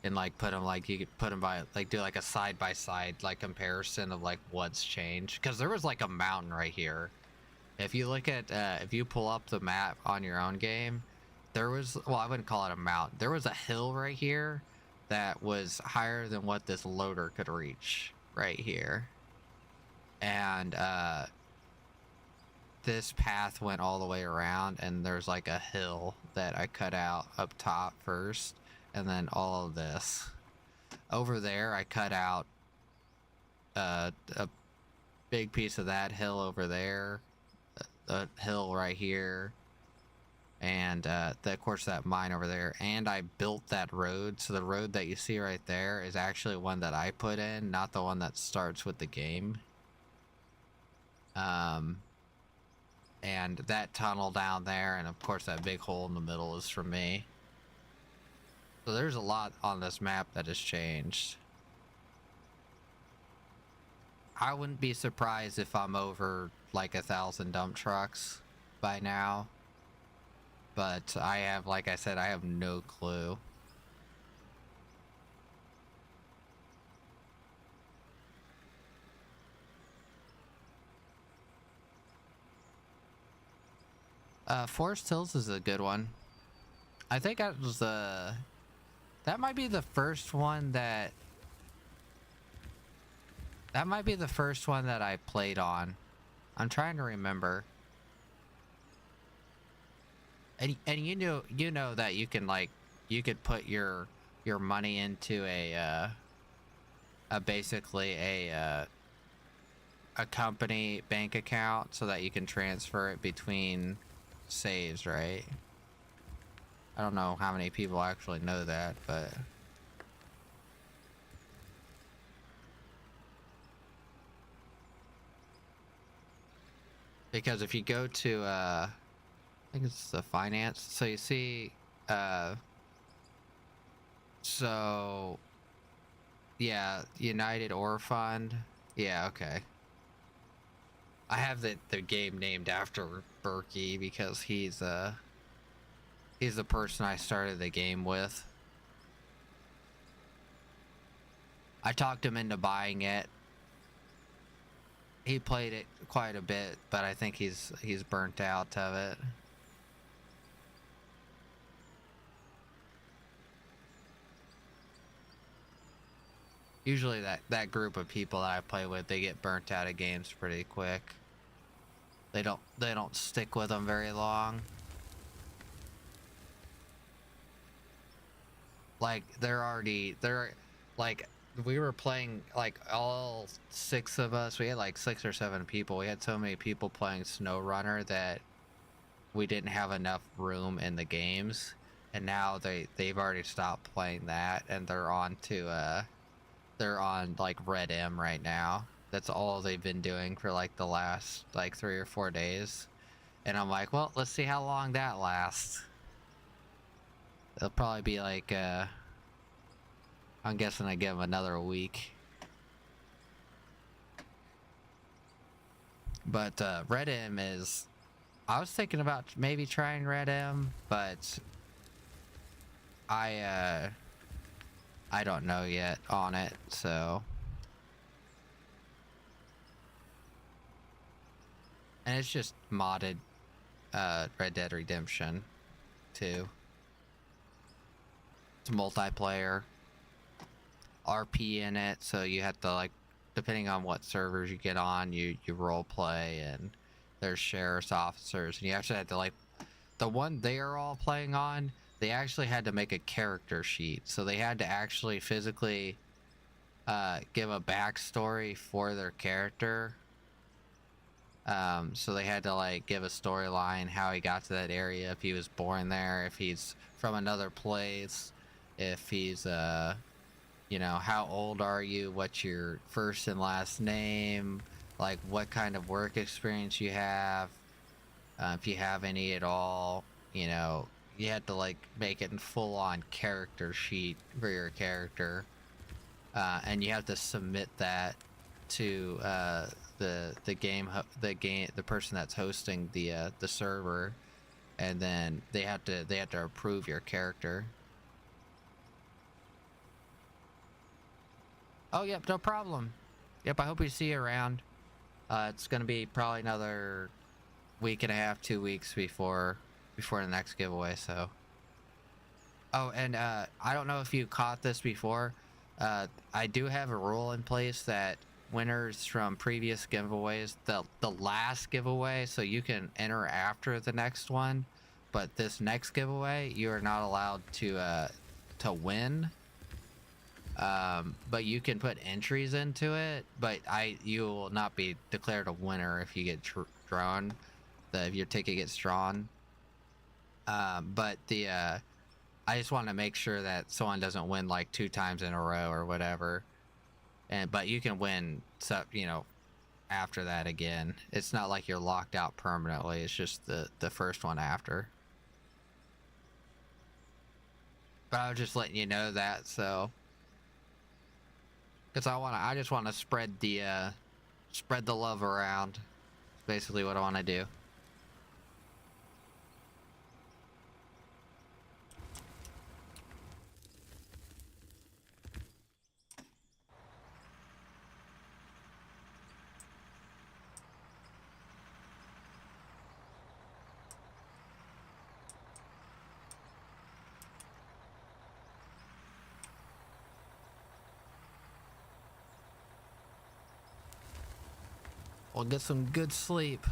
and like put them like you could put them by like do like a side by side like comparison of like what's changed, because there was like a mountain right here. If you look at if you pull up the map on your own game, there was, well, I wouldn't call it a mountain. There was a hill right here that was higher than what this loader could reach right here. And this path went all the way around, and there's like a hill that I cut out up top first, and then all of this. Over there, I cut out a big piece of that hill over there, a hill right here, and of course that mine over there, and I built that road. So the road that you see right there is actually one that I put in, not the one that starts with the game. And that tunnel down there, and of course that big hole in the middle is from me. So there's a lot on this map that has changed. I wouldn't be surprised if I'm over like 1,000 dump trucks by now. But I have, like I said, I have no clue. Forest Hills is a good one. I think that was that might be the first one that might be the first one that I played on. I'm trying to remember. And you know that you can like you could put your money into a basically a company bank account so that you can transfer it between saves, right? I don't know how many people actually know that, but because if you go to I think it's the finance, so you see so yeah, United Ore Fund. Yeah, okay. I have the game named after Berkey because he's He's the person I started the game with. I talked him into buying it. He played it quite a bit, but I think he's burnt out of it. Usually that group of people that I play with, they get burnt out of games pretty quick. They don't stick with them very long. Like they're like, we were playing, like, all 6 of us. We had like 6 or 7 people. We had so many people playing SnowRunner that we didn't have enough room in the games. And now they've already stopped playing that, and they're on like Red M right now. That's all they've been doing for like the last like 3 or 4 days. And I'm like, well, let's see how long that lasts. It'll probably be like, I'm guessing I give them another week. But Red M is, I was thinking about maybe trying Red M, but I don't know yet on it, so. And it's just modded Red Dead Redemption 2. It's multiplayer, RP in it, so you have to, like, depending on what servers you get on, you role play, and there's sheriff's officers, and you actually have to, like, the one they are all playing on, they actually had to make a character sheet, so they had to actually physically give a backstory for their character. So they had to, like, give a storyline, how he got to that area, if he was born there, if he's from another place, if he's you know, how old are you, what's your first and last name, like what kind of work experience you have, if you have any at all. You know, you had to, like, make it in full-on character sheet for your character, and you have to submit that to the person that's hosting the server, and then they have to approve your character. Oh, yep, no problem. Yep, I hope we see you around. It's gonna be probably another week and a half, 2 weeks before the next giveaway, so. Oh, and I don't know if you caught this before. I do have a rule in place that winners from previous giveaways, the last giveaway, so you can enter after the next one, but this next giveaway, you are not allowed to win. But you can put entries into it, but you will not be declared a winner if you get drawn, if your ticket gets drawn. But I just want to make sure that someone doesn't win like 2 times in a row or whatever. But you can win, so, you know, after that again. It's not like you're locked out permanently. It's just the first one after. But I was just letting you know that, so. Because I just want to spread the love around. That's basically what I want to do. We'll get some good sleep.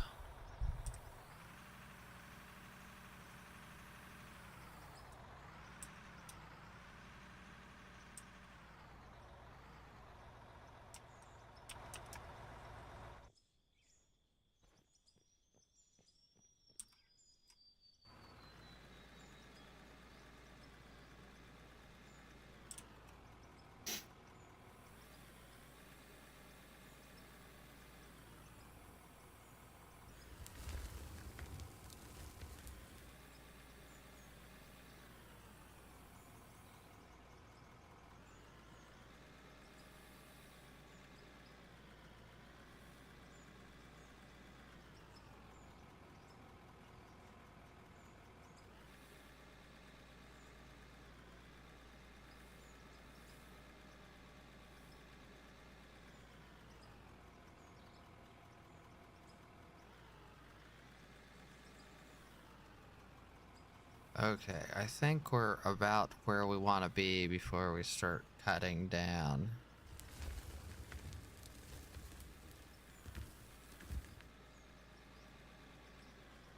Okay, I think we're about where we want to be before we start cutting down.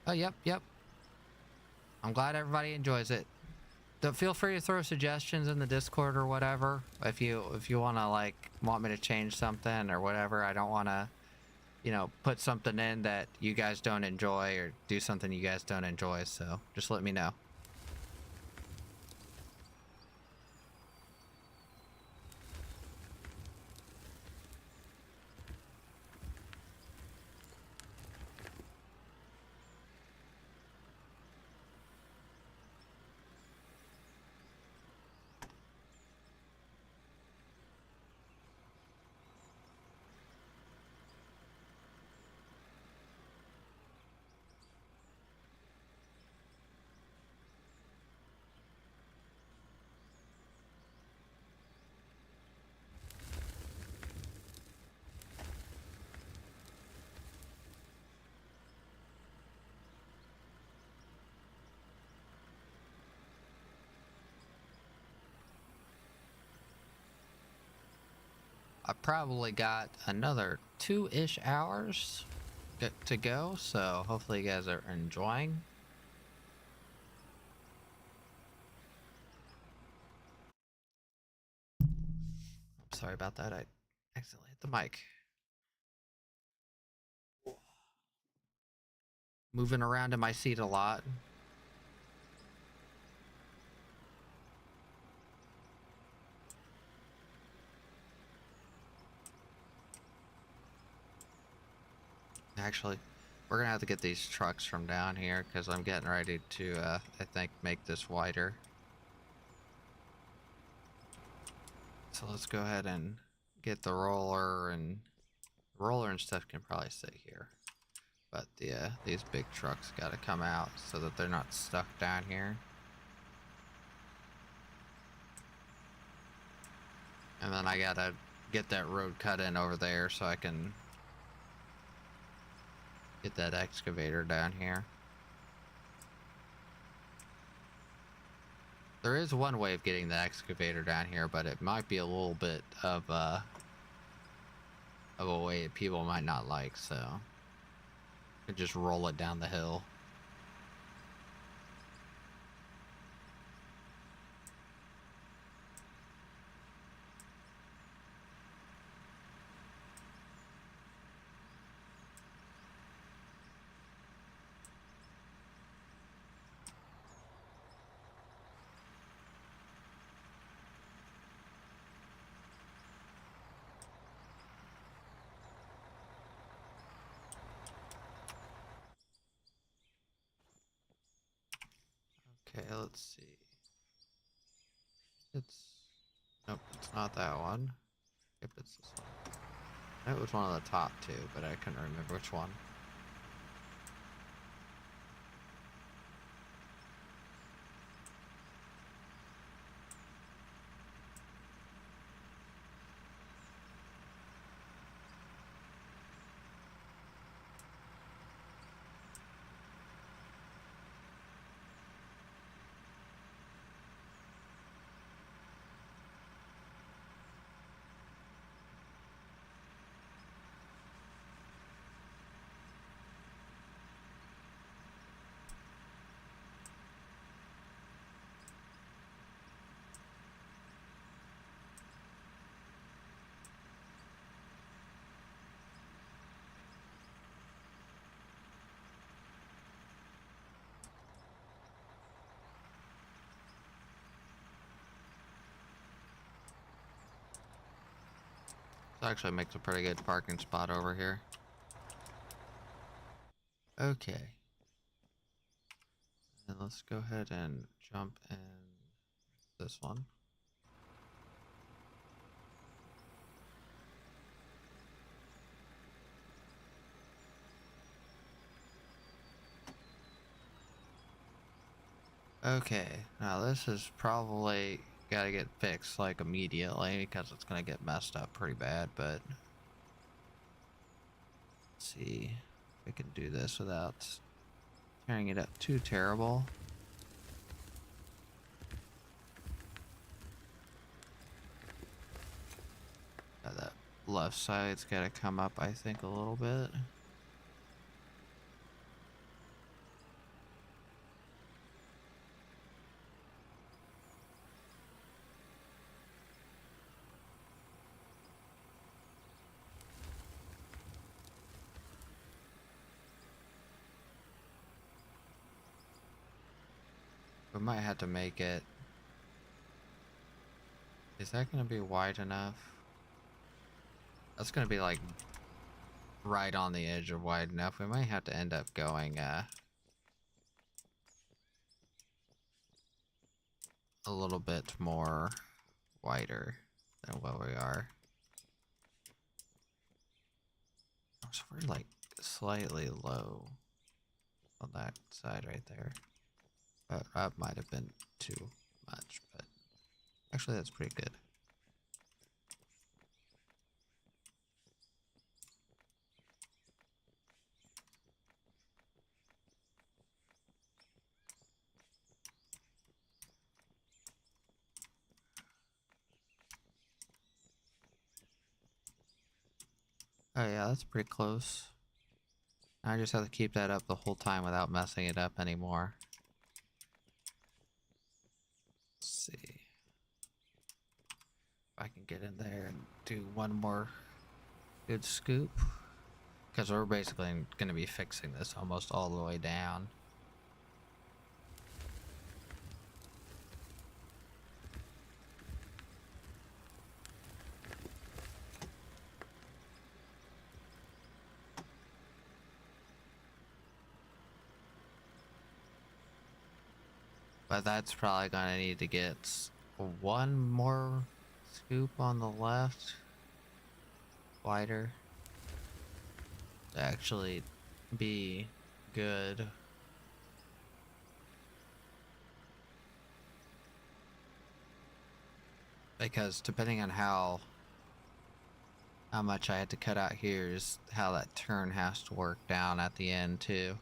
Oh, yep. I'm glad everybody enjoys it. Feel free to throw suggestions in the Discord or whatever. If you want to like want me to change something or whatever. I don't want to, you know, put something in that you guys don't enjoy or do something you guys don't enjoy. So just let me know. I probably got another 2-ish hours to go, so hopefully you guys are enjoying. I'm sorry about that. I accidentally hit the mic. Moving around in my seat a lot. Actually, we're gonna have to get these trucks from down here because I'm getting ready to, I think, make this wider. So let's go ahead and get the roller and stuff can probably stay here. But these big trucks got to come out so that they're not stuck down here. And then I gotta get that road cut in over there so I can get that excavator down here. There is one way of getting the excavator down here, but it might be a little bit of a way that people might not like, so could just roll it down the hill. Okay, let's see. Nope, it's not that one. Yep, it's this one. It was one of the top two, but I couldn't remember which one. This actually makes a pretty good parking spot over here. Okay. And let's go ahead and jump in this one. Okay, now this is probably gotta get fixed like immediately because it's gonna get messed up pretty bad, but let's see if we can do this without tearing it up too terrible. left side's gotta come up, I think, a little bit. We might have to make it... Is that gonna be wide enough? That's gonna be like right on the edge of wide enough. We might have to end up going a little bit more wider than what we are. So we're like slightly low on that side right there. That might have been too much, but actually that's pretty good. Oh yeah, that's pretty close. I just have to keep that up the whole time without messing it up anymore. Let's see if I can get in there and do one more good scoop. Because we're basically going to be fixing this almost all the way down. But that's probably going to need to get one more scoop on the left. Wider. To actually be good. Because depending on how much I had to cut out here is how that turn has to work down at the end too.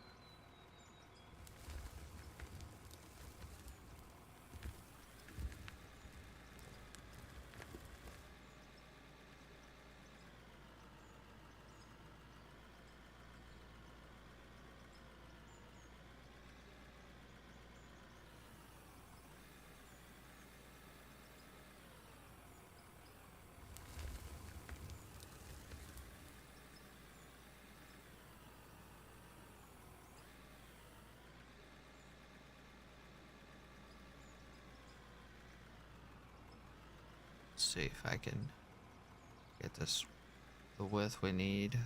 Let's see if I can get this the width we need.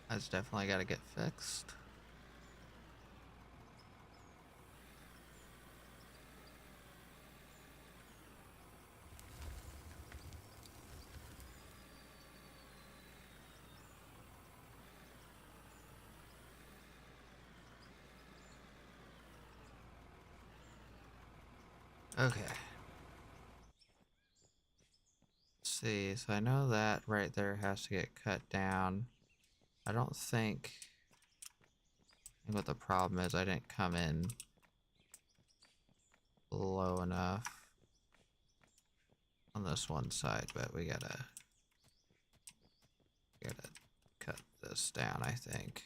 That's definitely got to get fixed. Okay. Let's see, so I know that right there has to get cut down. I don't think what the problem is, I didn't come in low enough on this one side, but we gotta cut this down, I think.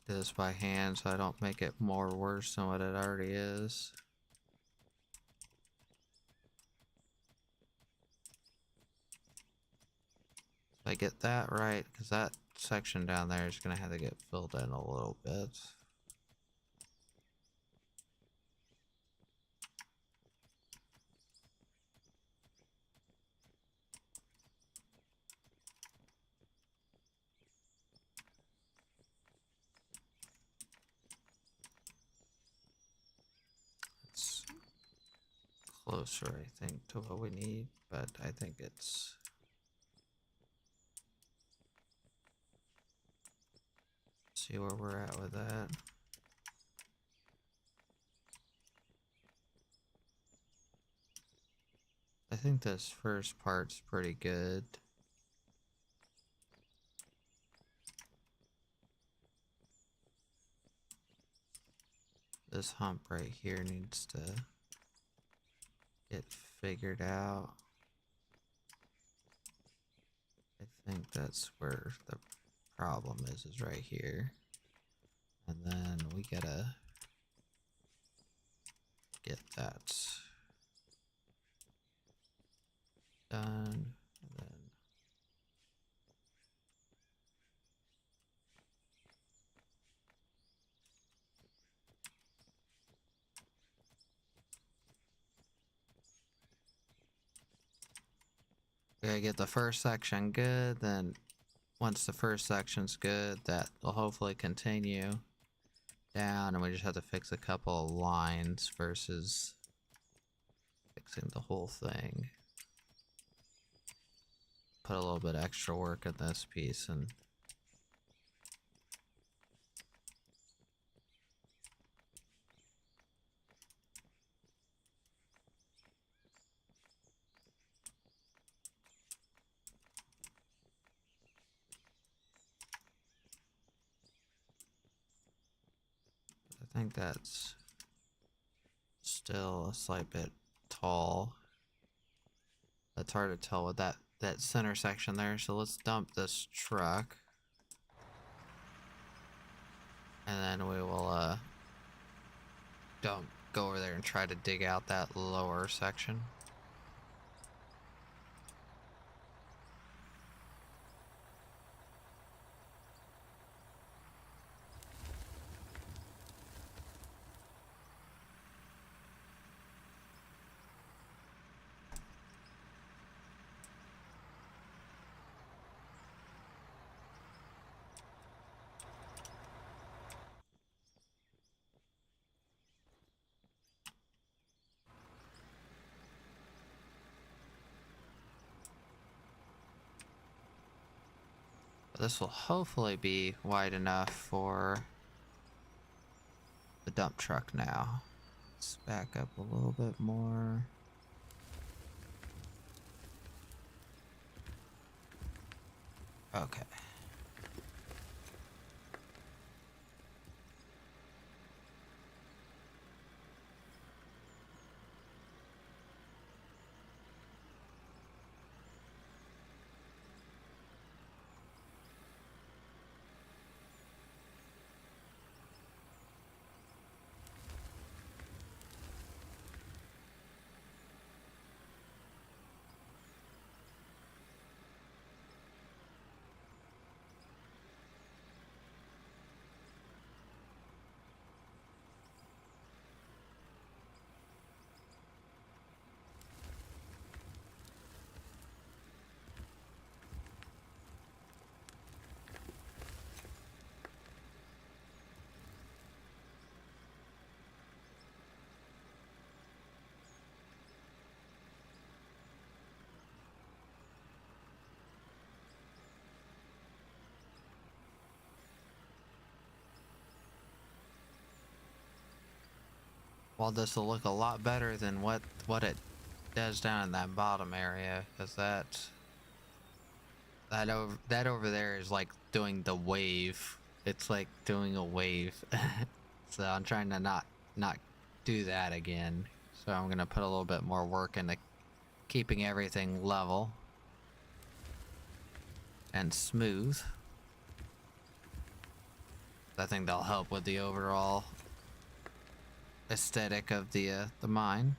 Do this by hand so I don't make it more worse than what it already is. If I get that right, because that section down there is going to have to get filled in a little bit. closer, I think, to what we need, but I think it's... See where we're at with that. I think this first part's pretty good. This hump right here needs to get figured out. I think that's where the problem is right here. And then we gotta get that done. And then we gotta get the first section good, then once the first section's good, that will hopefully continue down, and we just have to fix a couple of lines versus fixing the whole thing. Put a little bit extra work in this piece, and I think that's still a slight bit tall. That's hard to tell with that center section there, so let's dump this truck. And then we will don't go over there and try to dig out that lower section. This will hopefully be wide enough for the dump truck now. Let's back up a little bit more. Okay. Well, this will look a lot better than what it does down in that bottom area, because that over there is like doing the wave. It's like doing a wave. So I'm trying to not do that again. So I'm gonna put a little bit more work into keeping everything level and smooth. I think that'll help with the overall aesthetic of the mine.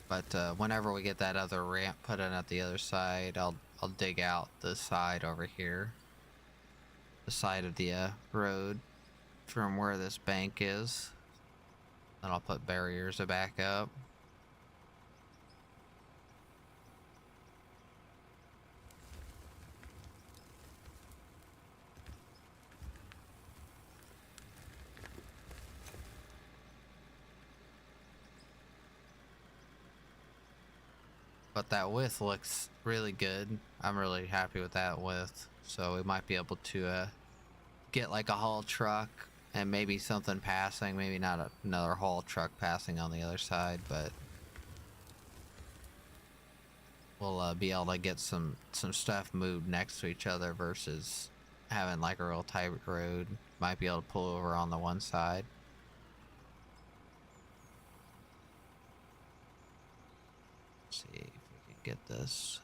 But whenever we get that other ramp put in at the other side, I'll dig out the side over here, the side of the road from where this bank is. Then I'll put barriers to back up. but that width looks really good. I'm really happy with that width. So we might be able to get like a haul truck and maybe something passing. Maybe not another haul truck passing on the other side, but we'll be able to get some stuff moved next to each other versus having like a real tight road. Might be able to pull over on the one side. Let's see if we can get this.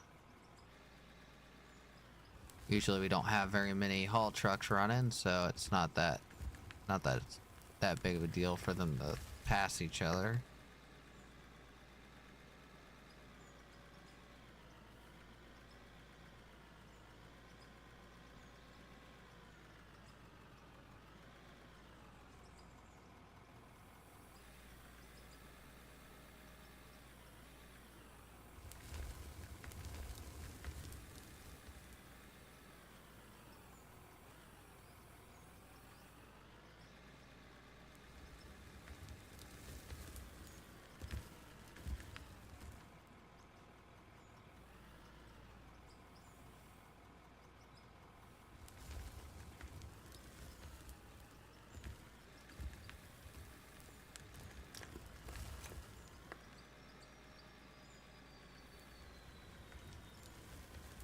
Usually we don't have very many haul trucks running, so it's not that it's that big of a deal for them to pass each other.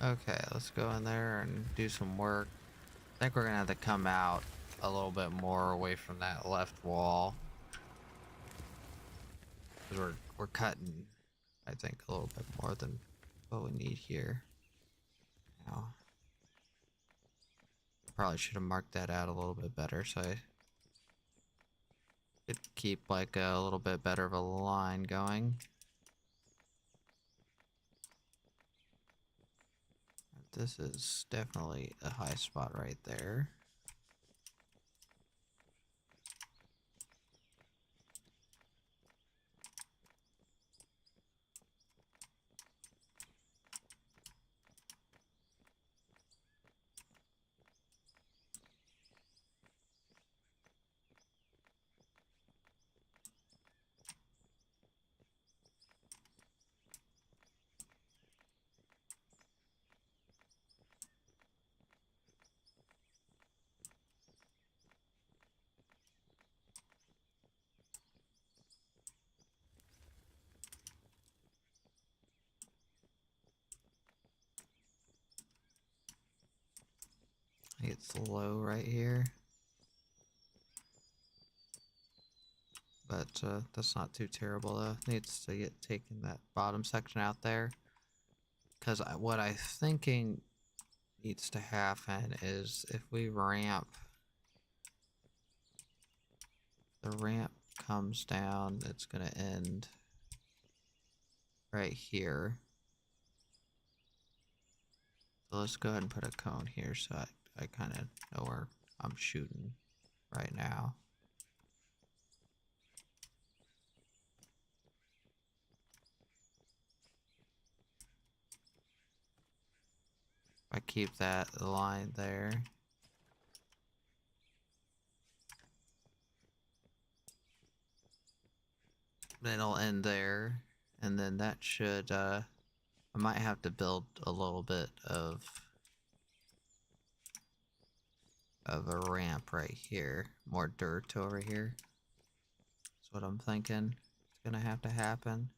Okay, let's go in there and do some work. I think we're gonna have to come out a little bit more away from that left wall. Because we're cutting, I think, a little bit more than what we need here. Now, probably should have marked that out a little bit better so I could keep like a little bit better of a line going. This is definitely a high spot right there. I think it's low right here. But that's not too terrible though. Needs to get taken that bottom section out there. Because what I'm thinking needs to happen is if we ramp, the ramp comes down, it's going to end right here. So let's go ahead and put a cone here so I kind of know where I'm shooting right now. If I keep that line there. Then it'll end there. And then that should, I might have to build a little bit of a ramp right here. More dirt over here. That's what I'm thinking. It's gonna have to happen.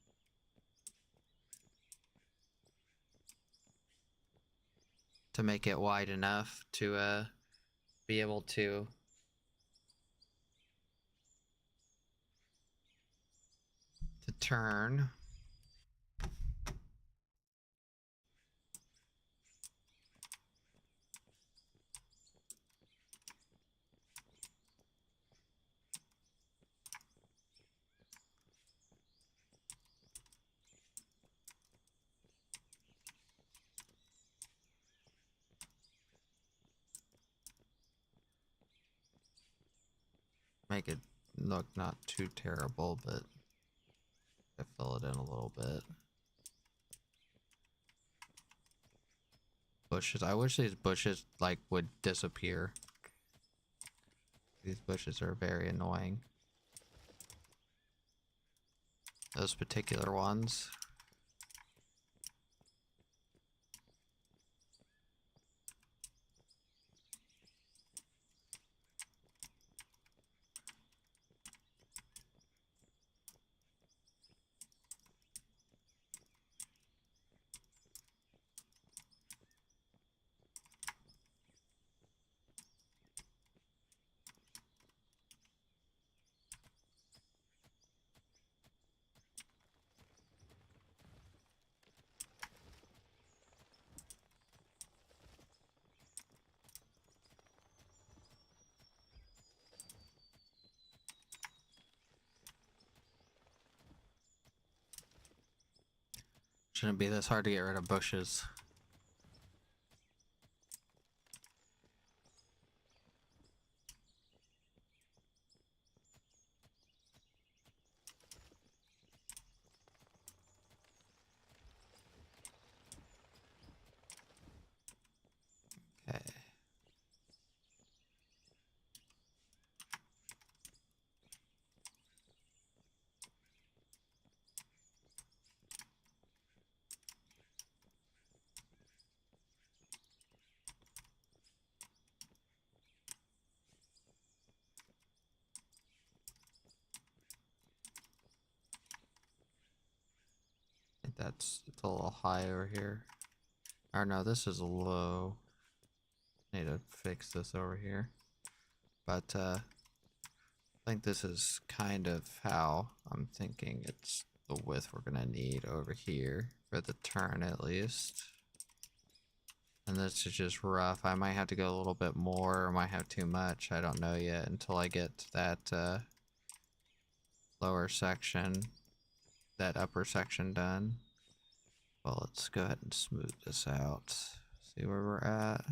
To make it wide enough to be able to turn. Make it look not too terrible, but I fill it in a little bit. Bushes. I wish these bushes like would disappear. These bushes are very annoying. Those particular ones. Shouldn't be this hard to get rid of bushes. Okay. I think it's a little high over here. Or no, this is low. Need to fix this over here. But I think this is kind of how I'm thinking it's the width we're gonna need over here for the turn at least. And this is just rough. I might have to go a little bit more, or might have too much. I don't know yet until I get that lower section, that upper section done. Well, let's go ahead and smooth this out. See where we're at.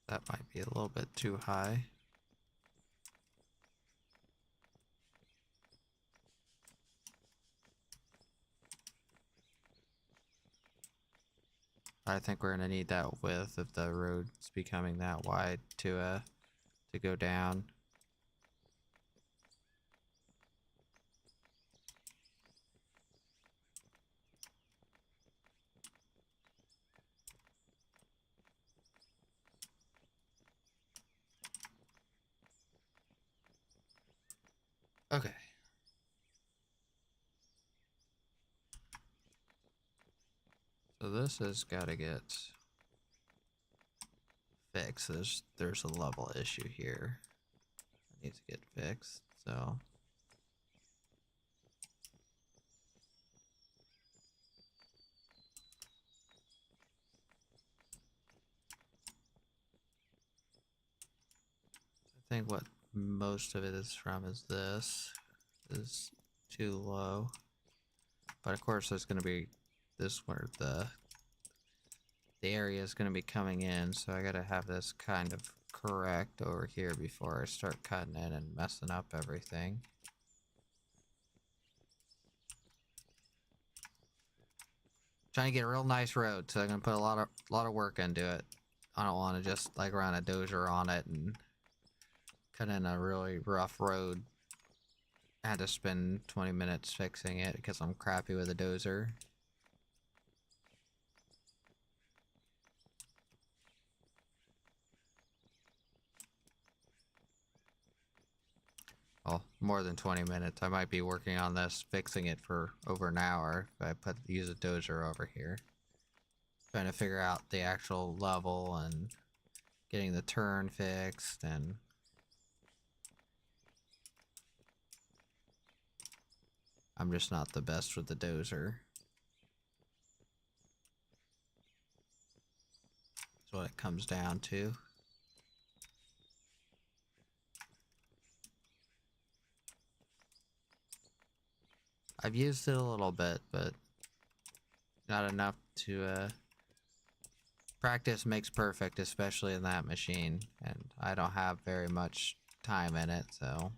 That might be a little bit too high. I think we're gonna need that width if the road's becoming that wide to go down. Okay. So this has got to get fixed. There's a level issue here. It needs to get fixed. So I think what most of it is from is this is too low. But of course there's gonna be this where the area is gonna be coming in, so I gotta have this kind of correct over here before I start cutting in and messing up everything. Trying to get a real nice road, so I'm gonna put a lot of work into it. I don't want to just like run a dozer on it and cut in a really rough road. I had to spend 20 minutes fixing it because I'm crappy with a dozer. Well, more than 20 minutes. I might be working on this, fixing it for over an hour if I use a dozer over here. Trying to figure out the actual level and getting the turn fixed, and I'm just not the best with the dozer. That's what it comes down to. I've used it a little bit, but not enough to practice makes perfect, especially in that machine, and I don't have very much time in it, so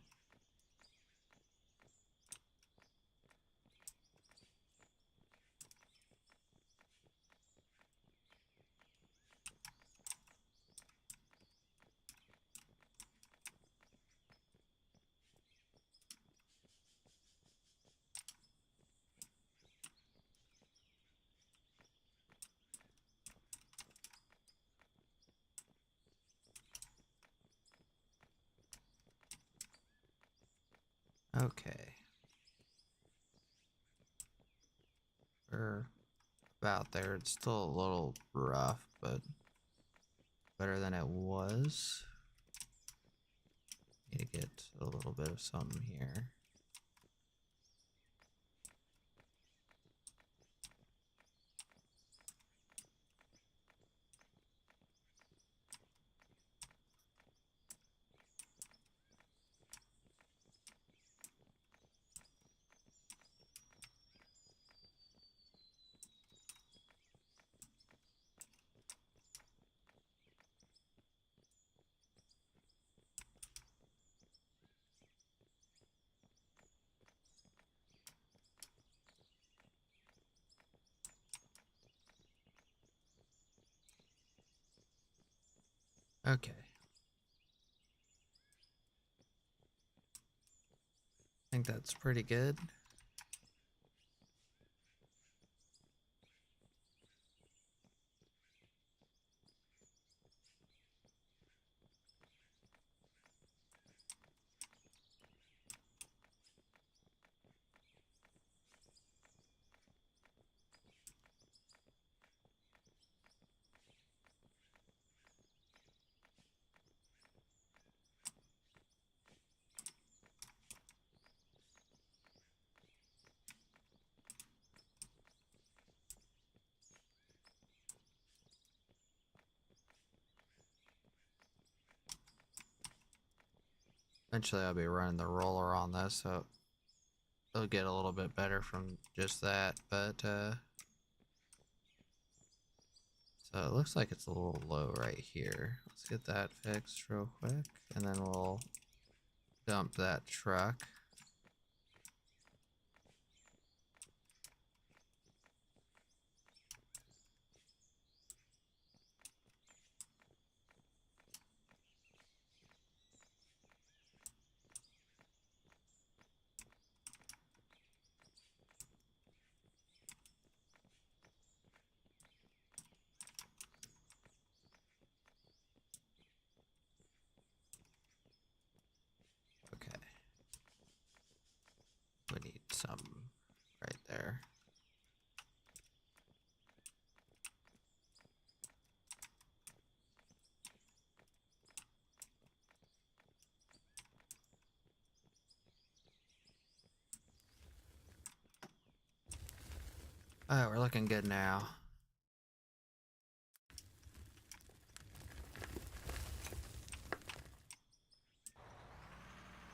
okay. We're about there. It's still a little rough, but better than it was. Need to get a little bit of something here. Okay. I think that's pretty good. Eventually I'll be running the roller on this, so it'll get a little bit better from just that, but so it looks like it's a little low right here. Let's get that fixed real quick, and then we'll dump that truck. Okay. We need some right there. Alright, we're looking good now.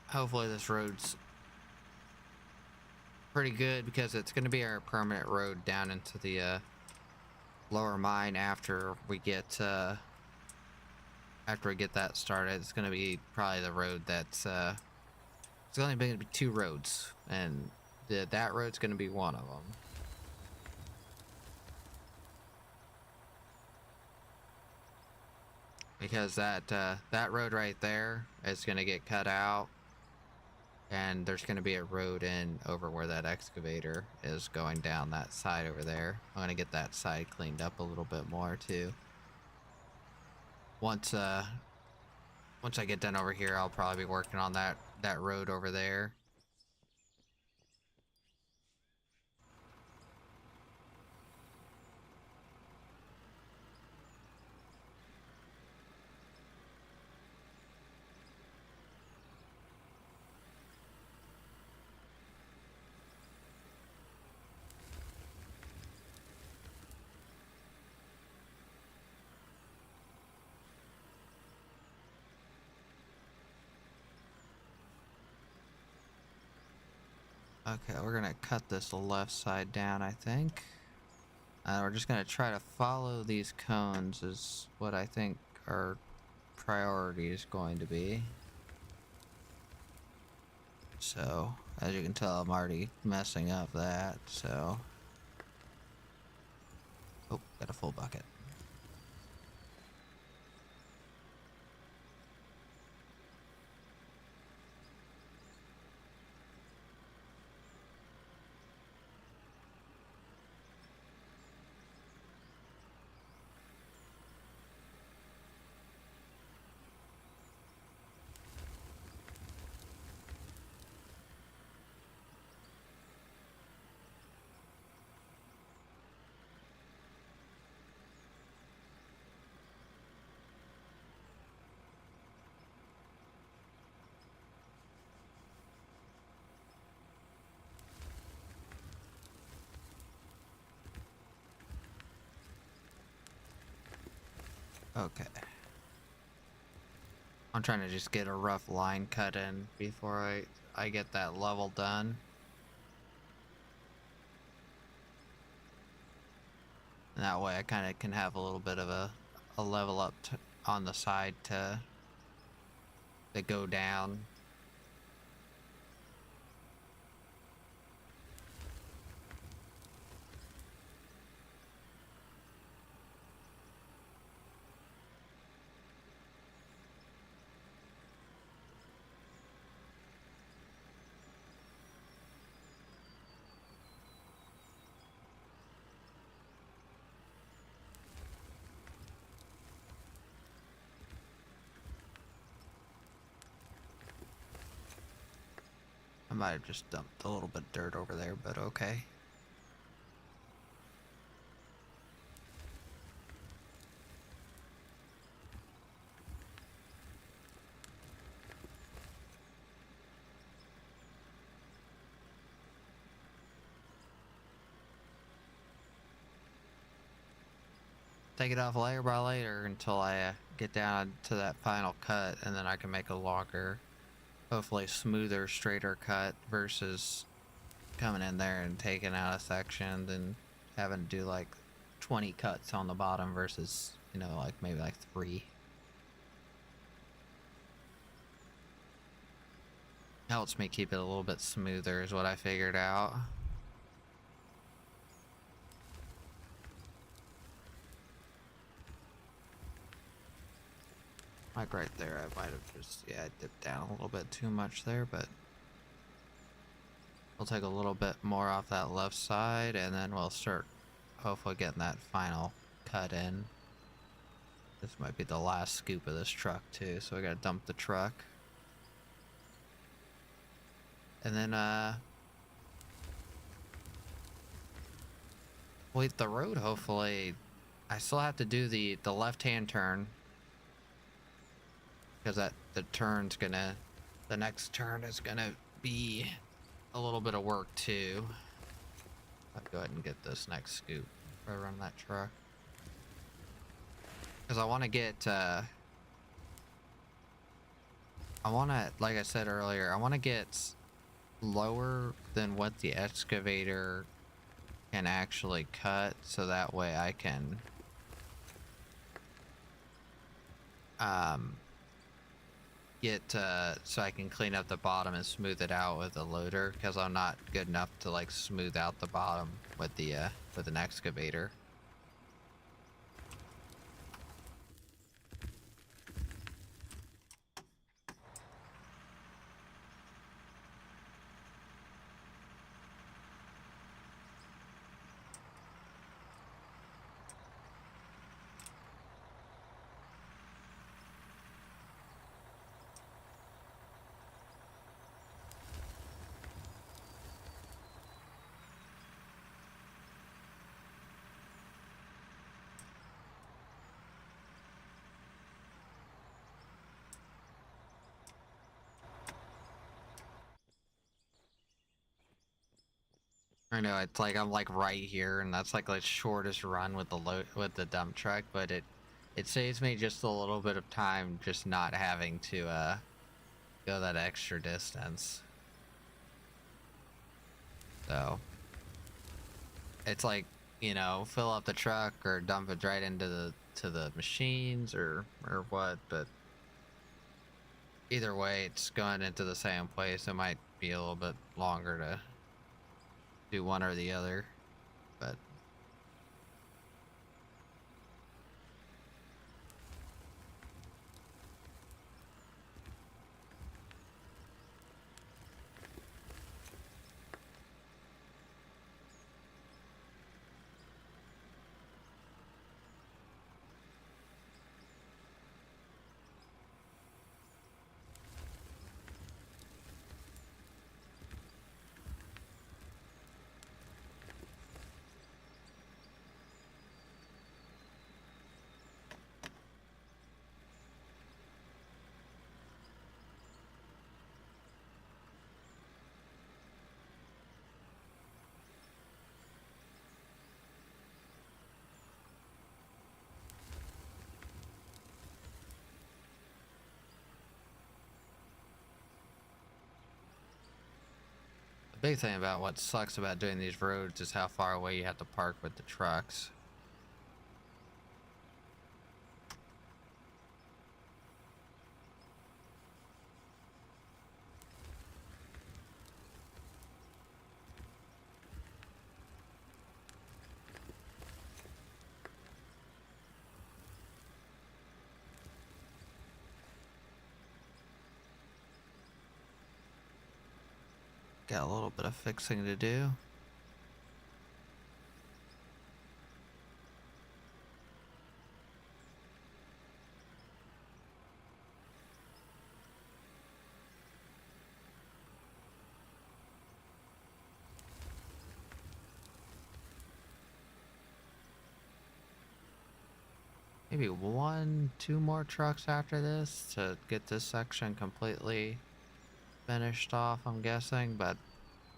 Hopefully this road's pretty good, because it's going to be our permanent road down into the lower mine after we get that started. It's going to be probably the road that's it's only going to be 2 roads, and that road's going to be one of them. Because that road right there is going to get cut out, and there's going to be a road in over where that excavator is going down that side over there. I'm going to get that side cleaned up a little bit more too. Once I get done over here, I'll probably be working on that road over there. Okay, we're gonna cut this left side down, I think. We're just gonna try to follow these cones is what I think our priority is going to be. So, as you can tell, I'm already messing up that, so... Oh, got a full bucket. Okay. I'm trying to just get a rough line cut in before I get that level done. And that way I kind of can have a little bit of a level up on the side to go down. I might have just dumped a little bit of dirt over there, but okay. Take it off layer by layer until I get down to that final cut, and then I can make a longer, hopefully smoother, straighter cut versus coming in there and taking out a section and having to do like 20 cuts on the bottom versus, you know, like maybe like 3. Helps me keep it a little bit smoother is what I figured out. Like right there, I might have just, yeah, dipped down a little bit too much there, but we'll take a little bit more off that left side, and then we'll start hopefully getting that final cut in. This might be the last scoop of this truck too, so we gotta dump the truck. And then, with the road, hopefully, I still have to do the left-hand turn. Because the next turn is gonna be a little bit of work too. I'll go ahead and get this next scoop before I run that truck. Because I want to get, like I said earlier, I want to get lower than what the excavator can actually cut, so that way I can, so I can clean up the bottom and smooth it out with a loader, because I'm not good enough to like smooth out the bottom with the with an excavator. I know it's like I'm like right here, and that's like the shortest run with the dump truck, but it saves me just a little bit of time just not having to go that extra distance. So it's like, you know, fill up the truck or dump it right into the machines or what, but either way it's going into the same place. It might be a little bit longer to do one or the other, but The big thing about what sucks about doing these roads is how far away you have to park with the trucks. Got a little bit of fixing to do. Maybe 1, 2 more trucks after this to get this section completely finished off, I'm guessing, but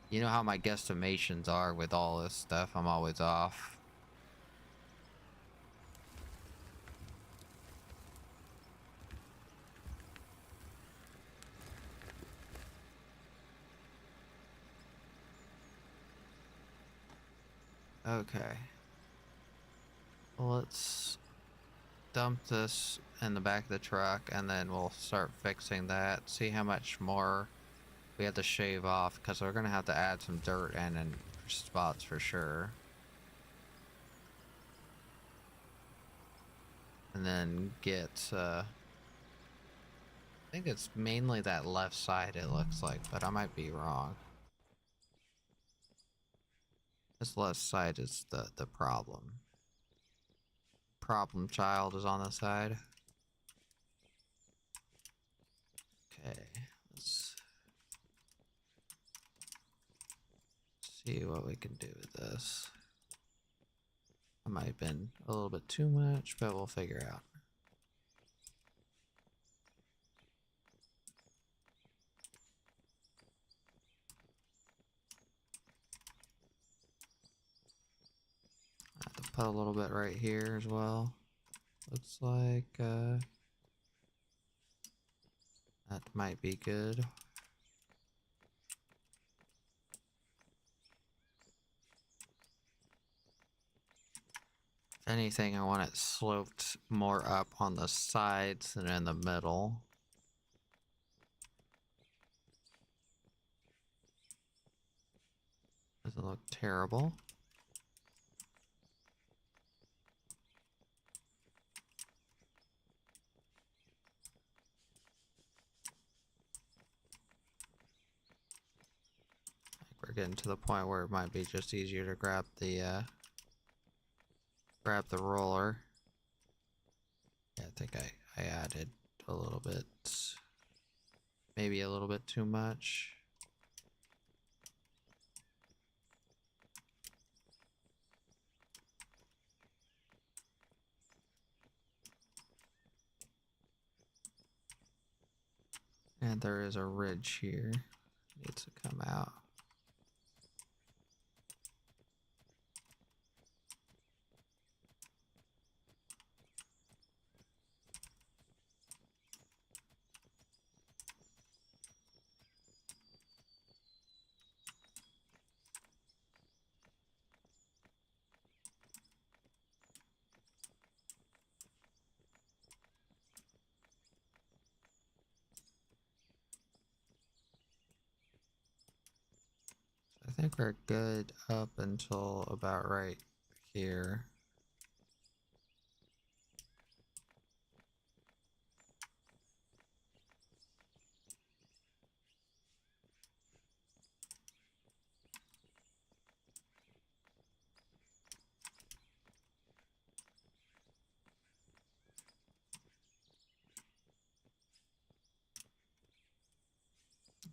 you know how my guesstimations are with all this stuff, I'm always off. Okay. Well, let's dump this in the back of the truck and then we'll start fixing that. See how much more we have to shave off because we're gonna have to add some dirt in spots for sure. And then get I think it's mainly that left side it looks like, but I might be wrong. This left side is the problem. Problem child is on the side. Okay, let's see what we can do with this. I might have been a little bit too much, but we'll figure out. I have to put a little bit right here as well. Looks like that might be good. If anything, I want it sloped more up on the sides than in the middle. Doesn't look terrible. We're getting to the point where it might be just easier to grab the roller. Yeah, I think I added a little bit, maybe a little bit too much. And there is a ridge here. Needs to come out. I think we're good up until about right here.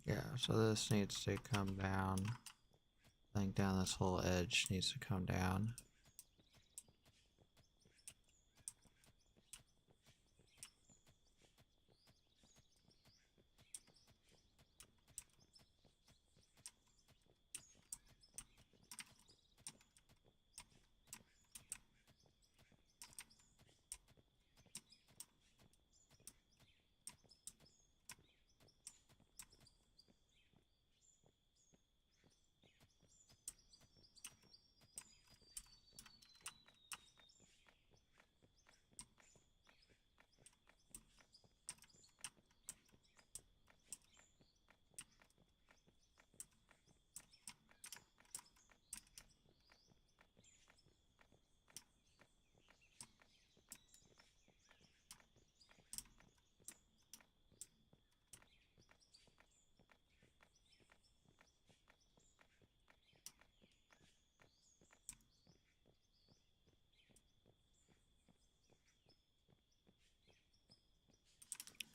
Yeah, so this needs to come down. I think down this whole edge needs to come down.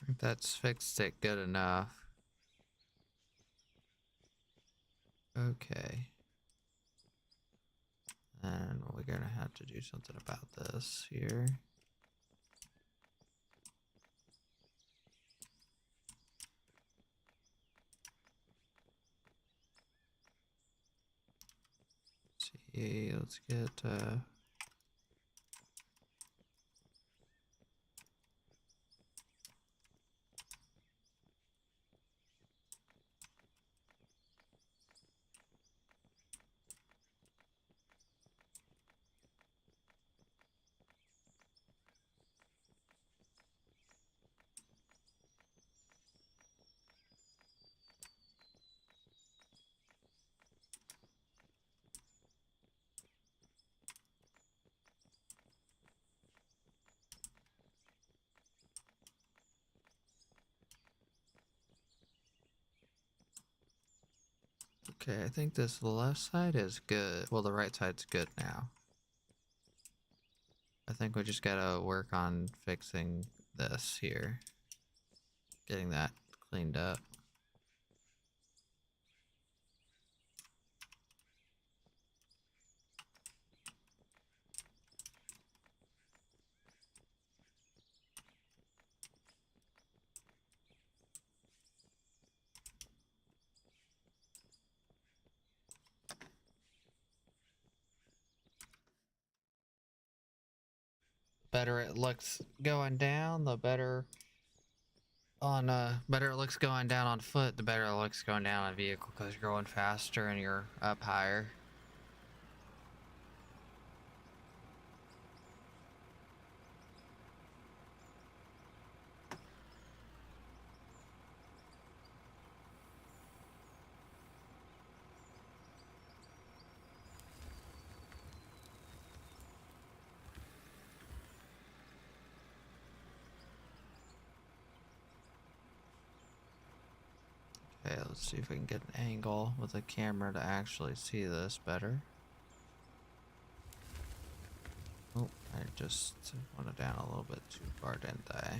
I think that's fixed it good enough. Okay. And we're gonna have to do something about this here. See, let's get okay, I think this left side is good. Well, the right side's good now. I think we just gotta work on fixing this here. Getting that cleaned up. Better it looks going down, the better on better it looks going down on foot, the better it looks going down on a vehicle because you're going faster and you're up higher. Okay, let's see if we can get an angle with the camera to actually see this better. Oh, I just went it down a little bit too far, didn't I?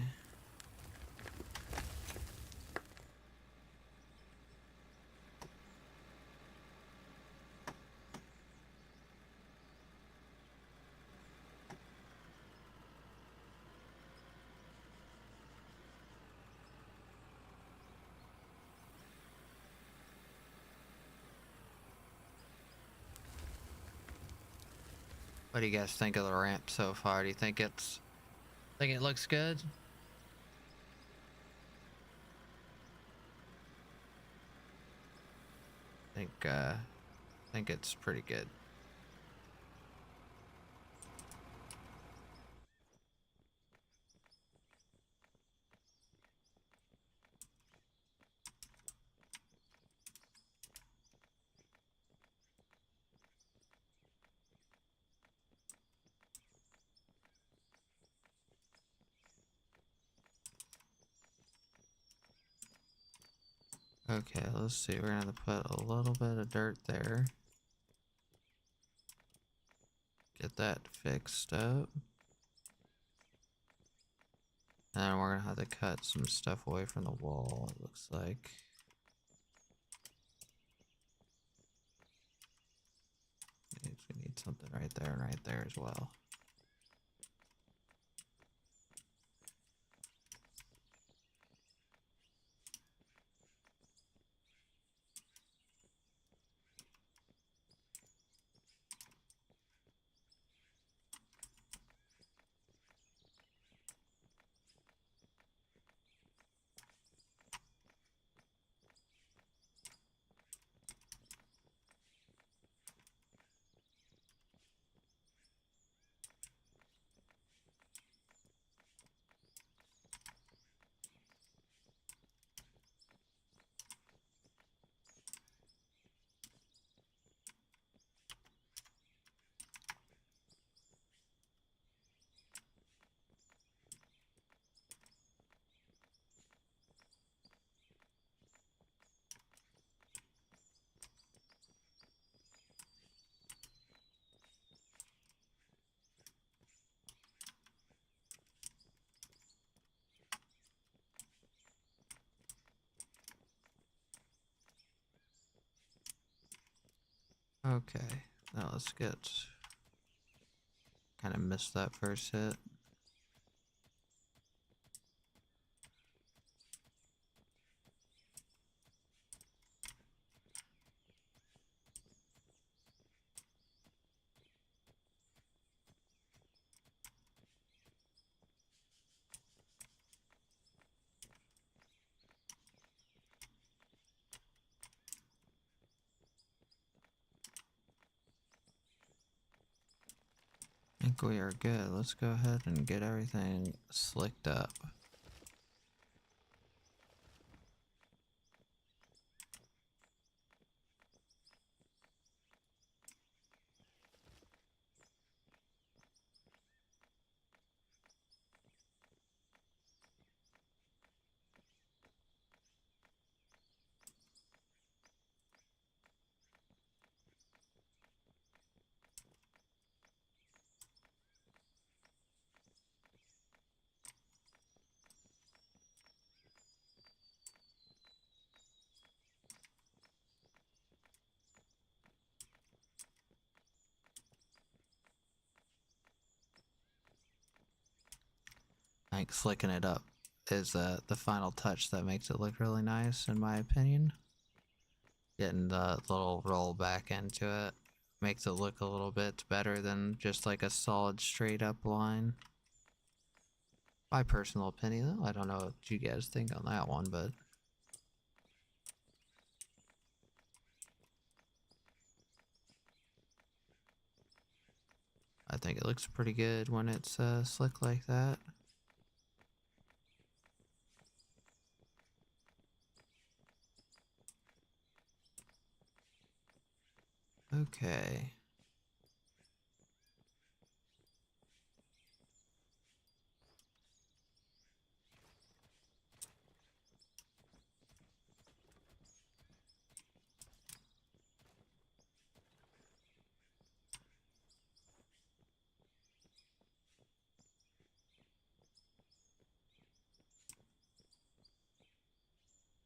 What do you guys think of the ramp so far? Do you think it looks good? I think it's pretty good. Okay, let's see. We're gonna put a little bit of dirt there. Get that fixed up. And then we're gonna have to cut some stuff away from the wall, it looks like. We need something right there and right there as well. Okay, now let's get... Kind of missed that first hit. I think we are good. Let's go ahead and get everything slicked up. I think slicking it up is the final touch that makes it look really nice, in my opinion. Getting the little roll back into it makes it look a little bit better than just like a solid straight up line. My personal opinion, though. I don't know what you guys think on that one, but I think it looks pretty good when it's slick like that. Okay.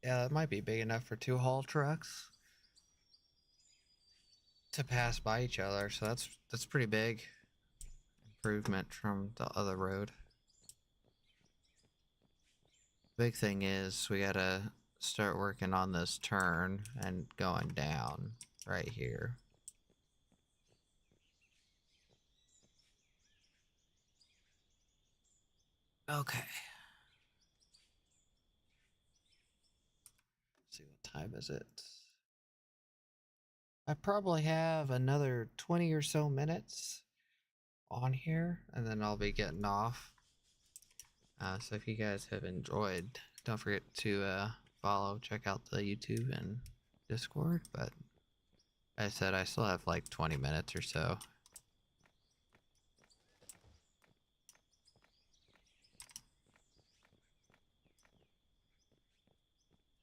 Yeah, it might be big enough for 2 haul trucks to pass by each other, so that's pretty big improvement from the other road. Big thing is we gotta start working on this turn and going down right here. Okay. Let's see, what time is it? I probably have another 20 or so minutes on here, and then I'll be getting off. So if you guys have enjoyed, don't forget to follow, check out the YouTube and Discord. But I said I still have like 20 minutes or so.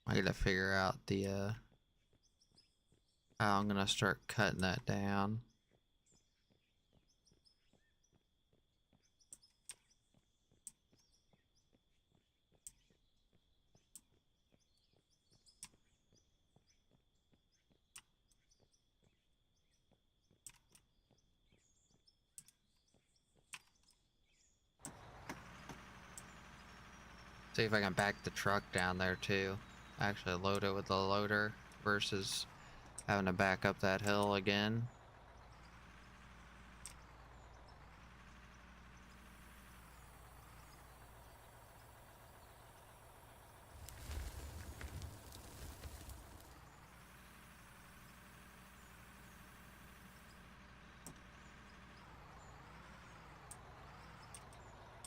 I gotta figure out the how I'm gonna start cutting that down. See if I can back the truck down there too. Actually load it with the loader versus having to back up that hill again.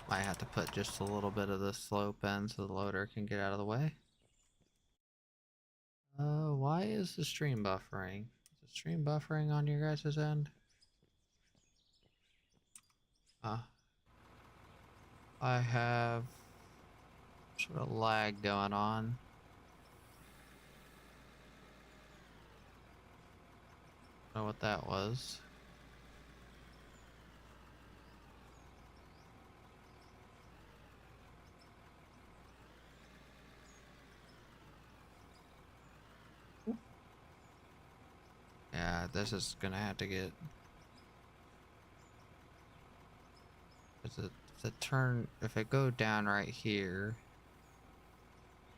Might have to put just a little bit of the slope in so the loader can get out of the way. Why is the stream buffering? Is the stream buffering on your guys' end? I have sort of lag going on. Don't know what that was. Yeah, Alright, this is gonna have to get... If it go down right here,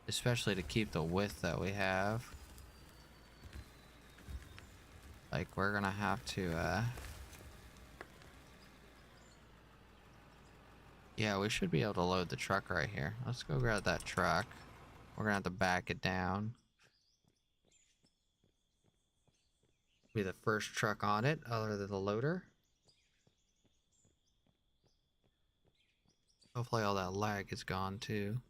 especially to keep the width that we have, like we're gonna have to yeah, we should be able to load the truck right here. Let's go grab that truck. We're gonna have to back it down. Be the first truck on it other than the loader. Hopefully all that lag is gone too.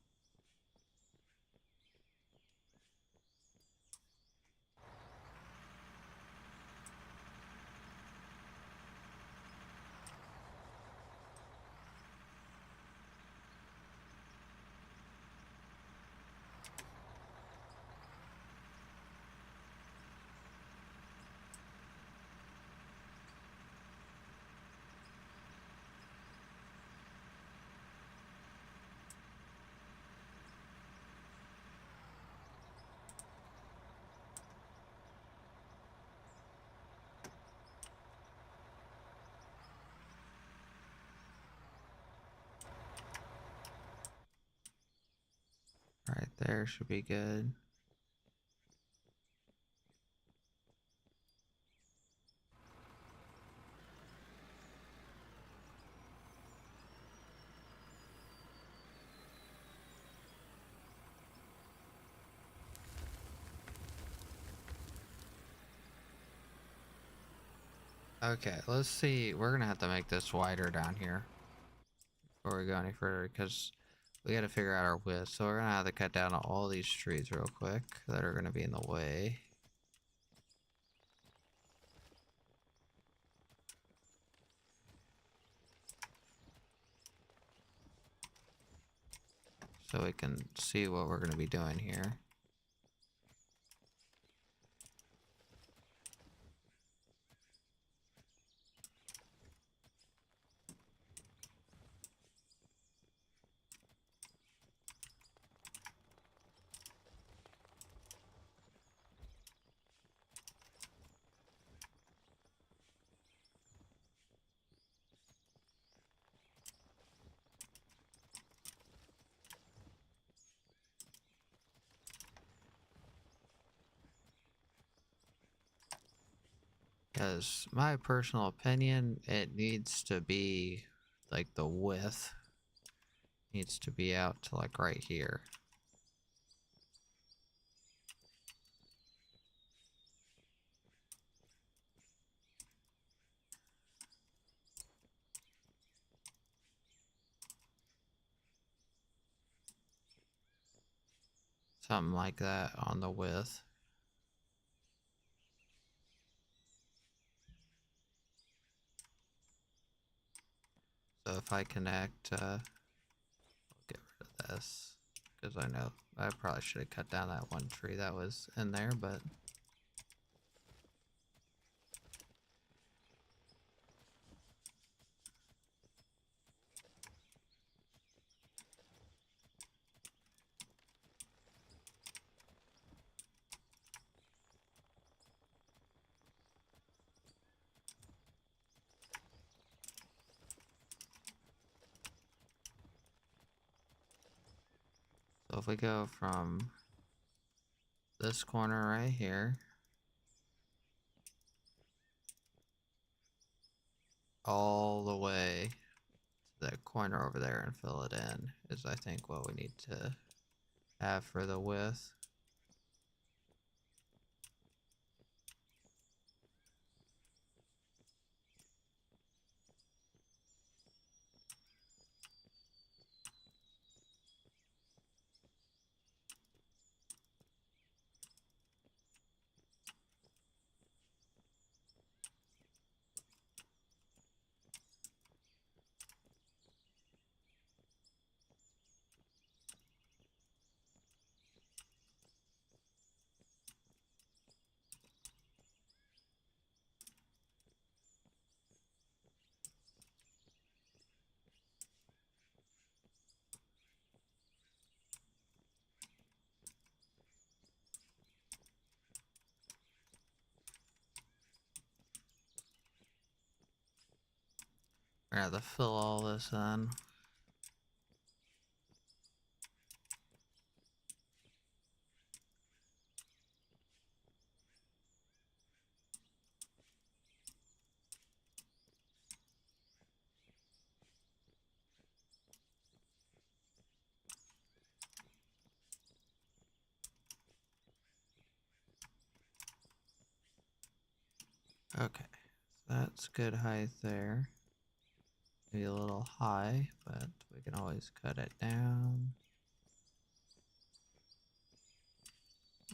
Right there should be good. Okay, let's see. We're gonna have to make this wider down here before we go any further, because we gotta figure out our width. So we're gonna have to cut down all these trees real quick that are gonna be in the way. So we can see what we're gonna be doing here. Because my personal opinion, it needs to be like the width needs to be out to like right here. Something like that on the width. So if I connect, I'll get rid of this, because I know I probably should have cut down that one tree that was in there, but so if we go from this corner right here all the way to that corner over there and fill it in is I think what we need to have for the width. We're gonna have to fill all this in. Okay, that's good height there. Maybe a little high, but we can always cut it down.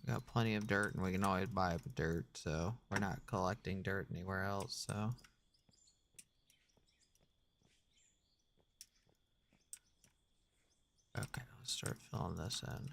We got plenty of dirt and we can always buy dirt, so we're not collecting dirt anywhere else, so. Okay, let's start filling this in.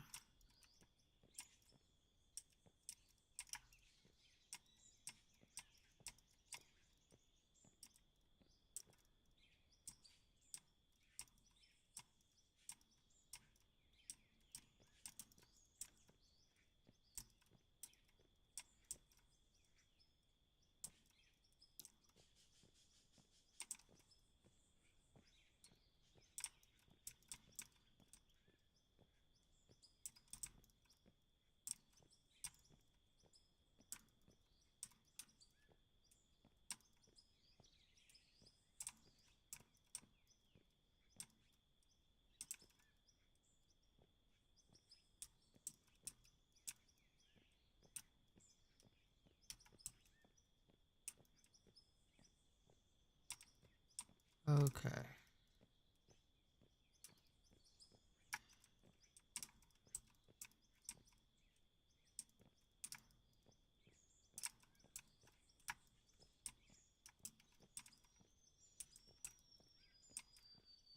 Okay.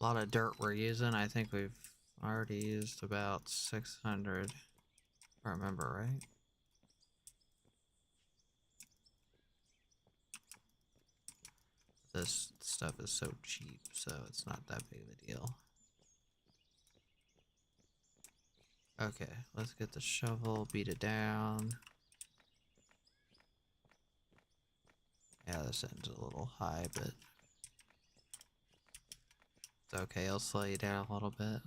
A lot of dirt we're using. I think we've already used about 600, if I remember right. This stuff is so cheap, so it's not that big of a deal. Okay, let's get the shovel, beat it down. Yeah, this end's a little high, but it's okay. I'll slow you down a little bit,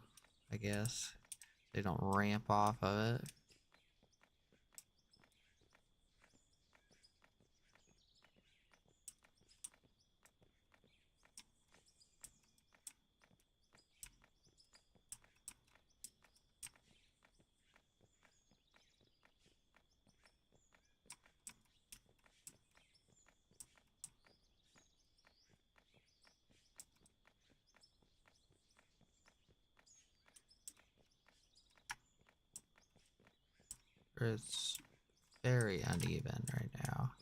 I guess. They don't ramp off of it. It's very uneven right now.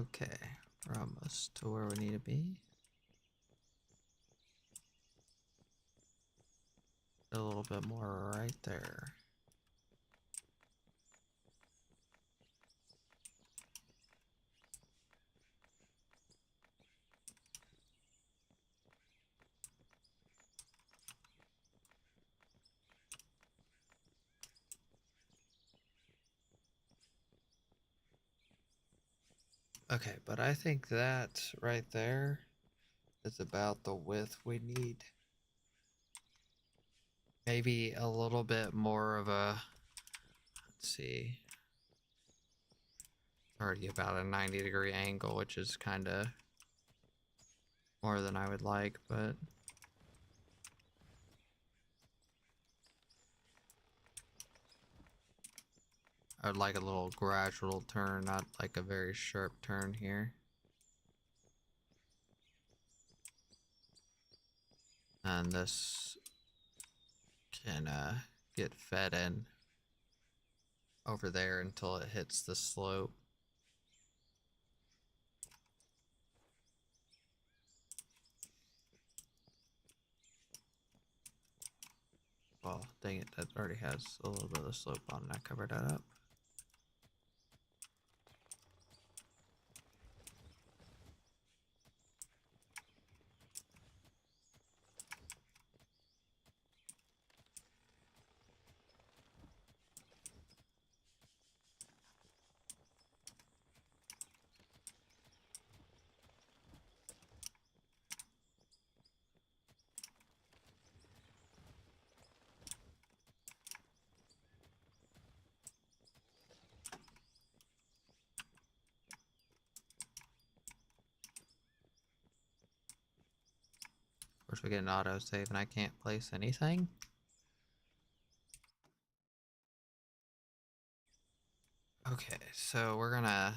Okay, we're almost to where we need to be. A little bit more right there. Okay, but I think that right there is about the width we need. Maybe a little bit more of a, let's see, already about a 90-degree angle, which is kind of more than I would like, but I would like a little gradual turn, not like a very sharp turn here. And this can get fed in over there until it hits the slope. Well, dang it, that already has a little bit of the slope on it. I covered that up. Of course, we get an autosave and I can't place anything. Okay, so we're gonna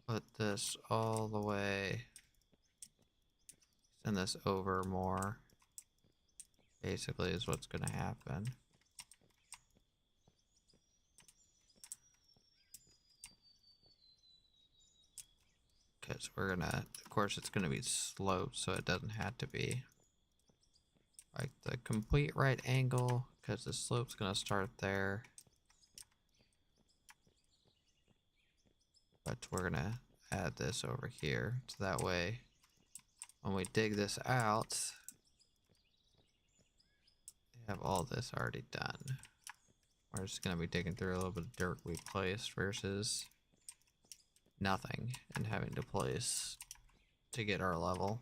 put this all the way, send this over more, basically is what's gonna happen. Because we're gonna, of course it's gonna be sloped, so it doesn't have to be like the complete right angle, because the slope's gonna start there. But we're gonna add this over here, so that way when we dig this out, we have all this already done. We're just gonna be digging through a little bit of dirt we placed versus nothing and having to place to get our level.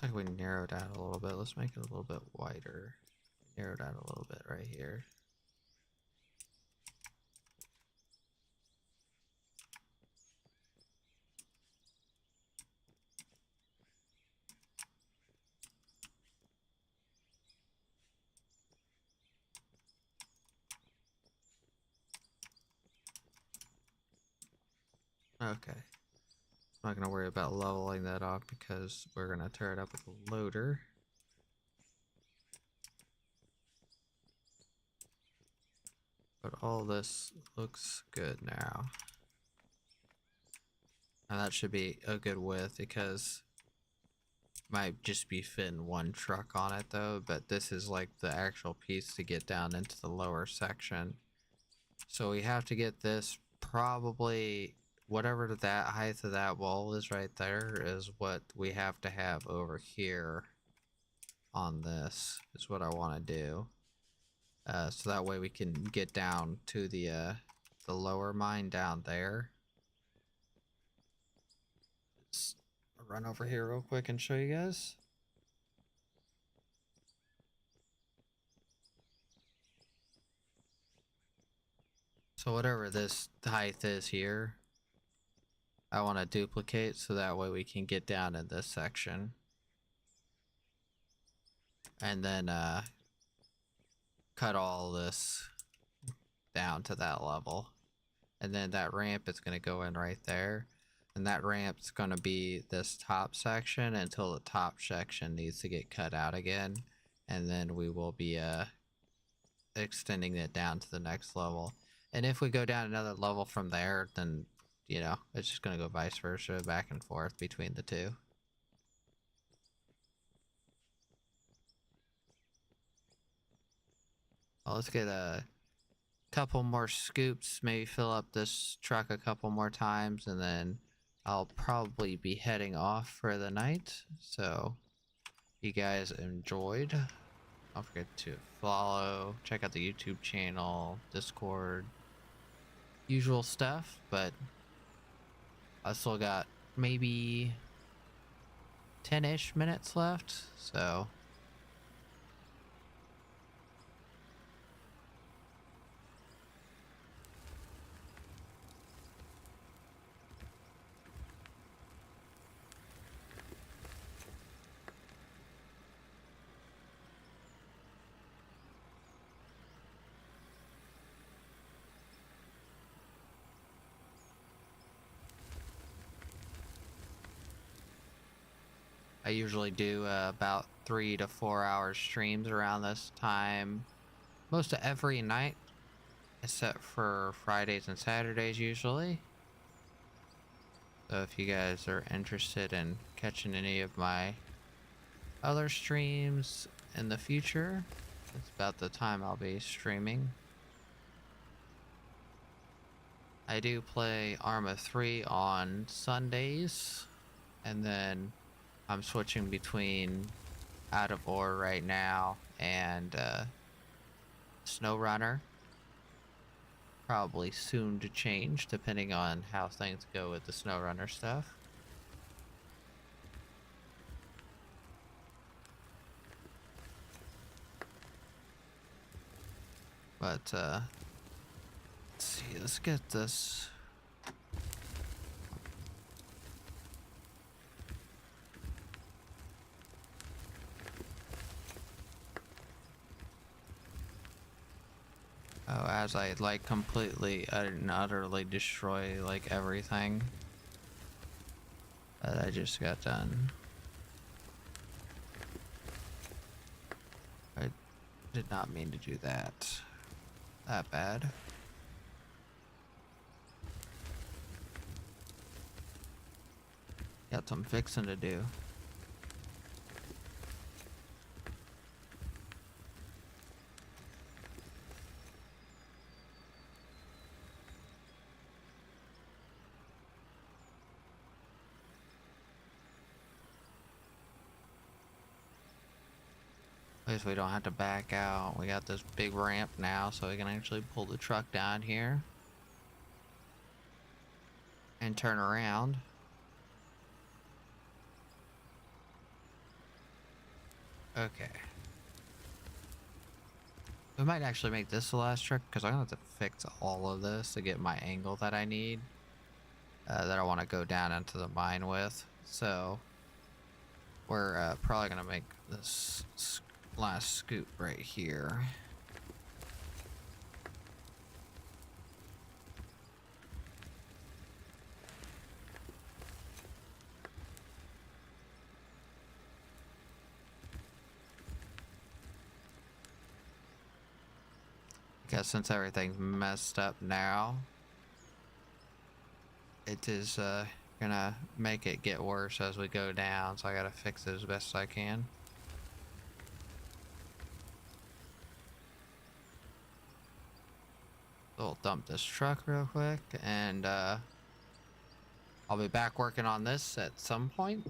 Looks like we narrowed out a little bit. Let's make it a little bit wider. Narrowed out a little bit right here. Okay. I'm not going to worry about leveling that off because we're going to tear it up with a loader. But all this looks good now. And that should be a good width because might just be fitting one truck on it though, but this is like the actual piece to get down into the lower section. So we have to get this probably whatever that height of that wall is right there is what we have to have over here on this is what I want to do. So that way we can get down to the lower mine down there. Let's run over here real quick and show you guys. So whatever this height is here, I want to duplicate so that way we can get down in this section. And then cut all this down to that level. and then that ramp is going to go in right there. And that ramp's going to be this top section until the top section needs to get cut out again. And then we will be extending it down to the next level. And if we go down another level from there, then, you know, it's just going to go vice versa, back and forth between the two. Well, let's get a couple more scoops, maybe fill up this truck a couple more times, and then I'll probably be heading off for the night. So, you guys enjoyed. Don't forget to follow, check out the YouTube channel, Discord, usual stuff, but I still got maybe 10-ish minutes left, so I usually do about 3 to 4 hour streams around this time, most of every night, except for Fridays and Saturdays usually. So if you guys are interested in catching any of my other streams in the future, it's about the time I'll be streaming. I do play Arma 3 on Sundays, and then I'm switching between Out of Ore right now and SnowRunner. Probably soon to change, depending on how things go with the SnowRunner stuff. But, let's see, let's get this. Oh, as I, like, completely and utterly destroy, like, everything that I just got done. I did not mean to do that. That bad. Got some fixing to do. At least we don't have to back out. We got this big ramp now, so we can actually pull the truck down here and turn around. Okay. We might actually make this the last truck, because I'm going to have to fix all of this to get my angle that I need. That I want to go down into the mine with. So, we're probably going to make this last scoop right here. Because since everything's messed up now, it is gonna make it get worse as we go down, so I gotta fix it as best as I can. So we'll dump this truck real quick, and I'll be back working on this at some point.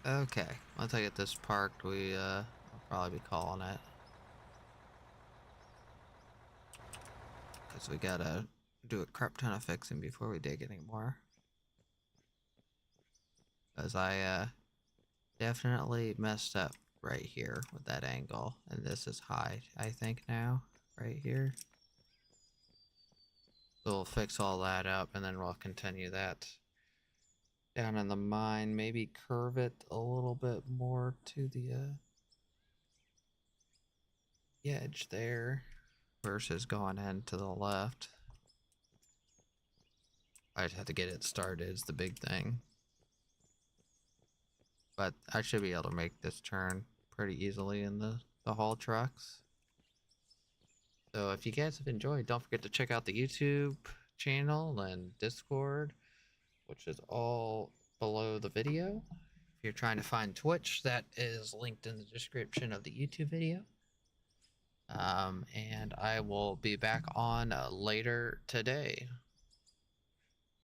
Okay, once I get this parked, I'll probably be calling it. Because we gotta do a crap ton of fixing before we dig anymore. Because I definitely messed up right here with that angle. And this is high, I think now, right here. So we'll fix all that up and then we'll continue that down in the mine. Maybe curve it a little bit more to the edge there versus going in to the left. I just have to get it started is the big thing. But I should be able to make this turn pretty easily in the haul trucks. So if you guys have enjoyed, don't forget to check out the YouTube channel and Discord, which is all below the video. If you're trying to find Twitch, that is linked in the description of the YouTube video. And I will be back on later today.